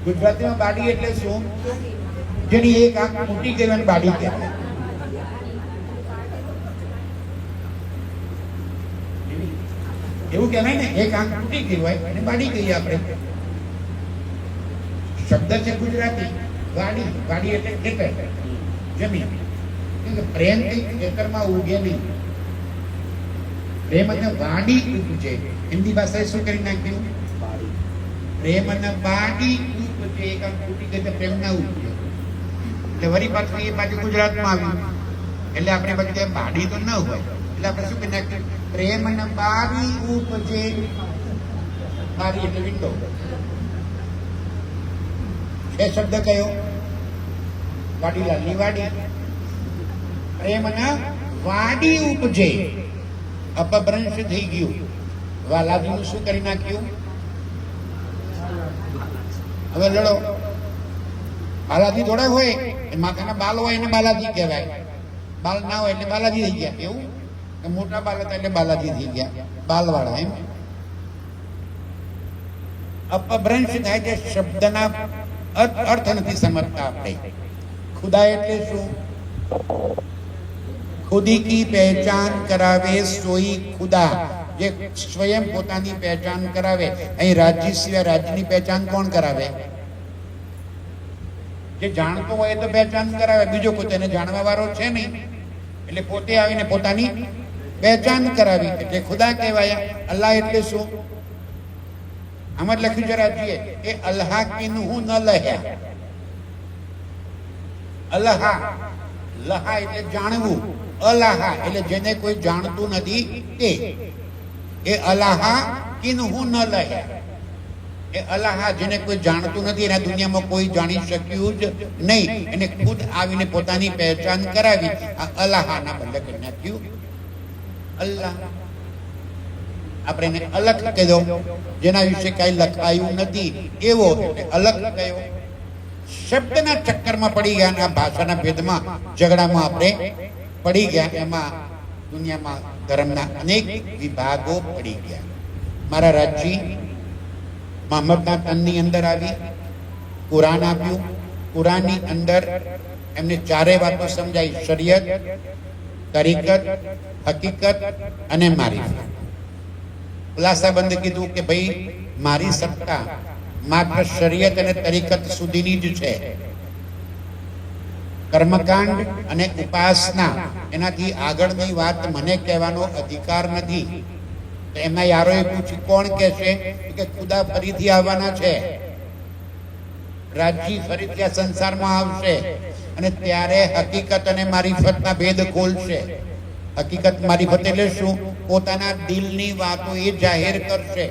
ગુજરાતીમાં બાડી એટલે શું? જેની એક આંખ મોટી કહેવાય બાડી કહેવાય. એવું કહેવાય ને, એક આંખ મોટી કહેવાય અને બાડી કહીએ આપણે. શબ્દ છે ગુજરાતી વાડી. વાડી એટલે ખેતર, જમીન. પ્રેમ કઈ ખેતરમાં ઉગે નહીં. પ્રેમ અને વાડી ઉપજે. હિન્દી ભાષાએ શું કરી નાખ્યું? बाड़ी પ્રેમ અને બાડી ઉપજે. એક આમ તૂટી ગઈ તો પ્રેમ ના ઉપજે. એટલે વળી પાછું એ બાજુ ગુજરાતમાં આવ્યું એટલે આપણે બાજુ કે બાડી તો ન હોય એટલે આપણે શું કરી નાખ્યું? પ્રેમ અને બાડી ઉપજે. બારી એટલે વિન્ડો. એ શબ્દ કયો? વાડીલાલની વાડી. પ્રેમ અને વાડી ઉપજે. અપભ્રંશ થઈ ગયું. વાલાજીનું શું કરી નાખ્યું? હવે લડો. બાલાજી થોડા હોય, માથાના બાલ હોય એને બાલાજી કહેવાય. બાલ ના હોય એટલે બાલાજી થઈ ગયા. એવું કે મોટા બાલ હતા એટલે બાલાજી થઈ ગયા, બાલવાળા. એમ અપભ્રંશ થાય છે. શબ્દના અર્થ નથી સમજતા આપણે. ખુદા એટલે શું? ખુદી કી પહેચાન કરાવે સોઈ ખુદા. જે સ્વયં પોતાની પહેચાન કરાવે. અહીં રાજ્ય સિવાય રાજ્યની પહેચાન કોણ કરાવે? જે જાણતો હોય તો પહેચાન કરાવે. બીજો કોઈ તેને જાણવા વાળો છે નહીં એટલે પોતે આવીને પોતાની પહેચાન કરાવી એટલે ખુદા કહેવાય. અલ્લાહ એટલે શું? આમાં લખ્યું જરા જોઈએ. એ અલ્લાહ કિન્હુ ન લહ્યા. અલ્લાહ લહા એટલે જાણવું. અલાહા એટલે જેને કોઈ જાણતું નથી તે. એ અલાહા કિન્હુ ન લહ્યા. એ અલાહા જેને કોઈ જાણતું નથી, એના દુનિયામાં કોઈ જાણી શક્યું જ નહીં, એને ખુદ આવીને પોતાની પહેચાન કરાવી. આ અલાહાના બદલે કરી નાખ્યું અલ્લાહ. આપણે એને અલગ કહી દો, જેના વિશે કઈ લખાયું નથી એવો એટલે અલગ કયો. શબ્દના ચક્કરમાં પડી ગયા અને આ ભાષાના ભેદમાં ઝઘડામાં આપણે પડી ગયા. એમાં દુનિયામાં ધર્મના અનેક વિભાગો પડી ગયા. મારા રાજજી મોહમ્મદના તનની અંદર આવી કુરાન આપ્યું. કુરાનની અંદર એમને ચારે વાતો સમજાઈ: શરીયત, તરીકત, હકીકત અને મારીફત. ખુલાસાબંધ કીધું કે ભાઈ મારી સત્તા માત્ર શરીયત અને તરીકત સુધીની જ છે. કર્મકાંડ અને ઉપાસના એનાથી આગળની વાત મને કહેવાનો અધિકાર નથી. તો એમના યારોએ પૂછ્યું કોણ કહેશે? કે ખુદા ફરીથી આવવાના છે, રાજજી ફરીથી આ સંસારમાં આવશે અને ત્યારે હકીકત અને મારીફતના ભેદ ખોલશે. હકીકત મારીફત એટલે શું? પોતાના દિલની વાતો એ જાહેર કરશે.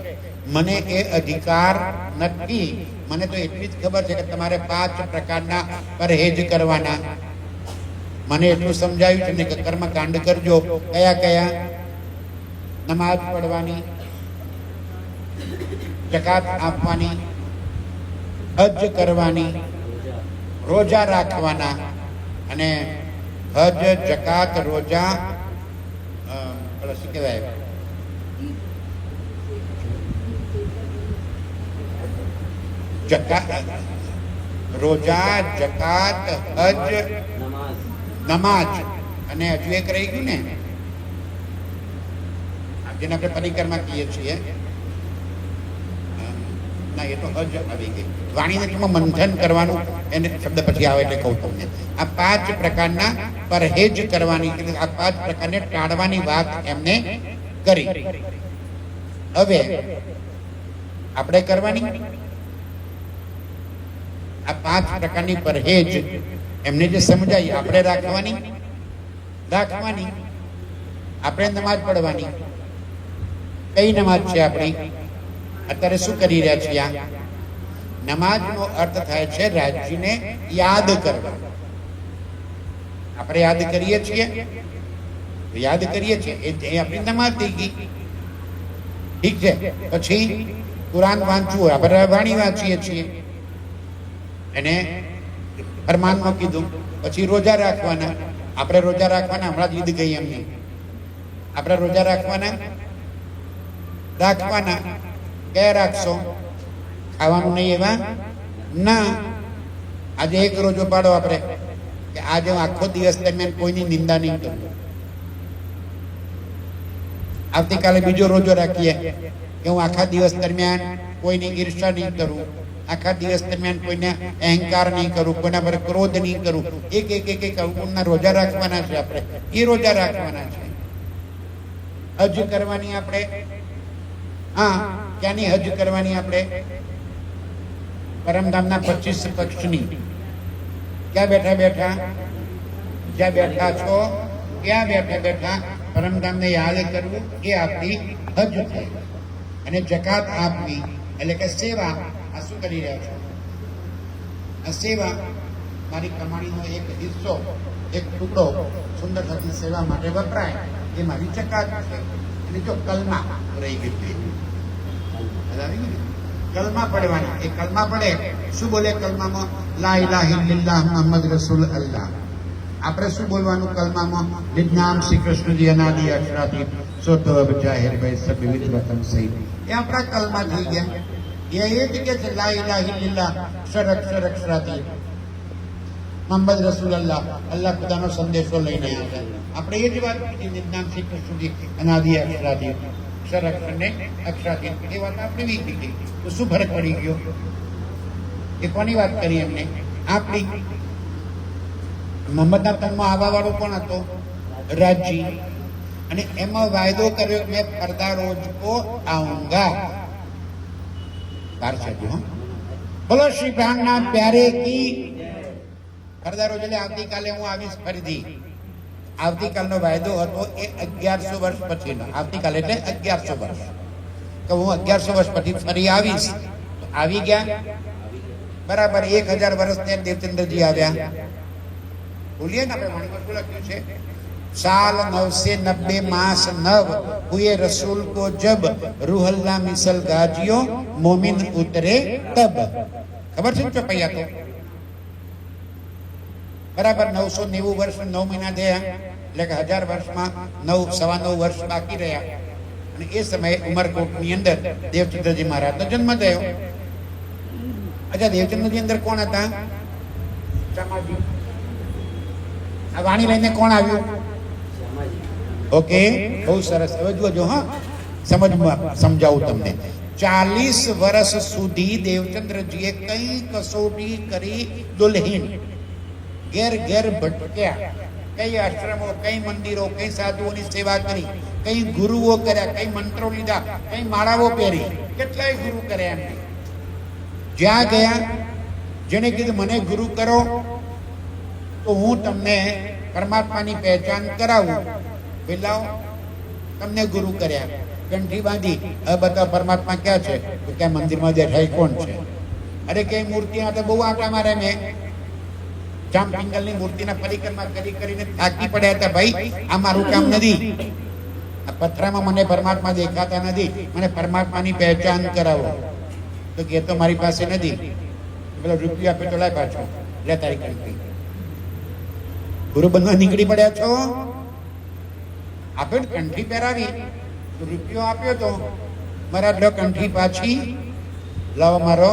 મને એ અધિકાર નથી. મને તો એટલી જ ખબર છે કે તમારે 5 પ્રકારના પરહેજ કરવાના. મને એટલું સમજાયું છે ને કે કર્મકાંડ કરજો. કયા કયા? નમાજ પઢવાની, જકાત આપવાની, હજ કરવાની, રોજા રાખવાના. અને હજ, જકાત, રોજા, શું કહેવાય, રોજા, જકાત, હજ, नमाज નમાજ અને હજુ એક રહી ગયું ને, જેને આપણે પરિક્રમા કહીએ છીએ. ના, એ તો હજ આવી ગઈ. વાણીને મંથન કરવાનું, એને શબ્દ પછી આવે એટલે કહું તમને. આ 5 પ્રકારના પરહેજ કરવાની, આ 5 પ્રકારને ટાળવાની વાત એમને કરી. હવે આપણે કરવાની આ 5 પ્રકારની પરહેજ એમને જે સમજાઈ, આપણે રાખવાની. આપણે નમાજ પઢવાની. કઈ નમાજ છે આપણી? અત્યારે શું કરી રહ્યા છીએ? આ નમાજનો અર્થ થાય છે રાજ્યને યાદ કરવા. આપણે યાદ કરીએ છીએ એ આપણી નમાજ થઈ ગઈ. ઠીક છે. પછી કુરાન વાંચવું હોય, આપણે વાણી વાંચીએ છીએ, એને ફરમાનમાં કીધું. પછી રોજા રાખવાના. આપણે રોજા રાખવાના. હમણાં જ ઈદ ગઈ એમની. આપણે રોજા રાખવાના. કયા રાખશો? ખાવાનું નહીં એવા ના. આજે એક રોજો પાડો આપણે કે આજે હું આખો દિવસ દરમિયાન કોઈની નિંદા નહીં કરું. આવતીકાલે બીજો રોજો રાખીએ કે હું આખા દિવસ દરમિયાન કોઈની ઈર્ષા નહીં કરું, આખા દિવસ દરમિયાન કોઈને અહંકાર નહીં કરું, કોઈના પર ક્રોધ નહીં કરું. એક અવગુણના રોજા રાખવાના છે આપણે. એ રોજા રાખવાના છે. હજ કરવાની આપણે. હા, ક્યાંની હજ કરવાની આપણે? પરમધામના 25 પક્ષની. ક્યાં બેઠા જ્યાં બેઠા છો ત્યાં બેઠા પરમધામને યાદ કરવું, એ આપણી હજ છે. અને જકાત આપવી એટલે કે સેવા. આ શું કરી રહ્યા છો? આ સેવા. મારી કમાણીનો એક હિસ્સો, એક ટુકડો સુંદર થતી સેવા માટે વપરાય, એ મારી જકાત છે. અને જો કલમા રહી ગઈ, કલમા પડવાની. એ કલમા પડે, શું બોલે કલમામાં? લા ઇલાહા ઇલ્લલ્લાહ મુહમ્મદ રસૂલ અલ્લાહ. આપણે શું બોલવાનું કલમામાં? નિજ્ઞાન શ્રી કૃષ્ણજી અનાદિ અક્ષરાથી સોતો અબ જાહેર ભાઈ સબ વિવિધ વતન સહી. એ આપણા કલમા થઈ ગયા. એ જ કે છે લા ઇલાહા ઇલ્લલ્લાહ અક્ષર અક્ષરાથી મુહમ્મદ રસૂલ અલ્લાહ. અલ્લાહ ખુદાનો સંદેશો લઈને આવ્યા. આપણે એ જ વાત કરી. નિજ્ઞાન શ્રી કૃષ્ણજી અનાદિ અક્ષરાથી અક્ષરને અક્ષરાથી. એ વાત આપણે વી કીધી. તો શું ફરક પડી ગયો? એ કોની વાત કરી એમને? આપણી. મોહમ્મદના તનમાં આવવા વાળો કોણ હતો? રાજજી. અને એમાં વાયદો કર્યો કે મેં ફરદા રોજ કો આઉંગા. બોલો શ્રી પ્રાણના પ્યારે કી. ફરદા રોજ એટલે આવતીકાલે હું આવીશ ફરીથી. આવતીકાલનો વાયદો હતો એ 1100 વર્ષ પછીનો. આવતીકાલે એટલે 1100 વર્ષ. કે હું 1100 વર્ષ પછી ફરી આવીશ. તો આવી ગયા બરાબર. 1000 વર્ષ ત્યાં દેવચંદ્રજી આવ્યા. બોલીએ ને આપણે વાણીમાં શું લખ્યું છે? साल 990 मास 9 हुए रसूल को जब रूहल्ला मिसल गाजियो मोमिन उतरे तब. ખબર છે ચોપૈયા તો બરાબર 990 વર્ષ 9 મહિના થયા એટલે કે 1000 વર્ષમાં 9 વર્ષ બાકી રહ્યા. અને એ સમયે ઉમરકોટની અંદર દેવચંદ્રજી મહારાજનો જન્મ થયો. અચ્છા, દેવચંદ્રજી અંદર કોણ હતા? શામાજી. આ વાણી લઈને કોણ આવ્યું? ઓકે, બહુ સરસ. હવે જોજો. હા, સમજાવું તમને. 40 વર્ષ સુધી દેવચંદ્રજીએ કઈ કસોટી કરી દુલ્હીન, ઘેર ઘેર ભટક્યા, કઈ આશ્રમો, કઈ મંદિરો, કઈ સાધુઓની સેવા કરી, કઈ ગુરુઓ કર્યા, કઈ મંત્રો લીધા, કઈ માળાઓ પહેરી, કેટલાય ગુરુ કર્યા એમને. જ્યાં ગયા જેને કીધું મને ગુરુ કરો તો હું તમને પરમાત્માની પહેચાન કરાવું, પેલા તમને ગુરુ કર્યા, કંઠી બાંધી, હવે બધા પરમાત્મા ક્યાં છે? તો ક્યાં મંદિરમાં દેખાય કોણ છે? અરે કઈ મૂર્તિ તો બહુ આંટા મારે, મેં જામપિંગલની મૂર્તિના પરિક્રમા કરી કરીને થાકી પડ્યા હતા. ભાઈ આ મારું કામ નથી, આ પથરામાં મને પરમાત્મા દેખાતા નથી, મને પરમાત્માની પહેચાન કરાવો. તો કે તો મારી પાસે નથી. પેલો રૂપિયો આપે તો લાય પાછો, લે તારી કંઠી. ગુરુ બનવા નીકળી પડ્યા છો, આપણે કંઠી પહેરાવી, રૂપિયો આપ્યો તો મારા લો કંઠી પાછી લાવો, મારો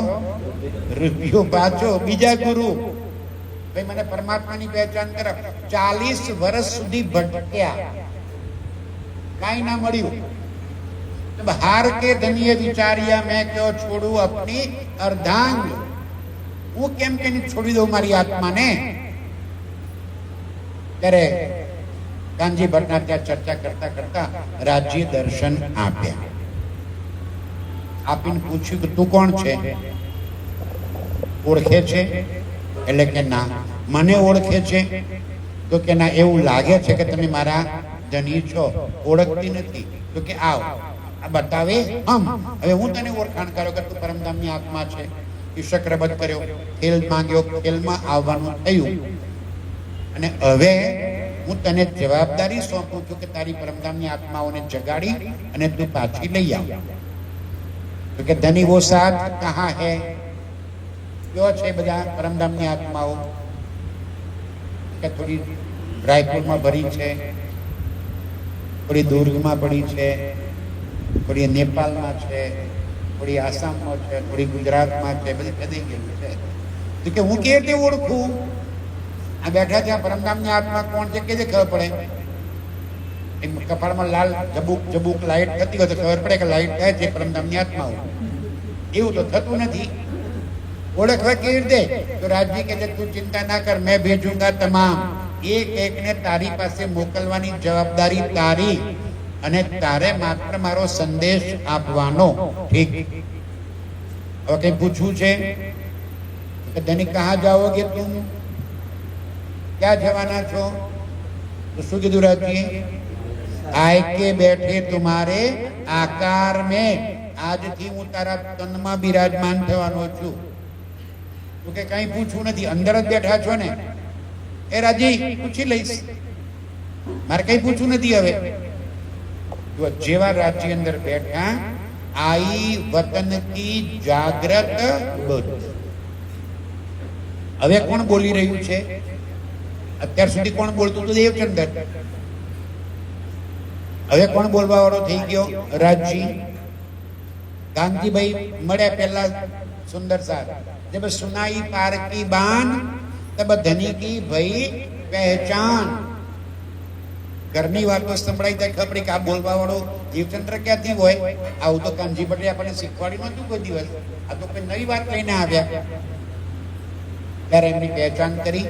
રૂપિયો પાછો. બીજા ગુરુ ભાઈ મને પરમાત્માની પહેચાન કરાવ. 40 વર્ષ સુધી ભટક્યા, કાઈ ના મળ્યું. હાર કે ધનિય વિચાર્યા મેં ક્યો છોડું અપની અર્ધાંગ, હું કેમ કે છોડી દઉં મારી આત્માને. ત્યારે કાનજી ભટ્ટના ત્યાં ચર્ચા કરતા કરતા રાજ્ય દર્શન આપ્યા. આપીને પૂછ્યું કે તું કોણ છે? ઓળખે છે? એટલે કે ના. મને ઓળખે છે? તો કે ના, એવું લાગે છે કે તમે મારા ધણી છો, ઓળખતી નથી. તો કે આવ, આ બતાવે હવે હું તને ઓળખાણ કર્યો કે તું પરમધામની આત્મા છે. ચક્રબદ્ધ કર્યો, ખેલ માંગ્યો, ખેલમાં આવવાનું થયું. અને હવે હું તને જવાબદારી સોંપું છું કે તારી પરમધામની આત્માઓને જગાડી અને તું પાછી લઈ આવ. તો કે ધની વો સાથ કહા હે? કયો છે બધા પરમધામની આત્માઓ? કે થોડી રાયપુરમાં ભરી છે, થોડી દુર્ગમાં પડી છે, થોડી નેપાળમાં છે, થોડી આસામમાં છે, થોડી ગુજરાતમાં છે, બધી કદી ગયેલું છે. તો કે હું કેવી રીતે ઓળખું? આ બેઠા ત્યાં પરમધામની આત્મા કોણ છે કે ખબર પડે? એમ કપાળમાં લાલ જબુક જબુક લાઈટ થતી હોય તો ખબર પડે કે લાઈટ થાય છે પરમધામની આત્માઓ. એવું તો થતું નથી. ઓળખવા કેવી રીતે? તો રાજજી કે તું ચિંતા ના કર, મેં ભેજુંગા તમામ. એક એકને તારી પાસે મોકલવાની જવાબદારી તારી, અને તારે માત્ર મારો સંદેશ આપવાનો. ઠીક. હવે કઈ પૂછવું છે? ધની કહા જાઓગે તુમ? ક્યાં જવાના છો? તો શું કીધું રાજજી? આય કે બેઠે તુમારે આકાર મેં, આજથી હું તારા તનમાં બિરાજમાન થવાનો છું. તો કે કઈ પૂછવું નથી, અંદર જ બેઠા છો ને? એ રાજી પૂછી લઈશ, મારે કઈ પૂછવું નથી. હવે જેવા રાજ્ય અંદર બેઠા, આઈ વતન કી જાગ્રત બુદ્ધ. હવે કોણ બોલી રહ્યું છે? અત્યાર સુધી કોણ બોલતું હતું? દેવચંદ્ર. હવે કોણ બોલવા વાળો થઈ ગયો? રાજજી. ગાંધીભાઈ મળ્યા પહેલા સુંદર સાથ, જબ સુનાઈ પાર કી બાન તબ ધની કી ભઈ પહેચાન. ઘરની વાતો સંભળાઈ જાય, ખબર કે આ બોલવા વાળો દેવચંદ્ર ક્યાંથી હોય? આવું તો કાનજી ભટ્ટે આપણને શીખવાડી નહોતું કોઈ દિવસ. આ તો કોઈ નવી વાત લઈને આવ્યા. ત્યારે એમની પહેચાન કરી,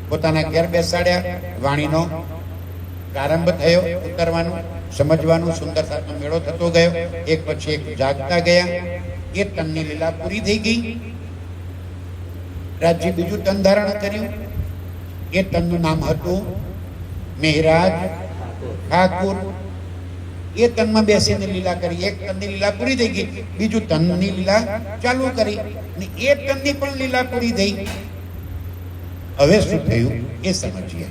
પોતાના ઘેર બેસાડ્યા. વાણીનો પ્રારંભ થયો, ઉતરવાનું, સમજવાનું. સુંદર સાથનો મેળો થતો ગયો. એક પછી એક જાગતા ગયા. એ તનની લીલા પૂરી થઈ ગઈ. રાજ્ય બીજું તન ધારણ કર્યું. એ તનનું નામ હતું મેહરાજ ઠાકુર. એ તનમાં બેસીને લીલા કરી. એક તનની લીલા પૂરી થઈ ગઈ, બીજું તનની લીલા ચાલુ કરી, અને એ તનની પણ લીલા પૂરી થઈ. હવે શું થયું એ સમજીએ.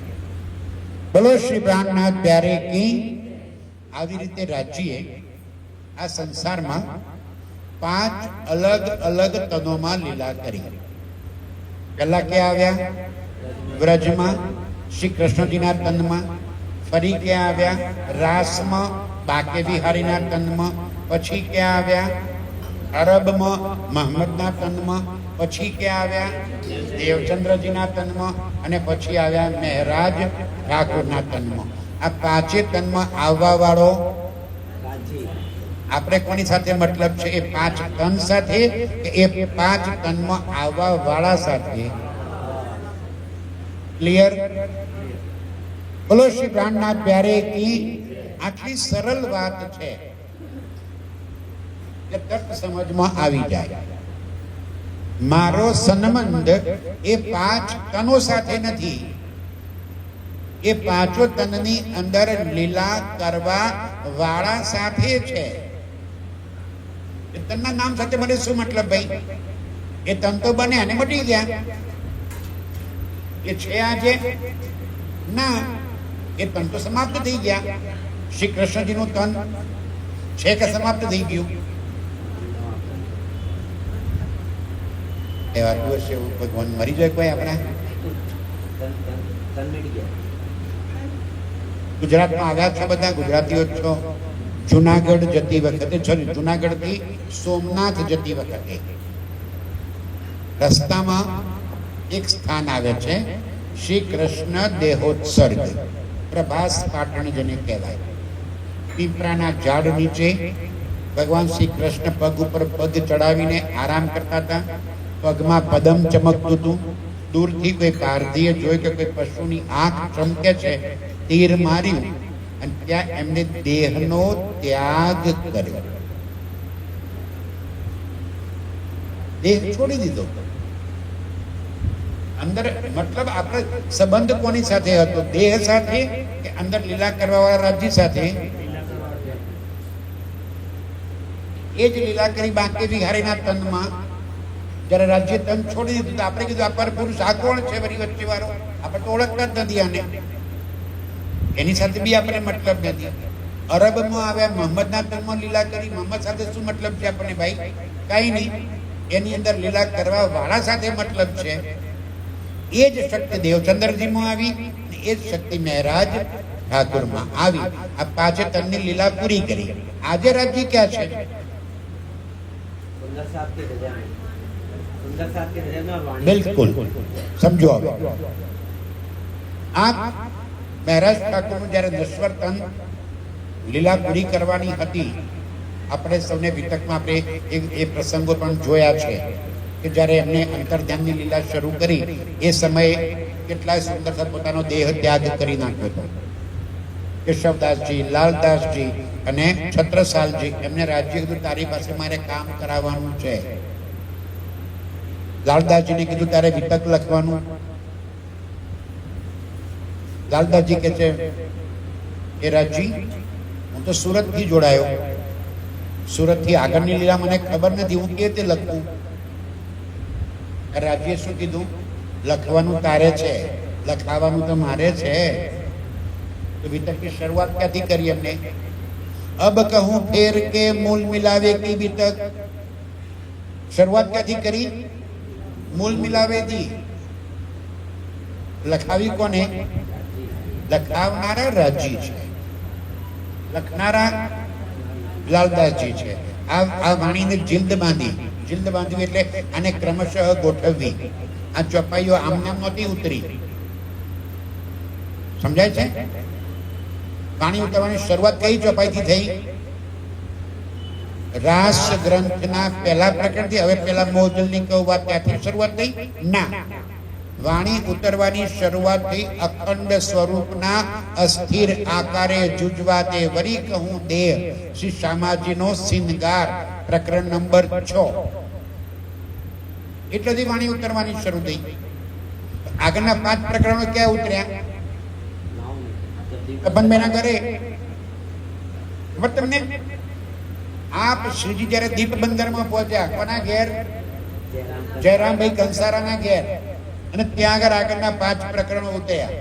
બોલો શ્રી પ્રાણનાથ પ્યારે કી. આવી રીતે રાજ્યે આ સંસારમાં 5 અલગ અલગ તનોમાં લીલા કરી. પહેલા ક્યાં આવ્યા? વ્રજમાં શ્રી કૃષ્ણજીના તનમાં. ફરી ક્યાં આવ્યા? રાસમાં બાકે બિહારીના તનમાં. પછી ક્યાં આવ્યા? અરબમાં મહમ્મદના તનમાં. પછી ક્યાં આવ્યા? દેવચંદ્રજીના તનમાં. અને પછી આવ્યા મહેરાજ ઠાકુરના તનમાં. આ 5 તનમાં આવવા વાળો આપણે કોની સાથે મતલબ છે? એ 5 તન સાથે કે એ 5 તનમાં આવવા વાળા સાથે? ક્લિયર? બોલો શ્રી પ્રાણનાથ પ્યારે કી. આટલી સરળ વાત છે કે તર્ક સમજમાં આવી જાય. મારો સંબંધ એ 5 તનો સાથે નથી, એ 5 તનની અંદર લીલા કરવા વાળા સાથે છે. એ તનના નામ સાથે મને શું મતલબ ભાઈ? એ તન તો બને અને મટી ગયા. એ છે આજે ના, એ તન તો સમાપ્ત થઈ ગયા. શ્રી કૃષ્ણજીનું તન છે કે સમાપ્ત થઈ ગયું? એ વાત વર્ષે ભગવાન મરી જાય કોઈ આપણા? ગુજરાતમાં આવ્યા છો બધા, ગુજરાતીઓ છો. જુનાગઢ જતી વખતે, જુનાગઢ થી સોમનાથ જતી વખતે રસ્તામાં એક સ્થાન આવે છે, શ્રી કૃષ્ણ દેહોત્સર્ગ. પ્રભાસ પાટણ જેને કહેવાય. પીપળાના ઝાડ નીચે ભગવાન શ્રી કૃષ્ણ પગ ઉપર પગ ચડાવીને આરામ કરતા હતા. પગમાં પદમ ચમકતું હતું. દૂરથી કોઈ પારધીએ જોઈ કે કોઈ પશુની આંખ ચમકે છે, તીર માર્યું અને ત્યાં એમને દેહનો ત્યાગ કર્યો. દેહ છોડી દીધો. અંદર મતલબ આપણે સંબંધ કોની સાથે હતો? દેહ સાથે કે અંદર લીલા કરવા વાળા રાજ્ય સાથે? એ જ લીલા કરી બાકી વિહારીના તનમાં જયારે રાજ્ય તન છોડી દીધું તો આપણે કીધું આ પર પુરુષ આ કોણ છે વળી વચ્ચે વાળો? આપણે તો ઓળખતા જ નથી આને. એની સાથે બી આપણે મતલબ નથી. અરબમાં આવ્યા, મોહમ્મદના તનમાં લીલા કરી. મોહમ્મદ સાથે શું મતલબ છે આપણને ભાઈ? કઈ નહીં. એની અંદર લીલા કરવા વાળા સાથે મતલબ છે. એ જ શક્તિ દેવચંદ્રજીમાં આવી, એ જ શક્તિ મહારાજ ઠાકુરમાં આવી. આ 5 તનની લીલા પૂરી કરી. આજે રાજ્ય ક્યાં છે? બિલકુલ સમજો. હવે આ મહારાજ ઠાકુરનું જયારે નશ્વર તન લીલા પૂરી કરવાની હતી, આપણે સૌને વિતકમાં આપણે એ પ્રસંગો પણ જોયા છે કે જ્યારે એમને અંતર્ધ્યાનની લીલા શરૂ કરી એ સમયે કેટલાય સુંદર પોતાનો દેહ ત્યાગ કરી નાખ્યો હતો. કેશવદાસજી, લાલદાસજી અને છત્રસાલજી એમને રાજ્ય કીધું તારી પાસે મારે કામ કરાવવાનું છે. લાલદાસજીને કીધું તારે વિતક લખવાનું. લાલદાસજી કે છે એ રાજજી હું તો સુરત થી જોડાયો, સુરત થી આગળની લીલા મને ખબર નથી, હું કેવી રીતે લખું? રાજ્યે શું કીધું? લખવાનું તારે છે, લખાવાનું તો મારે છે. તો વિતકની શરૂઆત ક્યાંથી કરી એમને? અબ કહું ફેર કે મૂલ મિલાવે કી વિતક. શરૂઆત ક્યાંથી કરી? મૂલ મિલાવે દી. લખાવી કોને? લખાવનારા રાજી છે, લખનારા લાલદાસજી છે. આ વાણીને જીલ્દ બાંધી. જીલ્દ બાંધવી એટલે આને ક્રમશઃ ગોઠવવી. આ ચોપાઈઓ આમનામ નહોતી ઉતરી. સમજાય છે? વાણી ઉતરવાની શરૂઆત કઈ ચોપાઈથી થઈ? રાસ ગ્રંથના પહેલા પ્રકરણથી. હવે પેલા મોજલની વાત ત્યાંથી શરૂઆત થઈ? ના, વાણી ઉતરવાની શરૂઆત થઈ અખંડ સ્વરૂપના અસ્થિર આકારે જુજવાતે વરી કહું દેહ, શ્રી શામાજીનો સિંગાર, પ્રકરણ નંબર 6. એટલેથી વાણી ઉતરવાની શરૂ થઈ. આગળના 5 પ્રકરણો ક્યાં ઉતર્યા? બંધના ઘરે. ખબર તમને? આપ શ્રીજી જયારે દીપ બંદરમાં પહોંચ્યા, કોના ઘેર? જયરામભાઈ કંસારાના ઘેર. અને ત્યાં આગળના 5 પ્રકરણો ઉતર્યા.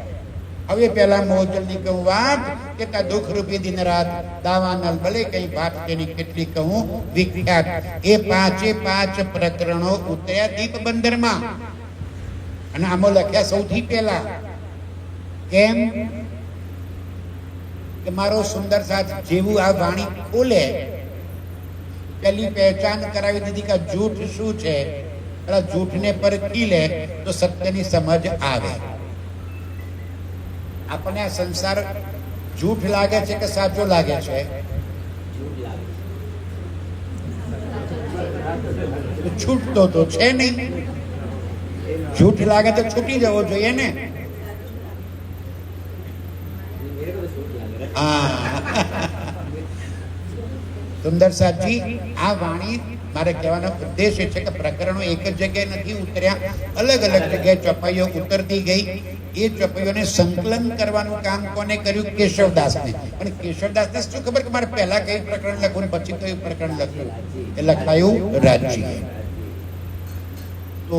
હવે પેલા મોજલની કહું વાત કે તા દુઃખ રૂપી દિન રાત દાવાનલ ભલે કઈ વાત તેની કેટલી કહું વિખ્યાત. એ 5 પ્રકરણો ઉતર્યા દીપ બંદરમાં. અને આમાં લખ્યા સૌથી પહેલા. કેમ કે મારો સુંદર સાથ જેવું આ વાણી ખોલે પેલી પહેચાન કરાવી દીધી કે જૂઠ શું છે. જૂઠને પરખી લે તો સત્યની સમજ આવે. આપણને આ સંસાર જૂઠ લાગે છે કે સાચો લાગે છે? તો છૂટતો તો છે નહીં. છૂટ લાગે તો છૂટી જવો જોઈએ ને. मेरे को तो शूट लग रहा હા સુંદર સાજી, આ વાણી મારે કહેવાનો ઉદ્દેશ એ છે કે પ્રકરણો એક જ જગ્યાએ નથી ઉતર્યા, અલગ અલગ જગ્યાએ ચોપાઈઓ ઉતરતી ગઈ. એ ચોપાઈઓને સંકલન કરવાનું કામ કોને કર્યું? કેશવદાસને. પણ કેશવદાસને શું ખબર કે મારે પહેલા કયું પ્રકરણ લખવું ને પછી કયું પ્રકરણ લખવું? એ લખાયું રાજ્ય. તો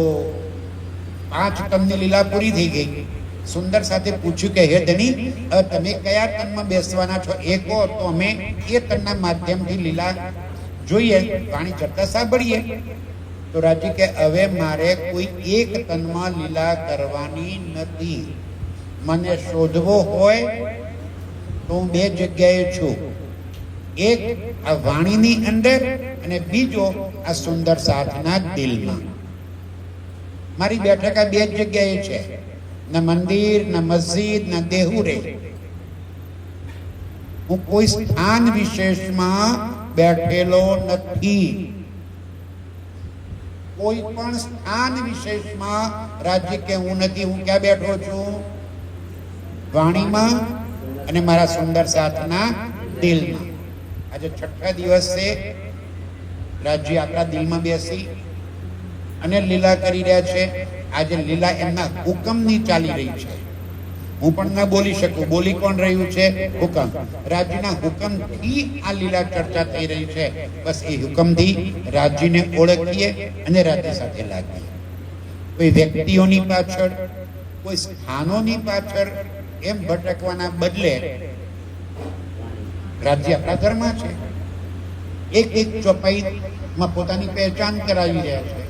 5 તનની લીલા પૂરી થઈ ગઈ. સુંદર સાથે પૂછ્યું કે હે ધણી, હવે તમે કયા તનમાં બેસવાના છો એ કહો તો અમે એ તનના માધ્યમથી લીલા જોઈએ, વાણી ચર્ચા સાંભળીએ. તો રાજી કે હવે મારે કોઈ એક તનમાં લીલા કરવાની નથી. મને શોધવો હોય તો હું 2 જગ્યાએ છું, એક આ વાણીની અંદર અને બીજો આ સુંદર સાથના દિલમાં. મારી બેઠક આ 2 જગ્યાએ છે, ન મંદિર, ન મસ્જિદ, ન દેહુરે. હું કોઈ સ્થાન વિશેષમાં બેઠેલો નથી. કોઈ પણ સ્થાન વિશેષમાં રાજ્ય કે હું નથી. હું ક્યાં બેઠો છું? વાણીમાં અને મારા સુંદર સાથના દિલમાં. આજે 6ઠા દિવસે રાજ્ય આપણા દિલમાં બેસી અને લીલા કરી રહ્યા છે. આજે લીલા એમના હુકમની ચાલી રહી છે. હું પણ ના બોલી શકું. બોલી કોણ રહ્યું છે? હુકમ. રાજ્યના હુકમથી આ લીલા ચર્ચા થઈ રહી છે. બસ એ હુકમથી રાજ્યને ઓળખીએ અને રાજ્ય સાથે લાગીએ. કોઈ વ્યક્તિઓની પાછળ, કોઈ સ્થાનોની પાછળ એમ ભટકવાના બદલે રાજ્ય આપણા ઘરમાં છે. એક એક ચોપાઈમાં પોતાની પહેચાન કરાવી રહ્યા છે.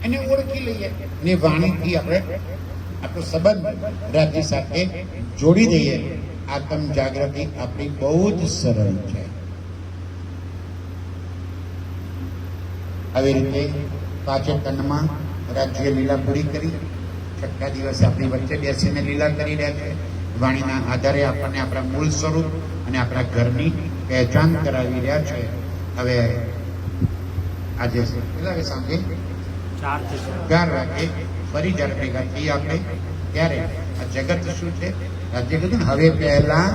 એને ઓળખી લઈએ ને વાણીથી આપણે આપણો સંબંધ રાજ્ય સાથે જોડી દઈએ. આત્મ જાગૃતિ આપણી બહુ જ સરળ છે. આવી રીતે 5 તનમાં રાજ્ય લીલા પૂરી કરી. 6ઠા દિવસે આપણી વચ્ચે બેસીને લીલા કરી રહ્યા છે. વાણીના આધારે આપણને આપણા મૂળ સ્વરૂપ અને આપણા ઘરની પહેચાન કરાવી રહ્યા છે. હવે આજે કેટલા વાગે? સાંજે 4 વાગે ફરી જ્યારે ભેગા થઈએ આપણે, ત્યારે આ જગત શું છે? રાજ્ય કીધું ને, હવે પહેલા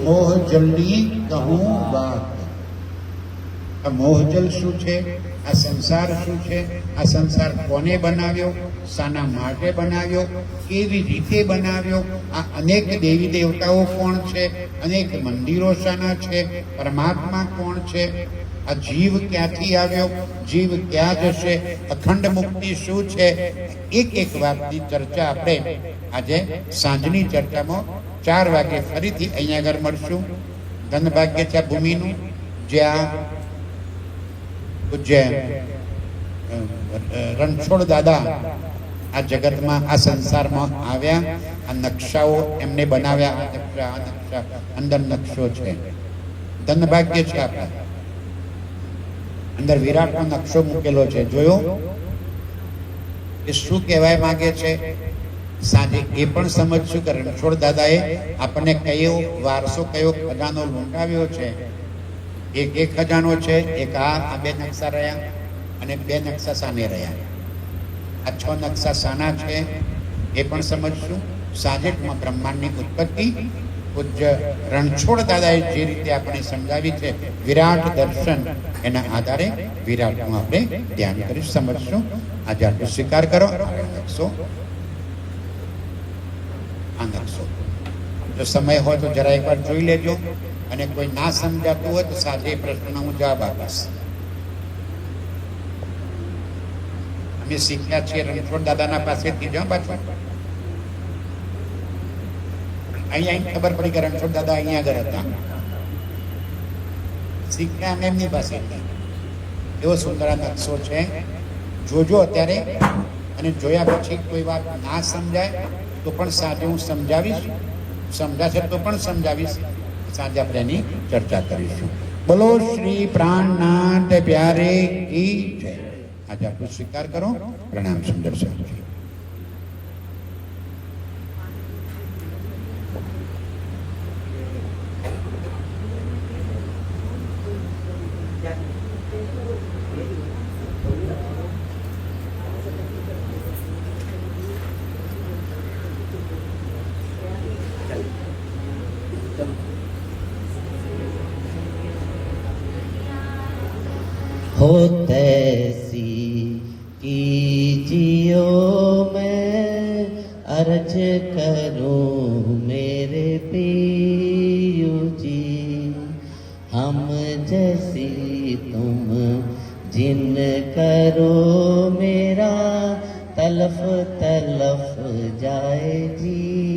મોહ જલની કહું વાત. આ મોહજલ શું છે? આ સંસાર શું છે? આ સંસાર કોને બનાવ્યો? શાના માટે બનાવ્યો? કેવી રીતે બનાવ્યો? આ અનેક દેવી દેવતાઓ કોણ છે? અનેક મંદિરો શાના છે? પરમાત્મા કોણ છે? આ જીવ ક્યાંથી આવ્યો? જીવ ક્યાં જશે? અખંડ મુક્તિ શું છે? એક વાતની ચર્ચા આપણે આજે સાંજની ચર્ચામાં 4 વાગે ફરીથી અહીંયા આગળ મળશું. ધનભાગ્ય છે ભૂમિનું, જ્યાં પૂજ્ય રણછોડ દાદા આ જગતમાં, આ સંસારમાં આવ્યા. આ નકશાઓ એમને બનાવ્યા. આ નકશા અંદર નકશો છે. ધનભાગ્ય છે આપણે. અંદર વિરાટનો નકશો મૂકેલો છે. જોયો? એ શું કહેવાય માંગે છે? સાંજે એ પણ સમજશું કે રણછોડ દાદાએ આપણને કયો વારસો, કયો ખજાનો લૂંટાવ્યો છે. એક ખજાનો છે, એક આ 2 નકશા રહ્યા અને 2 નકશા સામે રહ્યા. આ 6 નકશા સાના છે એ પણ સમજશું. સાંજેમાં બ્રહ્માંડની ઉત્પત્તિ પૂજ્ય રણછોડ દાદાએ જે રીતે આપણે સમજાવી છે, વિરાટ દર્શન, એના આધારે વિરાટનું આપણે ધ્યાન કરી સમજશું. આજે આપણે સ્વીકાર કરો. આ નકશો જો સમય હોય તો જરા એકવાર જોઈ લેજો, અને કોઈ ના સમજાતું હોય તો સાંજે પ્રશ્નનો હું જવાબ આપીશ. અમે શીખ્યા છીએ રણછોડ દાદાના પાસેથી. જ પાછું અહીંયા ખબર પડી કે રણછોડ દાદા અહીંયા આગળ હતા. શીખ્યા અમે એમની પાસેથી. એવો સુંદર નકશો છે. જોજો અત્યારે, અને જોયા પછી કોઈ વાત ના સમજાય તો પણ સાંજે હું સમજાવીશ. સમજાશે તો પણ સમજાવીશ. સાંજે આપણે એની ચર્ચા કરીશું. બોલો શ્રી પ્રાણનાથ પ્યારે કી જય. આજે આપણો સ્વીકાર કરો. પ્રણામ. સુંદર સાહેબ. हो तैसी कीजियो मैं अर्ज करूं मेरे पियू जी, हम जैसी तुम जिन करो मेरा तलफ तलफ जाए जी।